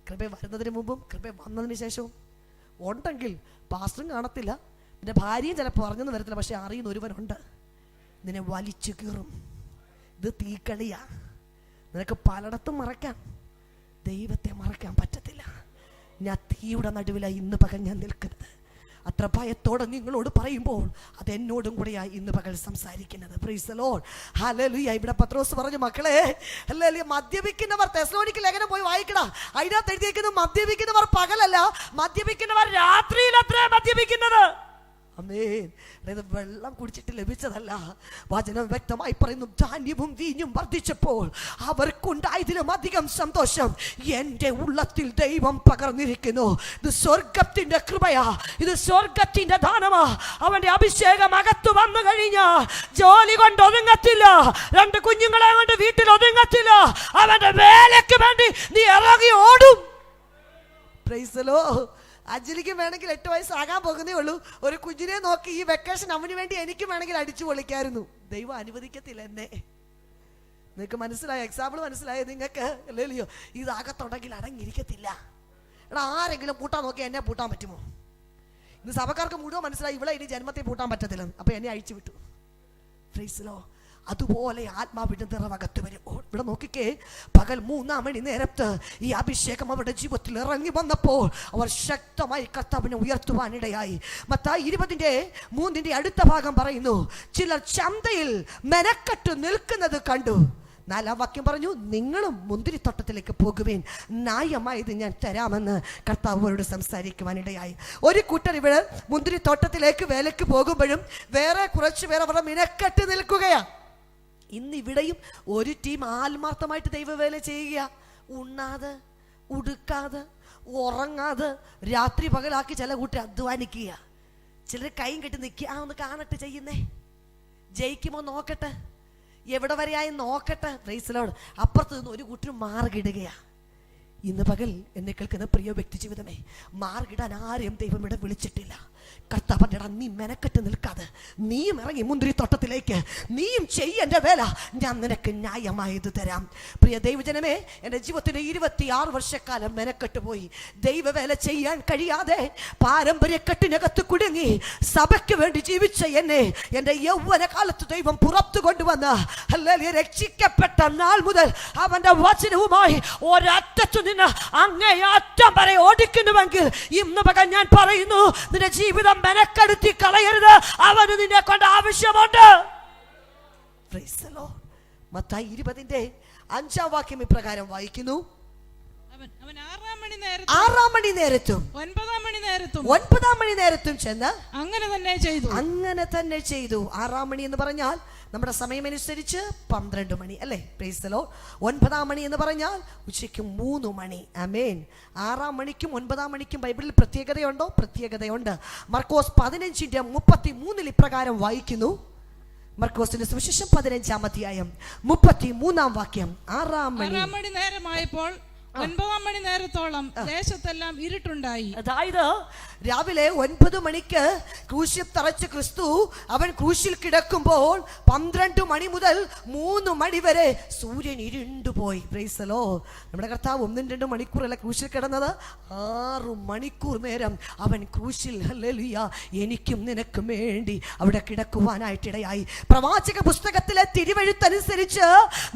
കൃപ വരുന്നതിന് മുമ്പും കൃപ വന്നതിന് ശേഷവും ഉണ്ടെങ്കിൽ പാസ്റ്ററും കാണത്തില്ല, പിന്നെ ഭാര്യയും ചിലപ്പോൾ പറഞ്ഞെന്ന് വരത്തില്ല, പക്ഷെ അറിയുന്ന ഒരുവനുണ്ട്. നിന്നെ വലിച്ചു കീറും. ഇത് തീക്കളിയാ. നിനക്ക് പലയിടത്തും മറക്കാം, ദൈവത്തെ മറക്കാൻ പറ്റത്തില്ല. ഞാൻ തീയുടെ നടുവിലായി ഇന്ന് പകൽ ഞാൻ നിൽക്കുന്നത്. അത്ര ഭയത്തോടെ നിങ്ങളോട് പറയുമ്പോൾ അതെന്നോടും കൂടെയായി ഇന്ന് പകൽ സംസാരിക്കുന്നത്. Price the lord. ഹല്ലേലൂയ. ഇവിടെ പത്രോസ് പറഞ്ഞു, മക്കളെ ഹല്ലേലൂയ മദ്യപിക്കുന്നവർ, തെസ്സലോനിക്ക ലേഖനം പോയി വായിക്കടാ, അതിനകത്ത് എഴുതിയിരിക്കുന്നു മദ്യപിക്കുന്നവർ പകലല്ല, മദ്യപിക്കുന്നവർ രാത്രിയിലത്രേ മദ്യപിക്കുന്നത്. ആമേൻ. അതായത് വെള്ളം കുടിച്ചിട്ട് ലഭിച്ചതല്ല, വചനം വ്യക്തമായി പറയുന്നു, ധാന്യവും വീഞ്ഞും വർദ്ധിച്ചപ്പോൾ അവർക്കുണ്ടായതിലും അധികം സന്തോഷം എൻ്റെ ഉള്ളത്തിൽ ദൈവം പകർന്നിരിക്കുന്നു. ഇത് സ്വർഗത്തിന്റെ കൃപയാ, ഇത് സ്വർഗത്തിന്റെ ദാനമാ. അവന്റെ അഭിഷേകം അകത്തു വന്നു കഴിഞ്ഞാൽ ജോലി കൊണ്ട് ഒതുങ്ങത്തില്ല, 2 കുഞ്ഞുങ്ങളെ കൊണ്ട് വീട്ടിൽ ഒതുങ്ങത്തില്ല. അവന്റെ വേലയ്ക്ക് വേണ്ടി നീ ഇറങ്ങി ഓടും. Price the Lord. അഞ്ജലിക്ക് വേണമെങ്കിൽ 8 വയസ്സാകാൻ പോകുന്നേ ഉള്ളൂ. ഒരു കുഞ്ഞിനെ നോക്കി ഈ വെക്കേഷൻ അവന് വേണ്ടി എനിക്ക് വേണമെങ്കിൽ അടിച്ചു പൊളിക്കായിരുന്നു. ദൈവം അനുവദിക്കത്തില്ല എന്നെ. നിങ്ങൾക്ക് മനസ്സിലായ എക്സാമ്പിൾ മനസ്സിലായോ നിങ്ങൾക്ക്? അല്ലല്ലോ, ഇതാകത്തുണ്ടെങ്കിൽ അടങ്ങിയിരിക്കത്തില്ല. എടാ, ആരെങ്കിലും പൂട്ടാൻ നോക്കി എന്നെ പൂട്ടാൻ പറ്റുമോ? ഇന്ന് സഭക്കാർക്ക് മുഴുവൻ മനസ്സിലായി, ഇവിടെ ഇനി ജന്മത്തെ പൂട്ടാൻ പറ്റത്തില്ല, അപ്പൊ എന്നെ അഴിച്ചു വിട്ടു. Price the Lord. അതുപോലെ ആത്മാവിന്റെ നിറവകത്ത് വരും. ഇവിടെ നോക്കിക്കേ, പകൽ 3 മണി നേരത്ത് ഈ അഭിഷേകം അവരുടെ ജീവിതത്തിൽ ഇറങ്ങി വന്നപ്പോൾ അവർ ശക്തമായി കർത്താവിനെ ഉയർത്തുവാനിടയായി. മത്തായി 20:3 അടുത്ത ഭാഗം പറയുന്നു, ചിലർ ചന്തയിൽ മെനക്കെട്ട് നിൽക്കുന്നത് കണ്ടു. 4-ാം വാക്യം പറഞ്ഞു, നിങ്ങളും മുന്തിരിത്തോട്ടത്തിലേക്ക് പോകുവേൻ, ന്യായമായത് ഞാൻ തരാമെന്ന് കർത്താവ് അവരോട് സംസാരിക്കുവാനിടയായി. ഒരു കൂട്ടർ ഇവിടെ മുന്തിരിത്തോട്ടത്തിലേക്ക് വേലയ്ക്ക് പോകുമ്പോഴും വേറെ കുറച്ച് പേർ അവരുടെ മിനക്കെട്ട് നിൽക്കുകയാണ്. ഇന്നിവിടെയും ഒരു ടീം ആത്മാർത്ഥമായിട്ട് ദൈവവേല ചെയ്യുക. ഉണ്ണാതെ ഉടുക്കാതെ ഉറങ്ങാതെ രാത്രി പകലാക്കി ചില കൂട്ടർ അധ്വാനിക്കുക. ചിലർ കൈയും കെട്ടി നിൽക്കുക, ഒന്ന് കാണട്ടെ ചെയ്യുന്നേ, ജയിക്കുമോ നോക്കട്ടെ, എവിടെ വരെയായി നോക്കട്ടെ. Price the Lord. അപ്പുറത്ത് നിന്ന് ഒരു കൂട്ടർ മാർഗിടുകയാ. ഇന്ന് പകൽ എന്നെ കേൾക്കുന്ന പ്രിയ വ്യക്തി ജീവിതമേ, മാർഗിടാൻ ആരെയും ദൈവം ഇവിടെ വിളിച്ചിട്ടില്ല. കർത്താവിൻ്റെ നീ മെനക്കെട്ട് നിൽക്കാതെ നീയും ഇറങ്ങി മുന്തിരിത്തോട്ടത്തിലേക്ക്, നീയും ചെയ്യേണ്ട വേല ഞാൻ നിനക്ക് ന്യായമായത് തരാം. പ്രിയ ദൈവജനമേ, എൻ്റെ ജീവിതത്തിൻ്റെ 26 വർഷക്കാലം മെനക്കെട്ട് പോയി. ദൈവവേല ചെയ്യാൻ കഴിയാതെ പാരമ്പര്യക്കെട്ടിനകത്ത് കുടുങ്ങി സഭയ്ക്ക് വേണ്ടി ജീവിച്ച എന്നെ എൻ്റെ യൗവന കാലത്ത് ദൈവം പുറത്തു കൊണ്ടുവന്ന് രക്ഷിക്കപ്പെട്ട നാൾ മുതൽ അവൻ്റെ വചനവുമായി ഒരറ്റത്തു നിന്ന് അങ്ങേ അറ്റം വരെ ഓടിക്കുന്നുവെങ്കിൽ ഇന്ന് പകൽ ഞാൻ പറയുന്നു, നിന്റെ ജീവിതം മെനക്കെടുത്തി കളയരുത്. അവന് നിന്നെ കൊണ്ട് ആവശ്യമുണ്ട്. മത്തായി 20:5 വാക്യം ഇപ്രകാരം വായിക്കുന്നു, അവൻ 6-ാം മണി നേരത്തും 9-ാം മണി നേരത്തും ചെന്ന് അങ്ങനെ തന്നെ ചെയ്തു. 6-ാം മണി എന്ന് പറഞ്ഞാൽ നമ്മുടെ സമയമനുസരിച്ച് 12 മണി അല്ലേ? Price the Lord. 9-ാം മണി എന്ന് പറഞ്ഞാൽ ഉച്ചയ്ക്ക് 3 മണി. ആമേൻ. 6-ാം മണിക്കും 9-ാം മണിക്കും ബൈബിളിൽ പ്രത്യേകതയുണ്ടോ? പ്രത്യേകതയുണ്ട്. മർക്കോസ് 15:33 ഇപ്രകാരം വായിക്കുന്നു. മർക്കോസിന്റെ സുവിശേഷം 15-ാം അധ്യായം 33-ാം വാക്യം. 6-ാം മണി നേരമായപ്പോൾ 9-ാം മണി നേരത്തോളം ദേശത്തെല്ലാം ഇരുട്ടുണ്ടായി. അതായത് രാവിലെ 9 മണിക്ക് ക്രൂശിൽ തറച്ച ക്രിസ്തു അവൻ ക്രൂശിൽ കിടക്കുമ്പോൾ 12 മണി മുതൽ 3 മണി വരെ സൂര്യൻ ഇരുണ്ടുപോയി. Price the Lord. നമ്മുടെ കർത്താവ് 1-2 മണിക്കൂറല്ല ക്രൂശിൽ കിടന്നത്, 6 മണിക്കൂർ നേരം അവൻ ക്രൂശിൽ ഹല്ലേലൂയ എനിക്കും നിനക്കും വേണ്ടി അവിടെ കിടക്കുവാനായിട്ടിടയായി. പ്രവാചക പുസ്തകത്തിലെ തിരുവെഴുത്തനുസരിച്ച്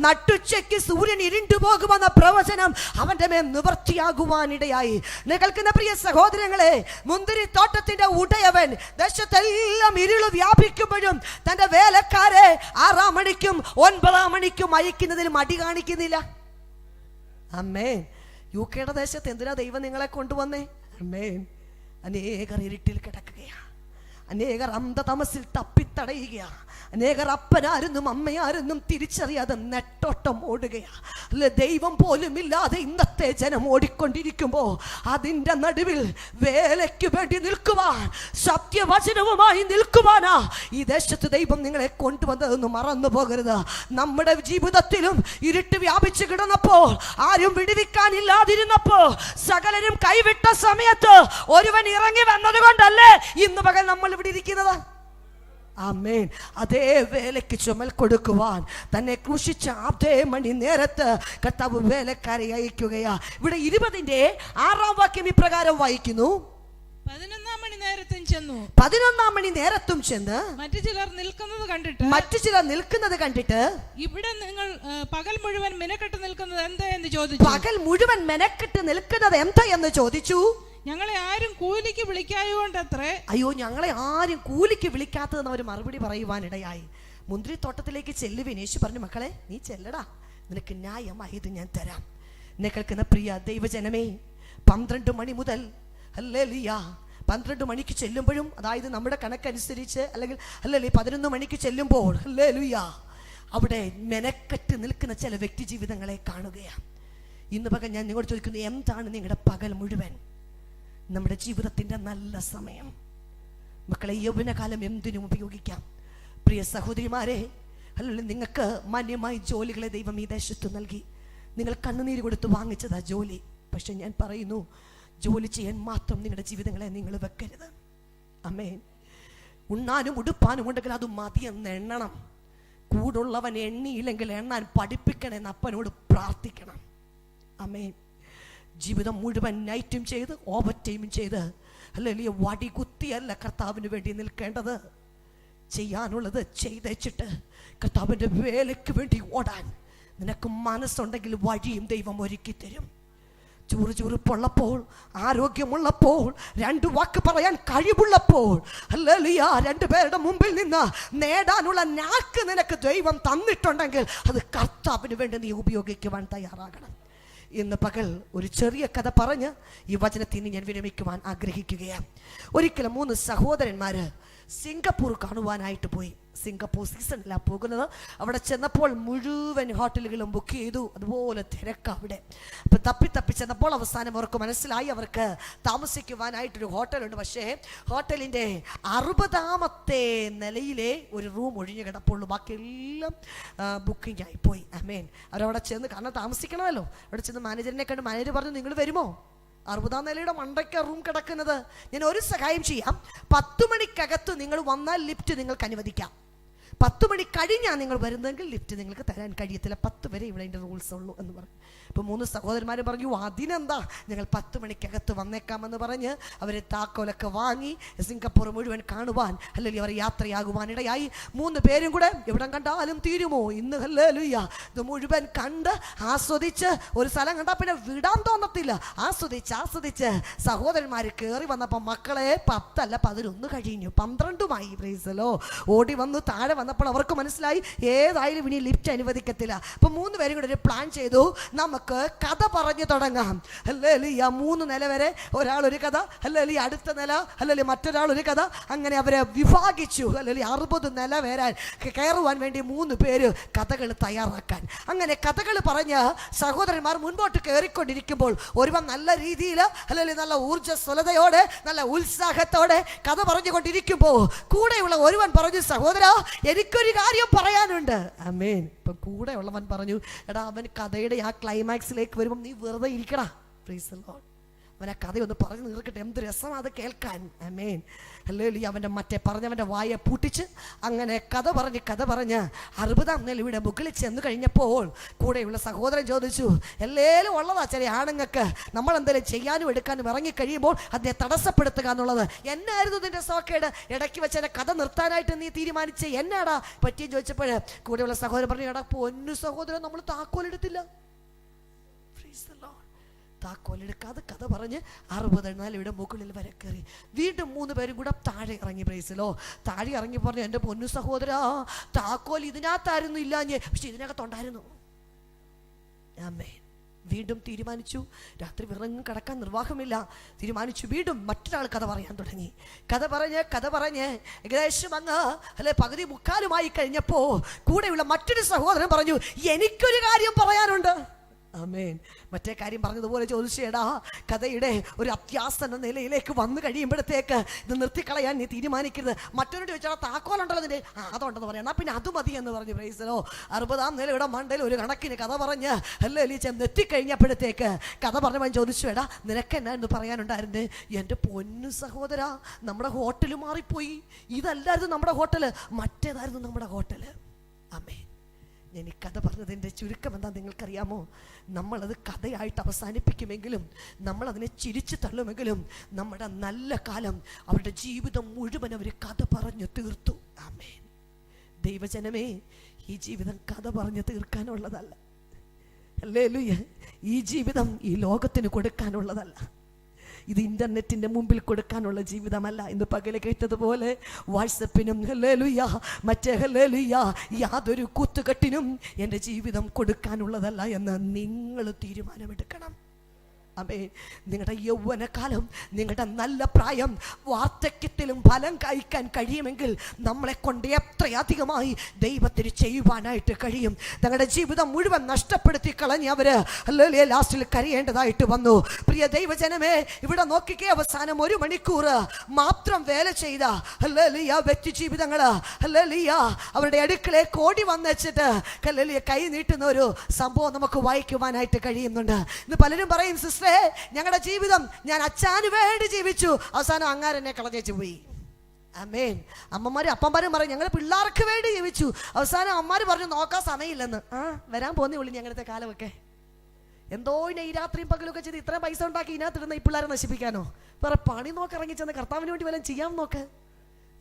നട്ടുച്ചയ്ക്ക് സൂര്യൻ ഇരുണ്ടുപോകുമെന്ന പ്രവചനം അവന്റെ മേൽ നിവർത്തിയാകുവാനിടയായി. കേൾക്കുന്ന പ്രിയ സഹോദരങ്ങളെ, മുന്തിരിത്തോട്ടത്തിന്റെ ഉടയവൻ ദേശത്തെല്ലാം ഇരുള് വ്യാപിക്കുമ്പോഴും തന്റെ വേലക്കാരെ 6-ാം മണിക്കും 9-ാം മണിക്കും അയക്കുന്നതിൽ മടി കാണിക്കുന്നില്ല. ആമേൻ. യുകെയുടെ ദേശത്ത് എന്തിനാ ദൈവം നിങ്ങളെ കൊണ്ടുവന്നേ? ആമേൻ. അനേകർ ഇരുട്ടിൽ കിടക്കുകയാണ്, അനേകർ അന്ധതമസിൽ തപ്പിത്തടയുകയാണ്, അനേകർ അപ്പനാരെന്നും അമ്മയാരെന്നും തിരിച്ചറിയാതെ നെട്ടോട്ടം ഓടുകയാണ്. അല്ലെ, ദൈവം പോലും ഇല്ലാതെ ഇന്നത്തെ ജനം ഓടിക്കൊണ്ടിരിക്കുമ്പോ അതിന്റെ നടുവിൽ വേലയ്ക്ക് വേണ്ടി നിൽക്കുവാൻ, സത്യവചനവുമായി നിൽക്കുവാനാ ഈ ദേശത്ത് ദൈവം നിങ്ങളെ കൊണ്ടുവന്നതെന്ന് മറന്നു പോകരുത്. നമ്മുടെ ജീവിതത്തിലും ഇരുട്ട് വ്യാപിച്ചു കിടന്നപ്പോൾ, ആരും വിടുവിക്കാനില്ലാതിരുന്നപ്പോ, സകലരും കൈവിട്ട സമയത്ത് ഒരുവൻ ഇറങ്ങി വന്നത് കൊണ്ടല്ലേ ഇന്ന് പകൽ നമ്മൾ ഇവിടെ ഇരിക്കുന്നത്. ആമേൻ. അതേ വേലയ്ക്ക് ചുമൽ കൊടുക്കുവാൻ തന്നെ ക്രൂശിച്ച അതേ മണി നേരത്ത് കർത്താവ് വേലക്കാരെ അയക്കുകയാ. ഇവിടെ 20-6 വാക്യം ഇപ്രകാരം വായിക്കുന്നു, 11-ാം മണി നേരത്തും ചെന്ന് മറ്റു ചിലർ നിൽക്കുന്നത് കണ്ടിട്ട് ഇവിടെ നിങ്ങൾ പകൽ മുഴുവൻ മെനക്കെട്ട് നിൽക്കുന്നത് എന്താ എന്ന് ചോദിച്ചു. ഞങ്ങളെ ആരും കൂലിക്ക് വിളിക്കായോണ്ടത്രേ. അയ്യോ, ഞങ്ങളെ ആരും കൂലിക്ക് വിളിക്കാത്തതെന്ന് അവർ മറുപടി പറയുവാനിടയായി. മുന്തിരിത്തോട്ടത്തിലേക്ക് ചെല്ലുവിൻ. യേശു പറഞ്ഞു, മക്കളെ നീ ചെല്ലടാ, നിനക്ക് ന്യായമായത് ഞാൻ തരാം. എന്നെ കേൾക്കുന്ന പ്രിയ ദൈവജനമേ, 12 മണി മുതൽ ഹല്ലേലൂയ 12 മണിക്ക് ചെല്ലുമ്പോഴും, അതായത് നമ്മുടെ കണക്കനുസരിച്ച് അല്ലെങ്കിൽ 11 മണിക്ക് ചെല്ലുമ്പോൾ ഹല്ലേലൂയ അവിടെ മെനക്കെട്ട് നിൽക്കുന്ന ചില വ്യക്തി ജീവിതങ്ങളെ കാണുകയാണ്. ഇന്ന് പകൽ ഞാൻ നിങ്ങളോട് ചോദിക്കുന്നു, എന്താണ് നിങ്ങളുടെ പകൽ മുഴുവൻ? നമ്മുടെ ജീവിതത്തിൻ്റെ നല്ല സമയം. മക്കളെ, യൗവനകാലം എന്തിനും ഉപയോഗിക്കാം. പ്രിയ സഹോദരിമാരെ, അല്ലെങ്കിൽ നിങ്ങൾക്ക് മാന്യമായി ജോലികളെ ദൈവം ഈ ദേശത്ത് നൽകി. നിങ്ങൾ കണ്ണുനീര് കൊടുത്ത് വാങ്ങിച്ചതാ ജോലി. പക്ഷെ ഞാൻ പറയുന്നു, ജോലി ചെയ്യാൻ മാത്രം നിങ്ങളുടെ ജീവിതങ്ങളെ നിങ്ങൾ വെക്കരുത്. ആമേൻ. ഉണ്ണാനും ഉടുപ്പാനും ഉണ്ടെങ്കിൽ അത് മതിയെന്ന് എണ്ണണം. കൂടുള്ളവൻ എണ്ണിയില്ലെങ്കിൽ എണ്ണാൻ പഠിപ്പിക്കണമെന്ന് അപ്പനോട് പ്രാർത്ഥിക്കണം. ആമേൻ. ജീവിതം മുഴുവൻ നൈറ്റും ചെയ്ത് ഓവർ ടൈമും ചെയ്ത് അല്ലെങ്കിൽ വടി കുത്തിയല്ല കർത്താവിന് വേണ്ടി നിൽക്കേണ്ടത്. ചെയ്യാനുള്ളത് ചെയ്തേച്ചിട്ട് കർത്താവിൻ്റെ വേലയ്ക്ക് വേണ്ടി ഓടാൻ നിനക്ക് മനസ്സുണ്ടെങ്കിൽ വഴിയും ദൈവം ഒരുക്കി തരും. ചുറുചുറുപ്പുള്ളപ്പോൾ, ആരോഗ്യമുള്ളപ്പോൾ, 2 വാക്ക് പറയാൻ കഴിവുള്ളപ്പോൾ, ഹല്ലേലൂയ, 2 പേരുടെ മുമ്പിൽ നിന്ന് നേടാനുള്ള നാക്ക് നിനക്ക് ദൈവം തന്നിട്ടുണ്ടെങ്കിൽ അത് കർത്താവിന് വേണ്ടി നീ ഉപയോഗിക്കുവാൻ തയ്യാറാകണം. ഇന്ന് പകൽ ഒരു ചെറിയ കഥ പറഞ്ഞ് ഈ വചനത്തിന് ഞാൻ വിരമിക്കുവാൻ ആഗ്രഹിക്കുകയാണ്. ഒരിക്കലും 3 സഹോദരന്മാര് സിംഗപ്പൂർ കാണുവാനായിട്ട് പോയി. സിംഗപ്പൂർ സീസണിലാണ് പോകുന്നത്. അവിടെ ചെന്നപ്പോൾ മുഴുവൻ ഹോട്ടലുകളും ബുക്ക് ചെയ്തു. അതുപോലെ തിരക്ക് അവിടെ. അപ്പം തപ്പി ചെന്നപ്പോൾ അവസാനം അവർക്ക് മനസ്സിലായി അവർക്ക് താമസിക്കുവാനായിട്ടൊരു ഹോട്ടലുണ്ട്. പക്ഷേ ഹോട്ടലിൻ്റെ 60ാമത്തെ നിലയിലെ ഒരു റൂം ഒഴിഞ്ഞു കിടപ്പുള്ളൂ. ബാക്കിയെല്ലാം ബുക്കിംഗ് ആയിപ്പോയി. ആമേൻ. അവരവിടെ ചെന്ന്, കാരണം താമസിക്കണമല്ലോ, അവിടെ ചെന്ന് മാനേജറിനെ കണ്ട് മാനേജർ പറഞ്ഞു, നിങ്ങൾ വരുമോ? 60ാം നിലയുടെ മണ്ടയ്ക്ക റൂം കിടക്കുന്നത്. ഞാൻ ഒരു സഹായം ചെയ്യാം, 10 മണിക്കകത്ത് നിങ്ങൾ വന്നാൽ ലിഫ്റ്റ് നിങ്ങൾക്ക് അനുവദിക്കാം. 10 മണി കഴിഞ്ഞാൽ നിങ്ങൾ വരുന്നെങ്കിൽ ലിഫ്റ്റ് നിങ്ങൾക്ക് തരാൻ കഴിയത്തില്ല. 10 വരെ ഇവിടെ അതിൻ്റെ റൂൾസ് ഉള്ളൂ എന്ന് പറഞ്ഞു. ഇപ്പോൾ 3 സഹോദരന്മാർ പറഞ്ഞു, അതിനെന്താ, ഞങ്ങൾ 10 മണിക്കകത്ത് വന്നേക്കാമെന്ന് പറഞ്ഞ് അവർ താക്കോലൊക്കെ വാങ്ങി സിംഗപ്പൂർ മുഴുവൻ കാണുവാൻ അല്ലെങ്കിൽ അവർ യാത്രയാകുവാനിടയായി. 3 പേരും കൂടെ എവിടെ കണ്ടാലും തീരുമോ ഇന്ന്, ഹല്ലേലൂയ, ഇത് മുഴുവൻ കണ്ട് ആസ്വദിച്ച് ഒരു സ്ഥലം കണ്ടാൽ പിന്നെ വിടാൻ തോന്നത്തില്ല. ആസ്വദിച്ച് സഹോദരന്മാർ കയറി വന്നപ്പോൾ മക്കളെ 10 അല്ല 11 കഴിഞ്ഞു, 12മായി. പ്രൈസലോ. ഓടി വന്നു താഴെ വന്നപ്പോൾ അവർക്ക് മനസ്സിലായി ഏതായാലും ഇനി ലിഫ്റ്റ് അനുവദിക്കത്തില്ല. അപ്പം 3 പേരും കൂടെ ഒരു പ്ലാൻ ചെയ്തു, നമുക്ക് കഥ പറഞ്ഞു തുടങ്ങാം. ഹല്ലേലൂയ. 3 നില വരെ ഒരാൾ ഒരു കഥ, ഹല്ലേലൂയ, അടുത്ത നില, ഹല്ലേലൂയ, മറ്റൊരാൾ ഒരു കഥ. അങ്ങനെ അവരെ വിഭാഗിച്ചു. ഹല്ലേലൂയ. 60 നില വരെ കയറുവാൻ വേണ്ടി 3 പേര് കഥകൾ തയ്യാറാക്കാൻ. അങ്ങനെ കഥകൾ പറഞ്ഞ് സഹോദരന്മാർ മുൻപോട്ട് കയറിക്കൊണ്ടിരിക്കുമ്പോൾ ഒരുവൻ നല്ല രീതിയിൽ, ഹല്ലേലൂയ, നല്ല ഊർജ്ജസ്വലതയോടെ, നല്ല ഉത്സാഹത്തോടെ കഥ പറഞ്ഞുകൊണ്ടിരിക്കുമ്പോൾ കൂടെയുള്ള ഒരുവൻ പറഞ്ഞു, സഹോദരാ, എനിക്കൊരു കാര്യം പറയാനുണ്ട്. ആമേൻ. ഇപ്പൊ കൂടെ ഉള്ളവൻ പറഞ്ഞു, എടാ, അവൻ കഥയുടെ ആ ക്ലൈമാക്സിലേക്ക് വരുമ്പോൾ നീ വെറുതെ ഇരിക്കടാ. Praise the lord. അവൻ ആ കഥയൊന്ന് പറഞ്ഞു തീർക്കട്ടെ, എന്ത് രസമാണ് അത് കേൾക്കാൻ. ആമേൻ. ഹല്ലേലൂയ. അവൻ്റെ മറ്റേ പറഞ്ഞവൻ്റെ വായെ പൂട്ടിച്ച് അങ്ങനെ കഥ പറഞ്ഞ് 60ാം നിലയുടെ മുകളിൽ ചെന്ന് കഴിഞ്ഞപ്പോൾ കൂടെയുള്ള സഹോദരൻ ചോദിച്ചു, എല്ലേലും ഉള്ളതാ ചില ആണുങ്ങൾക്ക്, നമ്മൾ എന്തെങ്കിലും ചെയ്യാനും എടുക്കാനും ഇറങ്ങിക്കഴിയുമ്പോൾ അതിനെ തടസ്സപ്പെടുത്തുക എന്നുള്ളത്. എന്നായിരുന്നു നിന്റെ സോക്കേട്? ഇടയ്ക്ക് വെച്ച് എന്നെ കഥ നിർത്താനായിട്ട് നീ തീരുമാനിച്ച് എന്നാടാ പറ്റിയെന്ന് ചോദിച്ചപ്പോൾ കൂടെയുള്ള സഹോദരൻ പറഞ്ഞു, എടാ പൊന്നു സഹോദരൻ, നമ്മൾ താക്കോലെടുത്തില്ല. താക്കോലെടുക്കാതെ കഥ പറഞ്ഞ് 60 നിലയുടെ മുകളിൽ വരെ കയറി. വീണ്ടും 3 പേരും കൂടെ താഴെ ഇറങ്ങി. പ്രൈസലോ. താഴെ ഇറങ്ങി പറഞ്ഞു, എൻ്റെ പൊന്നു സഹോദരാ, താക്കോൽ ഇതിനകത്തായിരുന്നു ഇല്ലാഞ്ഞ്, പക്ഷെ ഇതിനകത്തുണ്ടായിരുന്നു. ആമേൻ. വീണ്ടും തീരുമാനിച്ചു, രാത്രി വിറങ്ങും കിടക്കാൻ നിർവാഹമില്ല. തീരുമാനിച്ചു, വീണ്ടും മറ്റൊരാൾ കഥ പറയാൻ തുടങ്ങി. കഥ പറഞ്ഞ് ഏകദേശം അങ്ങ് പകുതി മുക്കാലുമായി കഴിഞ്ഞപ്പോ കൂടെയുള്ള മറ്റൊരു സഹോദരൻ പറഞ്ഞു, എനിക്കൊരു കാര്യം പറയാനുണ്ട്. ആമേൻ. മറ്റേ കാര്യം പറഞ്ഞതുപോലെ ചോദിച്ചേടാ, കഥയുടെ ഒരു അത്യാസന്ന നിലയിലേക്ക് വന്നു കഴിയുമ്പോഴത്തേക്ക് ഇത് നിർത്തിക്കളയാൻ നീ തീരുമാനിക്കരുത്. മറ്റൊരു ചോദിച്ചാൽ താക്കോലുണ്ടല്ലോ നിന്റെ, അതുണ്ടെന്ന് പറയണം, പിന്നെ അത് മതി എന്ന് പറഞ്ഞു. പ്രൈസലോ. 60ാം നിലയുടെ മണ്ടയിൽ ഒരു കണക്കിന് കഥ പറഞ്ഞ് ഹല്ലേലൂയ ചെന്നെത്തിക്കഴിഞ്ഞപ്പോഴത്തേക്ക് കഥ പറഞ്ഞവൻ ചോദിച്ചു, എടാ, നിനക്ക് എന്നായിരുന്നു പറയാനുണ്ടായിരുന്നേ? എൻ്റെ പൊന്നു സഹോദരാ, നമ്മുടെ ഹോട്ടൽ മാറിപ്പോയി. ഇതല്ലായിരുന്നു നമ്മുടെ ഹോട്ടല്, മറ്റേതായിരുന്നു നമ്മുടെ ഹോട്ടല്. ആമേൻ. ഞാൻ ഈ കഥ പറഞ്ഞതിൻ്റെ ചുരുക്കം എന്താ നിങ്ങൾക്കറിയാമോ? നമ്മളത് കഥയായിട്ട് അവസാനിപ്പിക്കുമെങ്കിലും, നമ്മളതിനെ ചിരിച്ചു തള്ളുമെങ്കിലും, നമ്മുടെ നല്ല കാലം, അവരുടെ ജീവിതം മുഴുവൻ അവർ കഥ പറഞ്ഞു തീർത്തു. ആമേൻ. ദൈവജനമേ, ഈ ജീവിതം കഥ പറഞ്ഞു തീർക്കാനുള്ളതല്ല. ഹല്ലേലൂയ. ഈ ജീവിതം ഈ ലോകത്തിന് കൊടുക്കാനുള്ളതല്ല. ഇത് ഇന്റർനെറ്റിന്റെ മുമ്പിൽ കൊടുക്കാനുള്ള ജീവിതമല്ല. ഇന്ന് പകല് കേട്ടതുപോലെ വാട്സപ്പിനും ഹല്ലേലൂയ മറ്റേ ഹല്ലേലൂയ യാതൊരു കൂത്തുകെട്ടിനും എൻ്റെ ജീവിതം കൊടുക്കാനുള്ളതല്ല എന്ന് നിങ്ങൾ തീരുമാനമെടുക്കണം. അമേ, നിങ്ങളുടെ യൗവനകാലം, നിങ്ങളുടെ നല്ല പ്രായം വാർദ്ധക്യത്തിലും ഫലം കഴിക്കാൻ കഴിയുമെങ്കിൽ നമ്മളെ കൊണ്ട് എത്രയധികമായി ദൈവത്തിന് ചെയ്യുവാനായിട്ട് കഴിയും. നിങ്ങളുടെ ജീവിതം മുഴുവൻ നഷ്ടപ്പെടുത്തി കളഞ്ഞവര് അല്ലേ ലാസ്റ്റിൽ കരയേണ്ടതായിട്ട് വന്നു. പ്രിയ ദൈവജനമേ, ഇവിടെ നോക്കിക്കേ, അവസാനം 1 മണിക്കൂർ മാത്രം വേല ചെയ്ത ഹല്ലേലൂയ വ്യക്തി ജീവിതങ്ങള് ഹല്ലേലൂയ അവരുടെ അടുക്കളയിൽ ഓടി വന്നിട്ട് ഹല്ലേലൂയ കൈ നീട്ടുന്ന ഒരു സംഭവം നമുക്ക് വായിക്കുവാനായിട്ട് കഴിയുന്നുണ്ട്. ഇന്ന് പലരും പറയും, സിസ്റ്റർ ഞങ്ങളുടെ ജീവിതം ഞാൻ അച്ഛന് വേണ്ടി ജീവിച്ചു, അവസാനം അങ്ങാരെന്നെ കളഞ്ഞേച്ചു പോയി. ആമേൻ. അമ്മമാരും അപ്പന്മാരും പറയും ഞങ്ങൾ പിള്ളേർക്ക് വേണ്ടി ജീവിച്ചു, അവസാനം അമ്മമാര് പറഞ്ഞു നോക്കാൻ സമയമില്ലെന്ന്. വരാൻ പോന്നേ ഉള്ളൂ ഞങ്ങളുടെ കാലമൊക്കെ. എന്തോ ഈ രാത്രിയും പകലൊക്കെ ചെയ്ത് ഇത്രയും പൈസ ഉണ്ടാക്കി ഇതിനകത്തിരുന്ന ഈ പിള്ളേരെ നശിപ്പിക്കാനോ? വേറെ പണി നോക്കിറങ്ങി ചെന്ന് കർത്താവിന് വേണ്ടി വല്ലതും ചെയ്യാൻ നോക്ക്.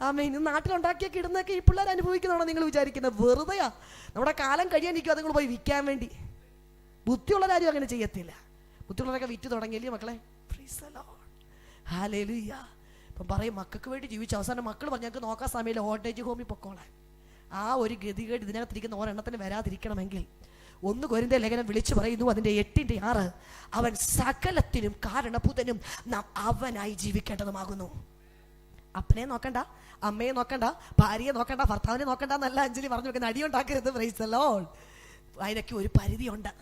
ആമേൻ. ഇന്ന് നാട്ടിലുണ്ടാക്കിയൊക്കെ ഇടുന്നൊക്കെ ഈ പിള്ളേർ അനുഭവിക്കുന്നതാണോ നിങ്ങൾ വിചാരിക്കുന്നത്? വെറുതെയാ. നമ്മുടെ കാലം കഴിയാനിരിക്കും അത് നിങ്ങൾ പോയി വിൽക്കാൻ വേണ്ടി. ബുദ്ധിയുള്ളവരാരും അങ്ങനെ ചെയ്യത്തില്ല. ബുദ്ധിയുള്ളവരൊക്കെ വിറ്റ് തുടങ്ങിയില്ലേ മക്കളെ? Price the lord. ഹല്ലേലൂയ. ഇപ്പം പറയും മക്കൾക്ക് വേണ്ടി ജീവിച്ചു, അവസാനം മക്കൾ പറഞ്ഞു ഞങ്ങൾക്ക് നോക്കാൻ സമയമില്ല, ഓൾഡ് ഏജ് ഹോമിൽ പൊക്കോളാൻ. ആ ഒരു ഗതികേട് ഇതിനകത്തിരിക്കുന്ന ഒരെണ്ണത്തിന് വരാതിരിക്കണമെങ്കിൽ 1 കൊരിന്ത്യർ ലേഖനം വിളിച്ചു പറയുന്നു അതിൻ്റെ 8:6, അവൻ സകലത്തിനും കാരണഭൂതനും നാം അവനായി ജീവിക്കേണ്ടതുമാകുന്നു. അപ്പനെ നോക്കണ്ട, അമ്മയെ നോക്കണ്ട, ഭാര്യയെ നോക്കണ്ട, ഭർത്താവിനെ നോക്കണ്ട എന്നല്ല അഞ്ജലി പറഞ്ഞു വെക്കുന്ന. അടിയുണ്ടാക്കരുത്. Praise the lord. അതിനൊക്കെ ഒരു പരിധിയുണ്ട്.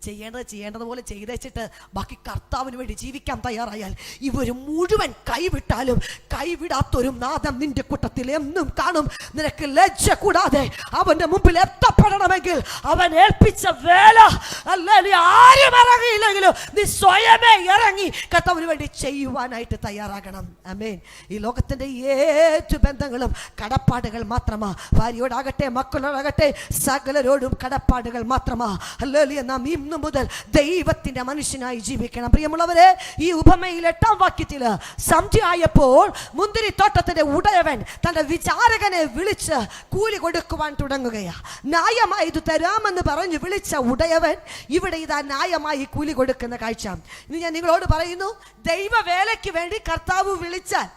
ചെയ്യേണ്ടതുപോലെ ചെയ്തേച്ചിട്ട് ബാക്കി കർത്താവിന് വേണ്ടി ജീവിക്കാൻ തയ്യാറായാൽ ഇവർ മുഴുവൻ കൈവിട്ടാലും കൈവിടാത്തൊരു നാദം നിന്റെ കൂട്ടത്തിൽ എന്നും കാണും. നിനക്ക് ലജ്ജ കൂടാതെ അവന്റെ മുമ്പിൽ എത്തപ്പെടണമെങ്കിൽ അവൻ ഏൽപ്പിച്ച വേല അല്ലെങ്കിൽ ആരും ഇറങ്ങിയില്ലെങ്കിലും നീ സ്വയമേ ഇറങ്ങി കർത്താവിന് വേണ്ടി ചെയ്യുവാനായിട്ട് തയ്യാറാകണം. ആമേൻ. ഈ ലോകത്തിന്റെ ഏത് ബന്ധങ്ങളും കടപ്പാടുകൾ മാത്രമാ. ഭാര്യയോടാകട്ടെ, മക്കളോടാകട്ടെ, സകലരോടും കടപ്പാടുകൾ മാത്രമാ. ഹല്ലേലൂയ. നാം മുതൽ ദൈവത്തിന്റെ മനുഷ്യനായി ജീവിക്കണം. പ്രിയമുള്ളവരെ, ഈ ഉപമയിൽ 8-ാം വാക്യത്തിൽ സന്ധ്യയായപ്പോൾ മുന്തിരിത്തോട്ടത്തിന്റെ ഉടയവൻ തന്റെ വിചാരകനെ വിളിച്ച് കൂലി കൊടുക്കുവാൻ തുടങ്ങുകയാ. ന്യായമായി ഇത് തരാമെന്ന് പറഞ്ഞു വിളിച്ച ഉടയവൻ ഇവിടെ ഇതാ ന്യായമായി കൂലി കൊടുക്കുന്ന കാഴ്ച. ഇനി ഞാൻ നിങ്ങളോട് പറയുന്നു, ദൈവ വേലയ്ക്ക് വേണ്ടി കർത്താവ് വിളിച്ചാൽ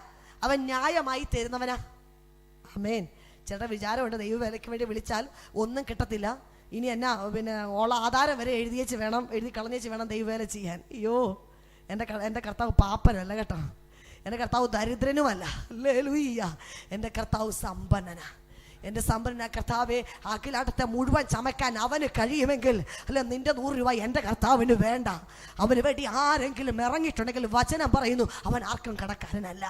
അവൻ ന്യായമായി തരുന്നവനാ. ആമേൻ. ചേട്ടാ വിചാരമുണ്ട് ദൈവ വേലയ്ക്ക് വേണ്ടി വിളിച്ചാൽ ഒന്നും കിട്ടത്തില്ല, ഇനി എന്നാ ഓള ആധാരം വരെ എഴുതി കളഞ്ഞേച്ച് വേണം ദൈവവേല ചെയ്യാൻ. അയ്യോ, എൻ്റെ കർത്താവ് പാപ്പനല്ല കേട്ടോ, എൻ്റെ കർത്താവ് ദരിദ്രനുമല്ല. ഹല്ലേലൂയ. എൻ്റെ കർത്താവ് സമ്പന്നനാ. എൻ്റെ സമ്പന്ന കർത്താവെ, അഖിലാട്ടത്തെ മുഴുവൻ ചമയ്ക്കാൻ അവന് കഴിയുമെങ്കിൽ അല്ല നിന്റെ 100 രൂപ എൻ്റെ കർത്താവിന് വേണ്ട. അവന് വേണ്ടി ആരെങ്കിലും ഇറങ്ങിയിട്ടുണ്ടെങ്കിൽ വചനം പറയുന്നു അവൻ ആർക്കും കടക്കാരനല്ല.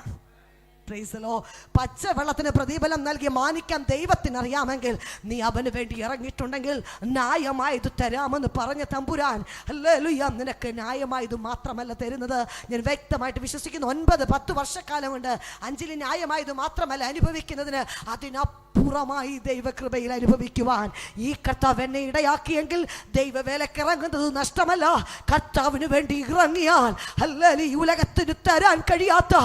പച്ചവെള്ളത്തിന് പ്രതിഫലം നൽകി മാനിക്കാൻ ദൈവത്തിന് അറിയാമെങ്കിൽ നീ അവന് വേണ്ടി ഇറങ്ങിയിട്ടുണ്ടെങ്കിൽ ന്യായമായത് തരാമെന്ന് പറഞ്ഞ തമ്പുരാൻ ഹല്ലേലൂയ നിനക്ക് ന്യായമായത് മാത്രമല്ല തരുന്നത്. ഞാൻ വ്യക്തമായിട്ട് വിശ്വസിക്കുന്നു. 9-10 വർഷക്കാലം കൊണ്ട് അഞ്ജലി ന്യായമായത് മാത്രമല്ല അനുഭവിക്കുന്നതിന് അതിനപ്പുറമായി ദൈവകൃപയിൽ അനുഭവിക്കുവാൻ ഈ കർത്താവ് എന്നെ ഇടയാക്കിയെങ്കിൽ ദൈവവേലക്ക് ഇറങ്ങുന്നത് നഷ്ടമല്ല. കർത്താവിന് വേണ്ടി ഇറങ്ങിയാൽ ഹല്ലേലൂയ ഉലകത്തിന് തരാൻ കഴിയാത്ത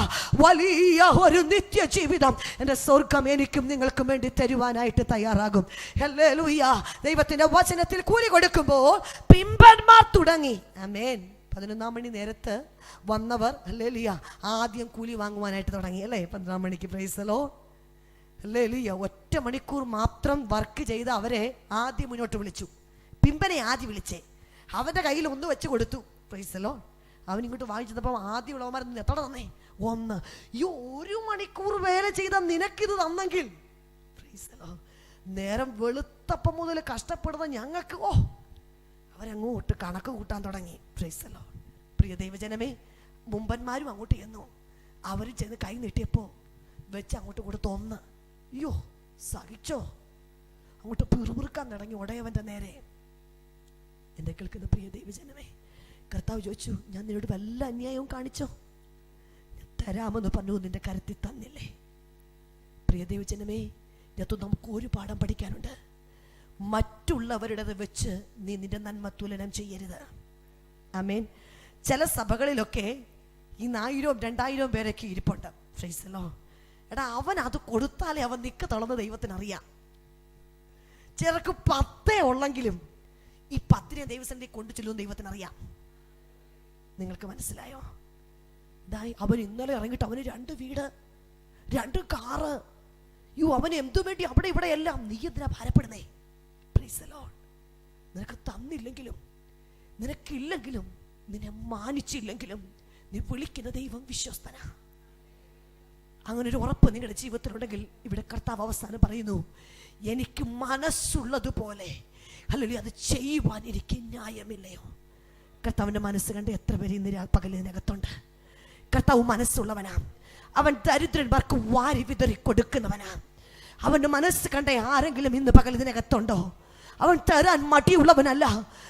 വലിയ ഒരു നിത്യ ജീവിതം എൻ്റെ സ്വർഗം എനിക്കും നിങ്ങൾക്കും വേണ്ടി തരുവാനായിട്ട് തയ്യാറാകും. ഹല്ലേലൂയ. ദൈവത്തിന്റെ വചനത്തിൽ കൂലി കൊടുക്കുമ്പോൾ പിമ്പന്മാർ തുടങ്ങി. ആമേൻ. 11-ാം മണി നേരത്ത് വന്നവർ ഹല്ലേലൂയ ആദ്യം കൂലി വാങ്ങുവാനായിട്ട് തുടങ്ങി അല്ലേ? 12-ാം മണിക്ക്. Price the lord. ഹല്ലേലൂയ. 1 മണിക്കൂർ മാത്രം വർക്ക് ചെയ്ത അവരെ ആദ്യം മുന്നോട്ട് വിളിച്ചു. പിമ്പനെ ആദ്യം വിളിച്ചേ, അവന്റെ കയ്യിൽ 1 വെച്ച് കൊടുത്തു. Price the lord. അവൻ ഇങ്ങോട്ട് വാങ്ങിച്ചപ്പോൾ ആദ്യം ഉള്ളവന്മാർ എത്ര തന്നേ? 1. ഈ 1 മണിക്കൂർ വേല ചെയ്ത നിനക്കിത് തന്നെങ്കിൽ നേരം വെളുത്തപ്പം മുതൽ കഷ്ടപ്പെടുന്ന ഞങ്ങൾക്ക് അവരങ്ങോട്ട് കണക്ക് കൂട്ടാൻ തുടങ്ങി. Price the Lord. പ്രിയ ദൈവജനമേ, മുമ്പന്മാരും അങ്ങോട്ട് ചെന്നു. അവർ ചെന്ന് കൈ നീട്ടിയപ്പോൾ വെച്ച് അങ്ങോട്ട് കൊടുത്ത് 1. അയ്യോ സഹിച്ചോ? അങ്ങോട്ട് പിറുപിറുക്കാൻ തുടങ്ങി ഉടയവന്റെ നേരെ. എന്നെ കേൾക്കുന്ന പ്രിയ ദൈവജനമേ, കർത്താവ് ചോദിച്ചു, ഞാൻ നിന്നോട് വല്ല അന്യായവും കാണിച്ചോ? തരാമെന്ന് പറഞ്ഞു, നിന്റെ കരുത്തിൽ തന്നില്ലേ? പ്രിയ ദൈവജനമേ, ഇതിനകത്ത് നമുക്ക് ഒരു പാഠം പഠിക്കാനുണ്ട്. മറ്റുള്ളവരുടേത് വെച്ച് നീ നിന്റെ നന്മ തുലനം ചെയ്യരുത്. ആമേൻ. ചില സഭകളിലൊക്കെ ഈ 1000-2000 പേരൊക്കെ ഇരിപ്പുണ്ട്. Price the Lord. എടാ, അവൻ അത് കൊടുത്താലേ അവൻ നിക്ക് തളർന്ന് ദൈവത്തിനറിയാം. ചിലർക്ക് 10 ഉള്ളെങ്കിലും ഈ 10 ദൈവസന്നിധി കൊണ്ടു ചെല്ലുമെന്ന് ദൈവത്തിനറിയാം. നിങ്ങൾക്ക് മനസ്സിലായോ? അവൻ ഇന്നലെ ഇറങ്ങിയിട്ട് അവന് 2 വീട്, 2 കാറ്. അവന് എന്തു വേണ്ടി അവിടെ ഇവിടെ എല്ലാം. നീ എന്തിനാ ഭാരപ്പെടുന്നേ? Price the Lord. നിനക്ക് തന്നില്ലെങ്കിലും നിനക്കില്ലെങ്കിലും നിന്നെ മാനിച്ചില്ലെങ്കിലും നീ വിളിക്കുന്ന ദൈവം വിശ്വസ്തനാ. അങ്ങനെ ഒരു ഉറപ്പ് നിങ്ങളുടെ ജീവിതത്തിലുണ്ടെങ്കിൽ ഇവിടെ കർത്താവ് അവസാനം പറയുന്നു, എനിക്ക് മനസ്സുള്ളതുപോലെ അല്ലെങ്കിൽ അത് ചെയ്യുവാൻ എനിക്ക് ന്യായമില്ലയോ? കർത്താവിൻ്റെ മനസ്സ് കണ്ട് എത്ര പേര് ഇന്ന് പകലിനകത്തുണ്ട്? കർത്താവ് മനസ്സുള്ളവനാ. അവൻ ദരിദ്രന്മാർക്ക് വാരി വിതറി കൊടുക്കുന്നവനാ. അവൻ്റെ മനസ്സ് കണ്ട ആരെങ്കിലും ഇന്ന് പകലിനകത്തുണ്ടോ? അവൻ തരാൻ മടിയുള്ളവനല്ല,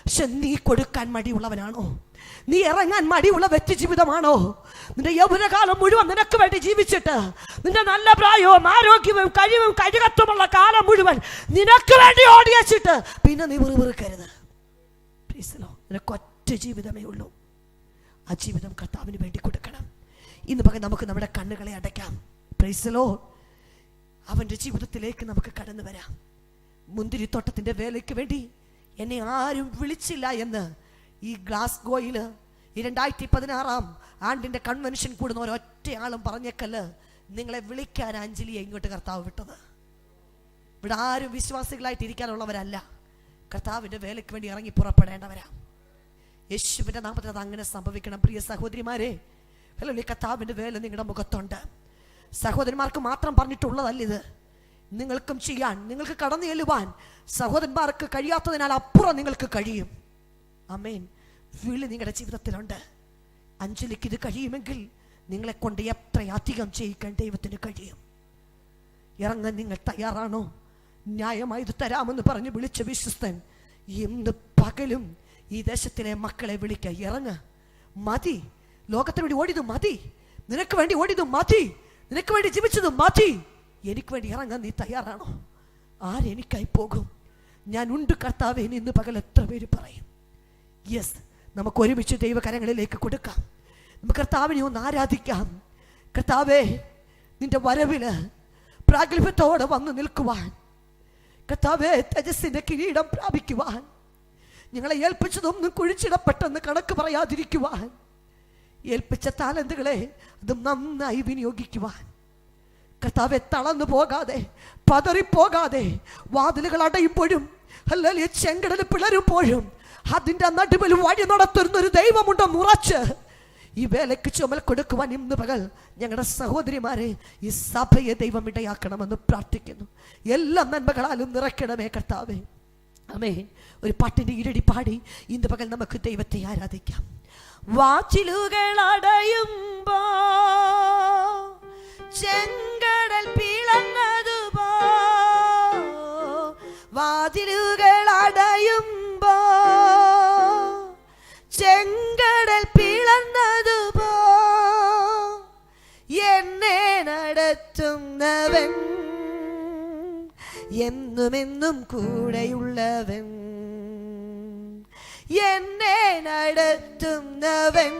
പക്ഷെ നീ കൊടുക്കാൻ മടിയുള്ളവനാണോ? നീ ഇറങ്ങാൻ മടിയുള്ള വ്യക്തി ജീവിതമാണോ? നിന്റെ യൗവനകാലം മുഴുവൻ നിനക്ക് വേണ്ടി ജീവിച്ചിട്ട്, നിന്റെ നല്ല പ്രായവും ആരോഗ്യവും കഴിവും കഴുകത്തുമുള്ള കാലം മുഴുവൻ നിനക്ക് വേണ്ടി ഓടിയച്ചിട്ട് പിന്നെ നീ വെറുക്കരുത്. നിനക്കൊറ്റ ജീവിതമേ ഉള്ളൂ. ആ ജീവിതം കർത്താവിന് വേണ്ടി കൊടുക്കണം. ഇന്ന് പകൽ നമുക്ക് നമ്മുടെ കണ്ണുകളെ അടയ്ക്കാം. Price the Lord. അവൻ്റെ ജീവിതത്തിലേക്ക് നമുക്ക് കടന്നു വരാം. മുന്തിരിത്തോട്ടത്തിൻ്റെ വേലയ്ക്ക് വേണ്ടി എന്നെ ആരും വിളിച്ചില്ല എന്ന് ഈ ഗ്ലാസ്ഗോയിൽ 2016 ആണ്ടിൻ്റെ കൺവെൻഷൻ കൂടുന്ന ഒരൊറ്റയാളും പറഞ്ഞേക്കല്ല് നിങ്ങളെ വിളിക്കാൻ അഞ്ജലിയെ ഇങ്ങോട്ട് കർത്താവ് വിട്ടത്. ഇവിടെ ആരും വിശ്വാസികളായിട്ട് ഇരിക്കാനുള്ളവരല്ല, കർത്താവിൻ്റെ വേലയ്ക്ക് വേണ്ടി ഇറങ്ങി പുറപ്പെടേണ്ടവരാ. യേശുവിൻ്റെ നാമത്തിൽ അത് അങ്ങനെ സംഭവിക്കണം. പ്രിയ സഹോദരിമാരെ, ഈ കർത്താവിൻ്റെ വേല നിങ്ങളുടെ മുഖത്തുണ്ട്. സഹോദരന്മാർക്ക് മാത്രം പറഞ്ഞിട്ടുള്ളതല്ലിത്. നിങ്ങൾക്കും ചെയ്യാൻ, നിങ്ങൾക്ക് കടന്നു ചെല്ലുവാൻ സഹോദരന്മാർക്ക് കഴിയാത്തതിനാൽ അപ്പുറം നിങ്ങൾക്ക് കഴിയും. ആമേൻ. വിളി നിങ്ങളുടെ ജീവിതത്തിലുണ്ട്. അഞ്ജലിക്ക് ഇത് കഴിയുമെങ്കിൽ നിങ്ങളെ കൊണ്ട് എത്രയധികം ചെയ്യിക്കാൻ ദൈവത്തിന് കഴിയും. ഇറങ്ങാൻ നിങ്ങൾ തയ്യാറാണോ? ന്യായമായത് തരാമെന്ന് പറഞ്ഞ് വിളിച്ച വിശ്വസ്തൻ ഇന്ന് പകലും ഈ ദേശത്തിലെ മക്കളെ വിളിക്കുക. ഇറങ്ങ, മതി. ലോകത്തിന് വേണ്ടി ഓടിയത് മതി, നിനക്ക് വേണ്ടി ഓടിയത് മതി, നിനക്ക് വേണ്ടി ജീവിച്ചത് മതി. എനിക്ക് വേണ്ടി ഇറങ്ങാൻ നീ തയ്യാറാണോ? ആരെനിക്കായി പോകും? ഞാൻ ഉണ്ട് കർത്താവേ. ഇന്ന് പകൽ എത്ര പേര് പറയും? യെസ്, നമുക്ക് ഒരുമിച്ച് ദൈവകരങ്ങളിലേക്ക് കൊടുക്കാം. നമുക്ക് കർത്താവിനെ ഒന്ന് ആരാധിക്കാം. കർത്താവേ, നിന്റെ വരവില് പ്രാഗൽഭ്യത്തോടെ വന്ന് നിൽക്കുവാൻ, കർത്താവേ, തേജസ്സിന്റെ കിരീടം പ്രാപിക്കുവാൻ, ഞങ്ങളെ ഏൽപ്പിച്ചതൊന്നും കുഴിച്ചിടപ്പെട്ടെന്ന് കണക്ക് പറയാതിരിക്കുവാൻ, ഏൽപ്പിച്ച താലന്തുകളെ അത് നന്നായി വിനിയോഗിക്കുവാൻ, കർത്താവെ, തളർന്നു പോകാതെ, പതറിപ്പോകാതെ, വാതിലുകൾ അടയുമ്പോഴും അല്ലെങ്കിൽ ചെങ്കടൽ പിളരുമ്പോഴും അതിൻ്റെ നടുവിൽ വഴി നടത്തുന്നൊരു ദൈവമുണ്ടെന്ന് ഉറച്ച് ഈ വേലയ്ക്ക് ചുമൽ കൊടുക്കുവാൻ ഇന്ന് പകൽ ഞങ്ങളുടെ സഹോദരിമാരെ, ഈ സഭയെ ദൈവം ഇടയാക്കണമെന്ന് പ്രാർത്ഥിക്കുന്നു. എല്ലാ നന്മകളാലും നിറയ്ക്കണമേ കർത്താവേ. ആമേൻ. ഒരു പാട്ടിൻ്റെ ഇരടി പാടി ഇന്ന് പകൽ നമുക്ക് ദൈവത്തെ ആരാധിക്കാം. വാച്ചിലുകൾ അടയുമ്പോ ചെങ്കടൽ പിളർന്നതുപോ, വാതിലുകൾ അടയുമ്പോ ചെങ്കടൽ പിളർന്നതുപോ, എന്നെ നടത്തുന്നവൻ എന്നുമെന്നും കൂടെയുള്ളവൻ, എന്നെ നടത്തുന്നവൻ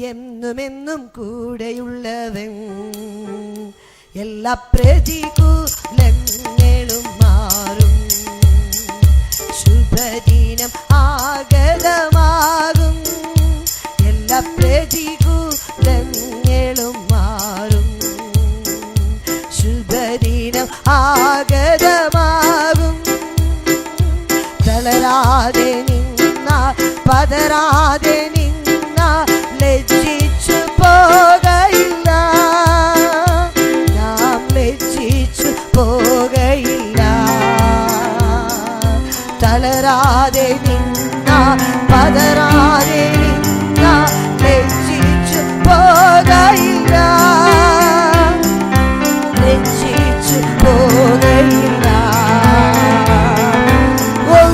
എന്നുമെന്നും കൂടെയുള്ളവൻ, എല്ലാ പ്രതികൂലങ്ങളും മാറും, ശുഭദിനം ആഗതമാകും, എല്ലാ പ്രതികൂലങ്ങളും മാറും, ശുഭദിനം ആഗതമാകും. തളരാതെ നിന്ന, പതരാതെ നിന്ന, ലജ്ജിച്ചു പോകയില്ല, നാം ലജ്ജിച്ചു പോകയില്ല. തളരാതെ നിന്ന, പതരാതെ നിന്ന, ലജ്ജിച്ചു പോകയില്ല, ലജ്ജിച്ചു പോകയില്ല. Oh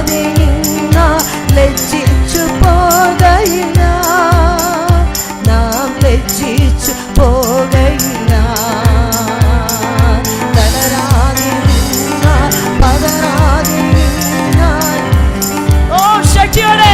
പതരാതെ ഇന്നാൾ ലജ്ജിച്ചു പോകയില്ല, നാം ലജ്ജിച്ചു പോകയില്ല. തളരാതെ ഇന്നാൾ പതരാതെ ഇന്നാൾ. ഓ ശക്തിയോടെ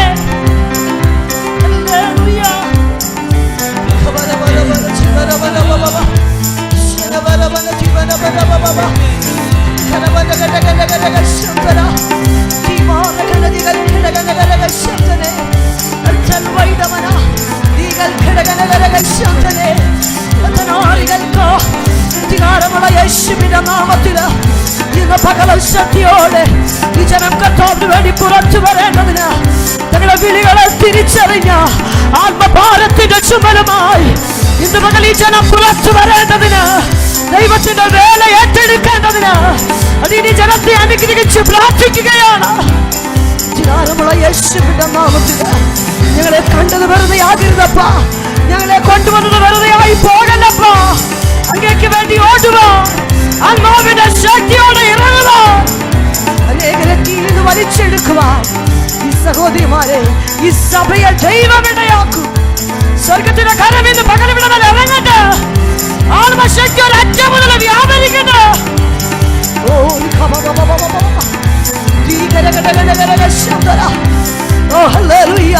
യേശുവിന്റെ നാമത്തില് ഇന്ന് പകൽ ശക്തിയോടെ ഈ ജനം കർത്താവിന് വേണ്ടി പുറത്തു വരേണ്ടതിന് ഞങ്ങളുടെ വിളികളെ തിരിച്ചറിഞ്ഞ ആത്മഭാരത്തിന്റെ ചുമലുമായി ഇന്ന് പകൽ ഈ ജനം പുറത്തു വരേണ്ടതിന്, ദൈവത്തിന്റെ വേല ഏറ്റെടുക്കേണ്ടതിന് അതിന് ജനത്തെ അനുഗ്രഹിച്ച് പ്രാർത്ഥിക്കുകയാണ്. അധികാരമുള്ള യേശുവിന്റെ നാമത്തില് ഞങ്ങളെ കണ്ടത് വെറുതെ ആകരുതപ്പ, ഞങ്ങളെ കൊണ്ടുവന്നത് വെറുതെ ആയി പോകല്ലപ്പ. അങ്ങേക്ക് വേണ്ടി ഓടുക, ആത്മാവിന്റെ ശക്തിയോടെ ഇറങ്ങുക, അനേകരെ കീഴിൽ വലിച്ചെടുക്കുവാൻ ഈ സഹോദരിമാരെ ഈ സഭയെ ദൈവമിടയാക്കും. സ്വർഗത്തിന്റെ കരം ഇന്ന് പകരവിടവൻ ഇറങ്ങട്ടെ. ആത്മശക്തി ഒരു അറ്റം മുതൽ വ്യാപരിക്കട്ടെ. ഓ ഓ ഹല്ലേലൂയ.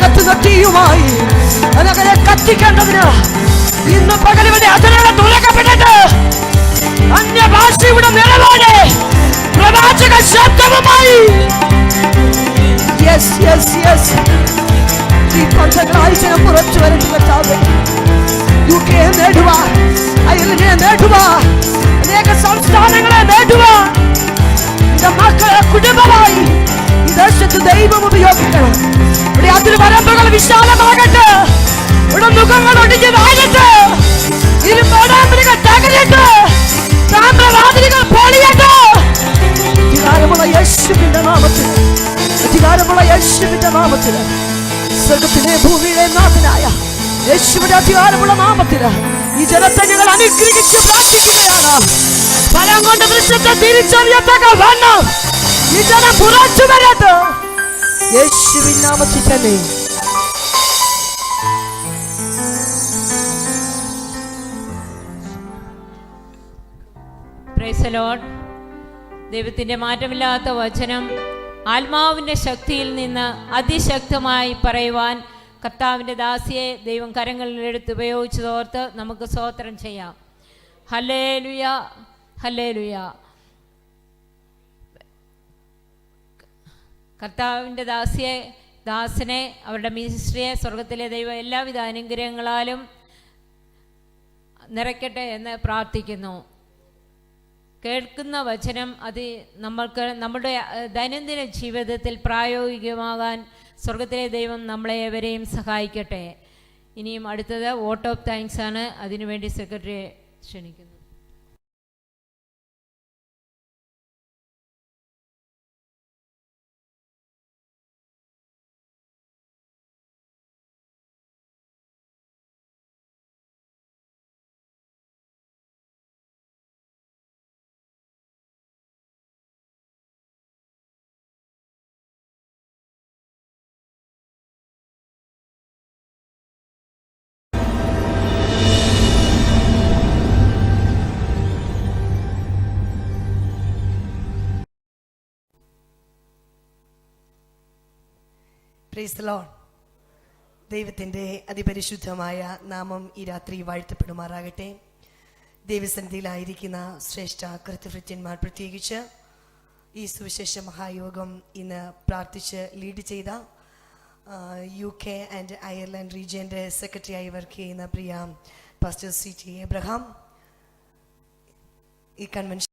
കത്തുന്ന തീയുമായി അതങ്ങനെ കത്തിക്കേണ്ടതിന് ഇന്ന് പകലിവിടെ അതിനെ തുലക്കപ്പെട്ടിട്ട് അന്യഭാഷയുടെ നിലപാട് പ്രവാചക ശബ്ദവുമായി ഈ പഞ്ചങ്ങളായി ജനം പുറത്തു വരുന്നത് UK നേടുക, അയലിനെ നേടുക, അനേക സംസ്ഥാനങ്ങളെ നേടുക. എന്റെ മക്കളെ കുടുംബമായി ഈ ദേശത്ത് ദൈവം ഉപയോഗിക്കണം. ഇവിടെ അതിന് വരമ്പുകൾ വിശാലമാകട്ടെ, ഇവിടെ മുഖങ്ങൾ ഒടിഞ്ഞ് താഴട്ടെ, ഇരുമ്പോടാമ്പലുകൾ തകരട്ടെ, താമ്രവാതിലുകൾ പൊളിയട്ടെ. അധികാരമുള്ള യേശുവിന്റെ നാമത്തിൽ, അധികാരമുള്ള യേശുവിന്റെ നാമത്തിൽ, സ്വർഗത്തിലെ ഭൂമിയിലെ നാഥനായ യേശുവിന്റെ അധികാരമുള്ള നാമത്തില് ഈ ജനത്തെ ഞങ്ങൾ അനുഗ്രഹിച്ച് പ്രാർത്ഥിക്കുകയാണ്. ഫലം കൊണ്ട് വൃക്ഷത്തെ തിരിച്ചറിയത്തക്ക വണ്ണം ഈ ജനം പുറത്തു വരട്ടെ, യേശുവിൻ നാമത്തിൽ തന്നെ. Price the Lord. ദൈവത്തിന്റെ മാറ്റമില്ലാത്ത വചനം ആത്മാവിന്റെ ശക്തിയിൽ നിന്ന് അതിശക്തമായി പറയുവാൻ കർത്താവിൻ്റെ ദാസിയെ ദൈവം കരങ്ങളിലെടുത്ത് ഉപയോഗിച്ചതോർത്ത് നമുക്ക് സ്തോത്രം ചെയ്യാം. Hallelujah, hallelujah. കർത്താവിൻ്റെ ദാസനെ അവരുടെ മിനിസ്ട്രിയെ സ്വർഗത്തിലെ ദൈവം എല്ലാവിധ അനുഗ്രഹങ്ങളാലും നിറയ്ക്കട്ടെ എന്ന് പ്രാർത്ഥിക്കുന്നു. കേൾക്കുന്ന വചനം അത് നമ്മൾക്ക് നമ്മുടെ ദൈനംദിന ജീവിതത്തിൽ പ്രായോഗികമാകാൻ സ്വർഗത്തിലെ ദൈവം നമ്മളെ ഏവരെയും സഹായിക്കട്ടെ. ഇനിയും അടുത്തത് വോട്ട് ഓഫ് താങ്ക്സ് ആണ്. അതിനുവേണ്ടി സെക്രട്ടറിയെ ക്ഷണിക്കുന്നു. Price the Lord. ദൈവത്തിൻ്റെ അതിപരിശുദ്ധമായ നാമം ഈ രാത്രി വാഴ്ത്തപ്പെടുമാറാകട്ടെ. ദൈവസന്നിധിയിലായിരിക്കുന്ന ശ്രേഷ്ഠ കർത്തൃഭൃത്യന്മാർ, പ്രത്യേകിച്ച് ഈ സുവിശേഷ മഹായോഗം ഇന്ന് പ്രാർത്ഥിച്ച് ലീഡ് ചെയ്ത UK ആൻഡ് അയർലൻഡ് റീജിയൻ്റെ സെക്രട്ടറിയായി വർക്ക് ചെയ്യുന്ന പ്രിയ പാസ്റ്റർ CT എബ്രഹാം, ഈ കൺവെൻഷൻ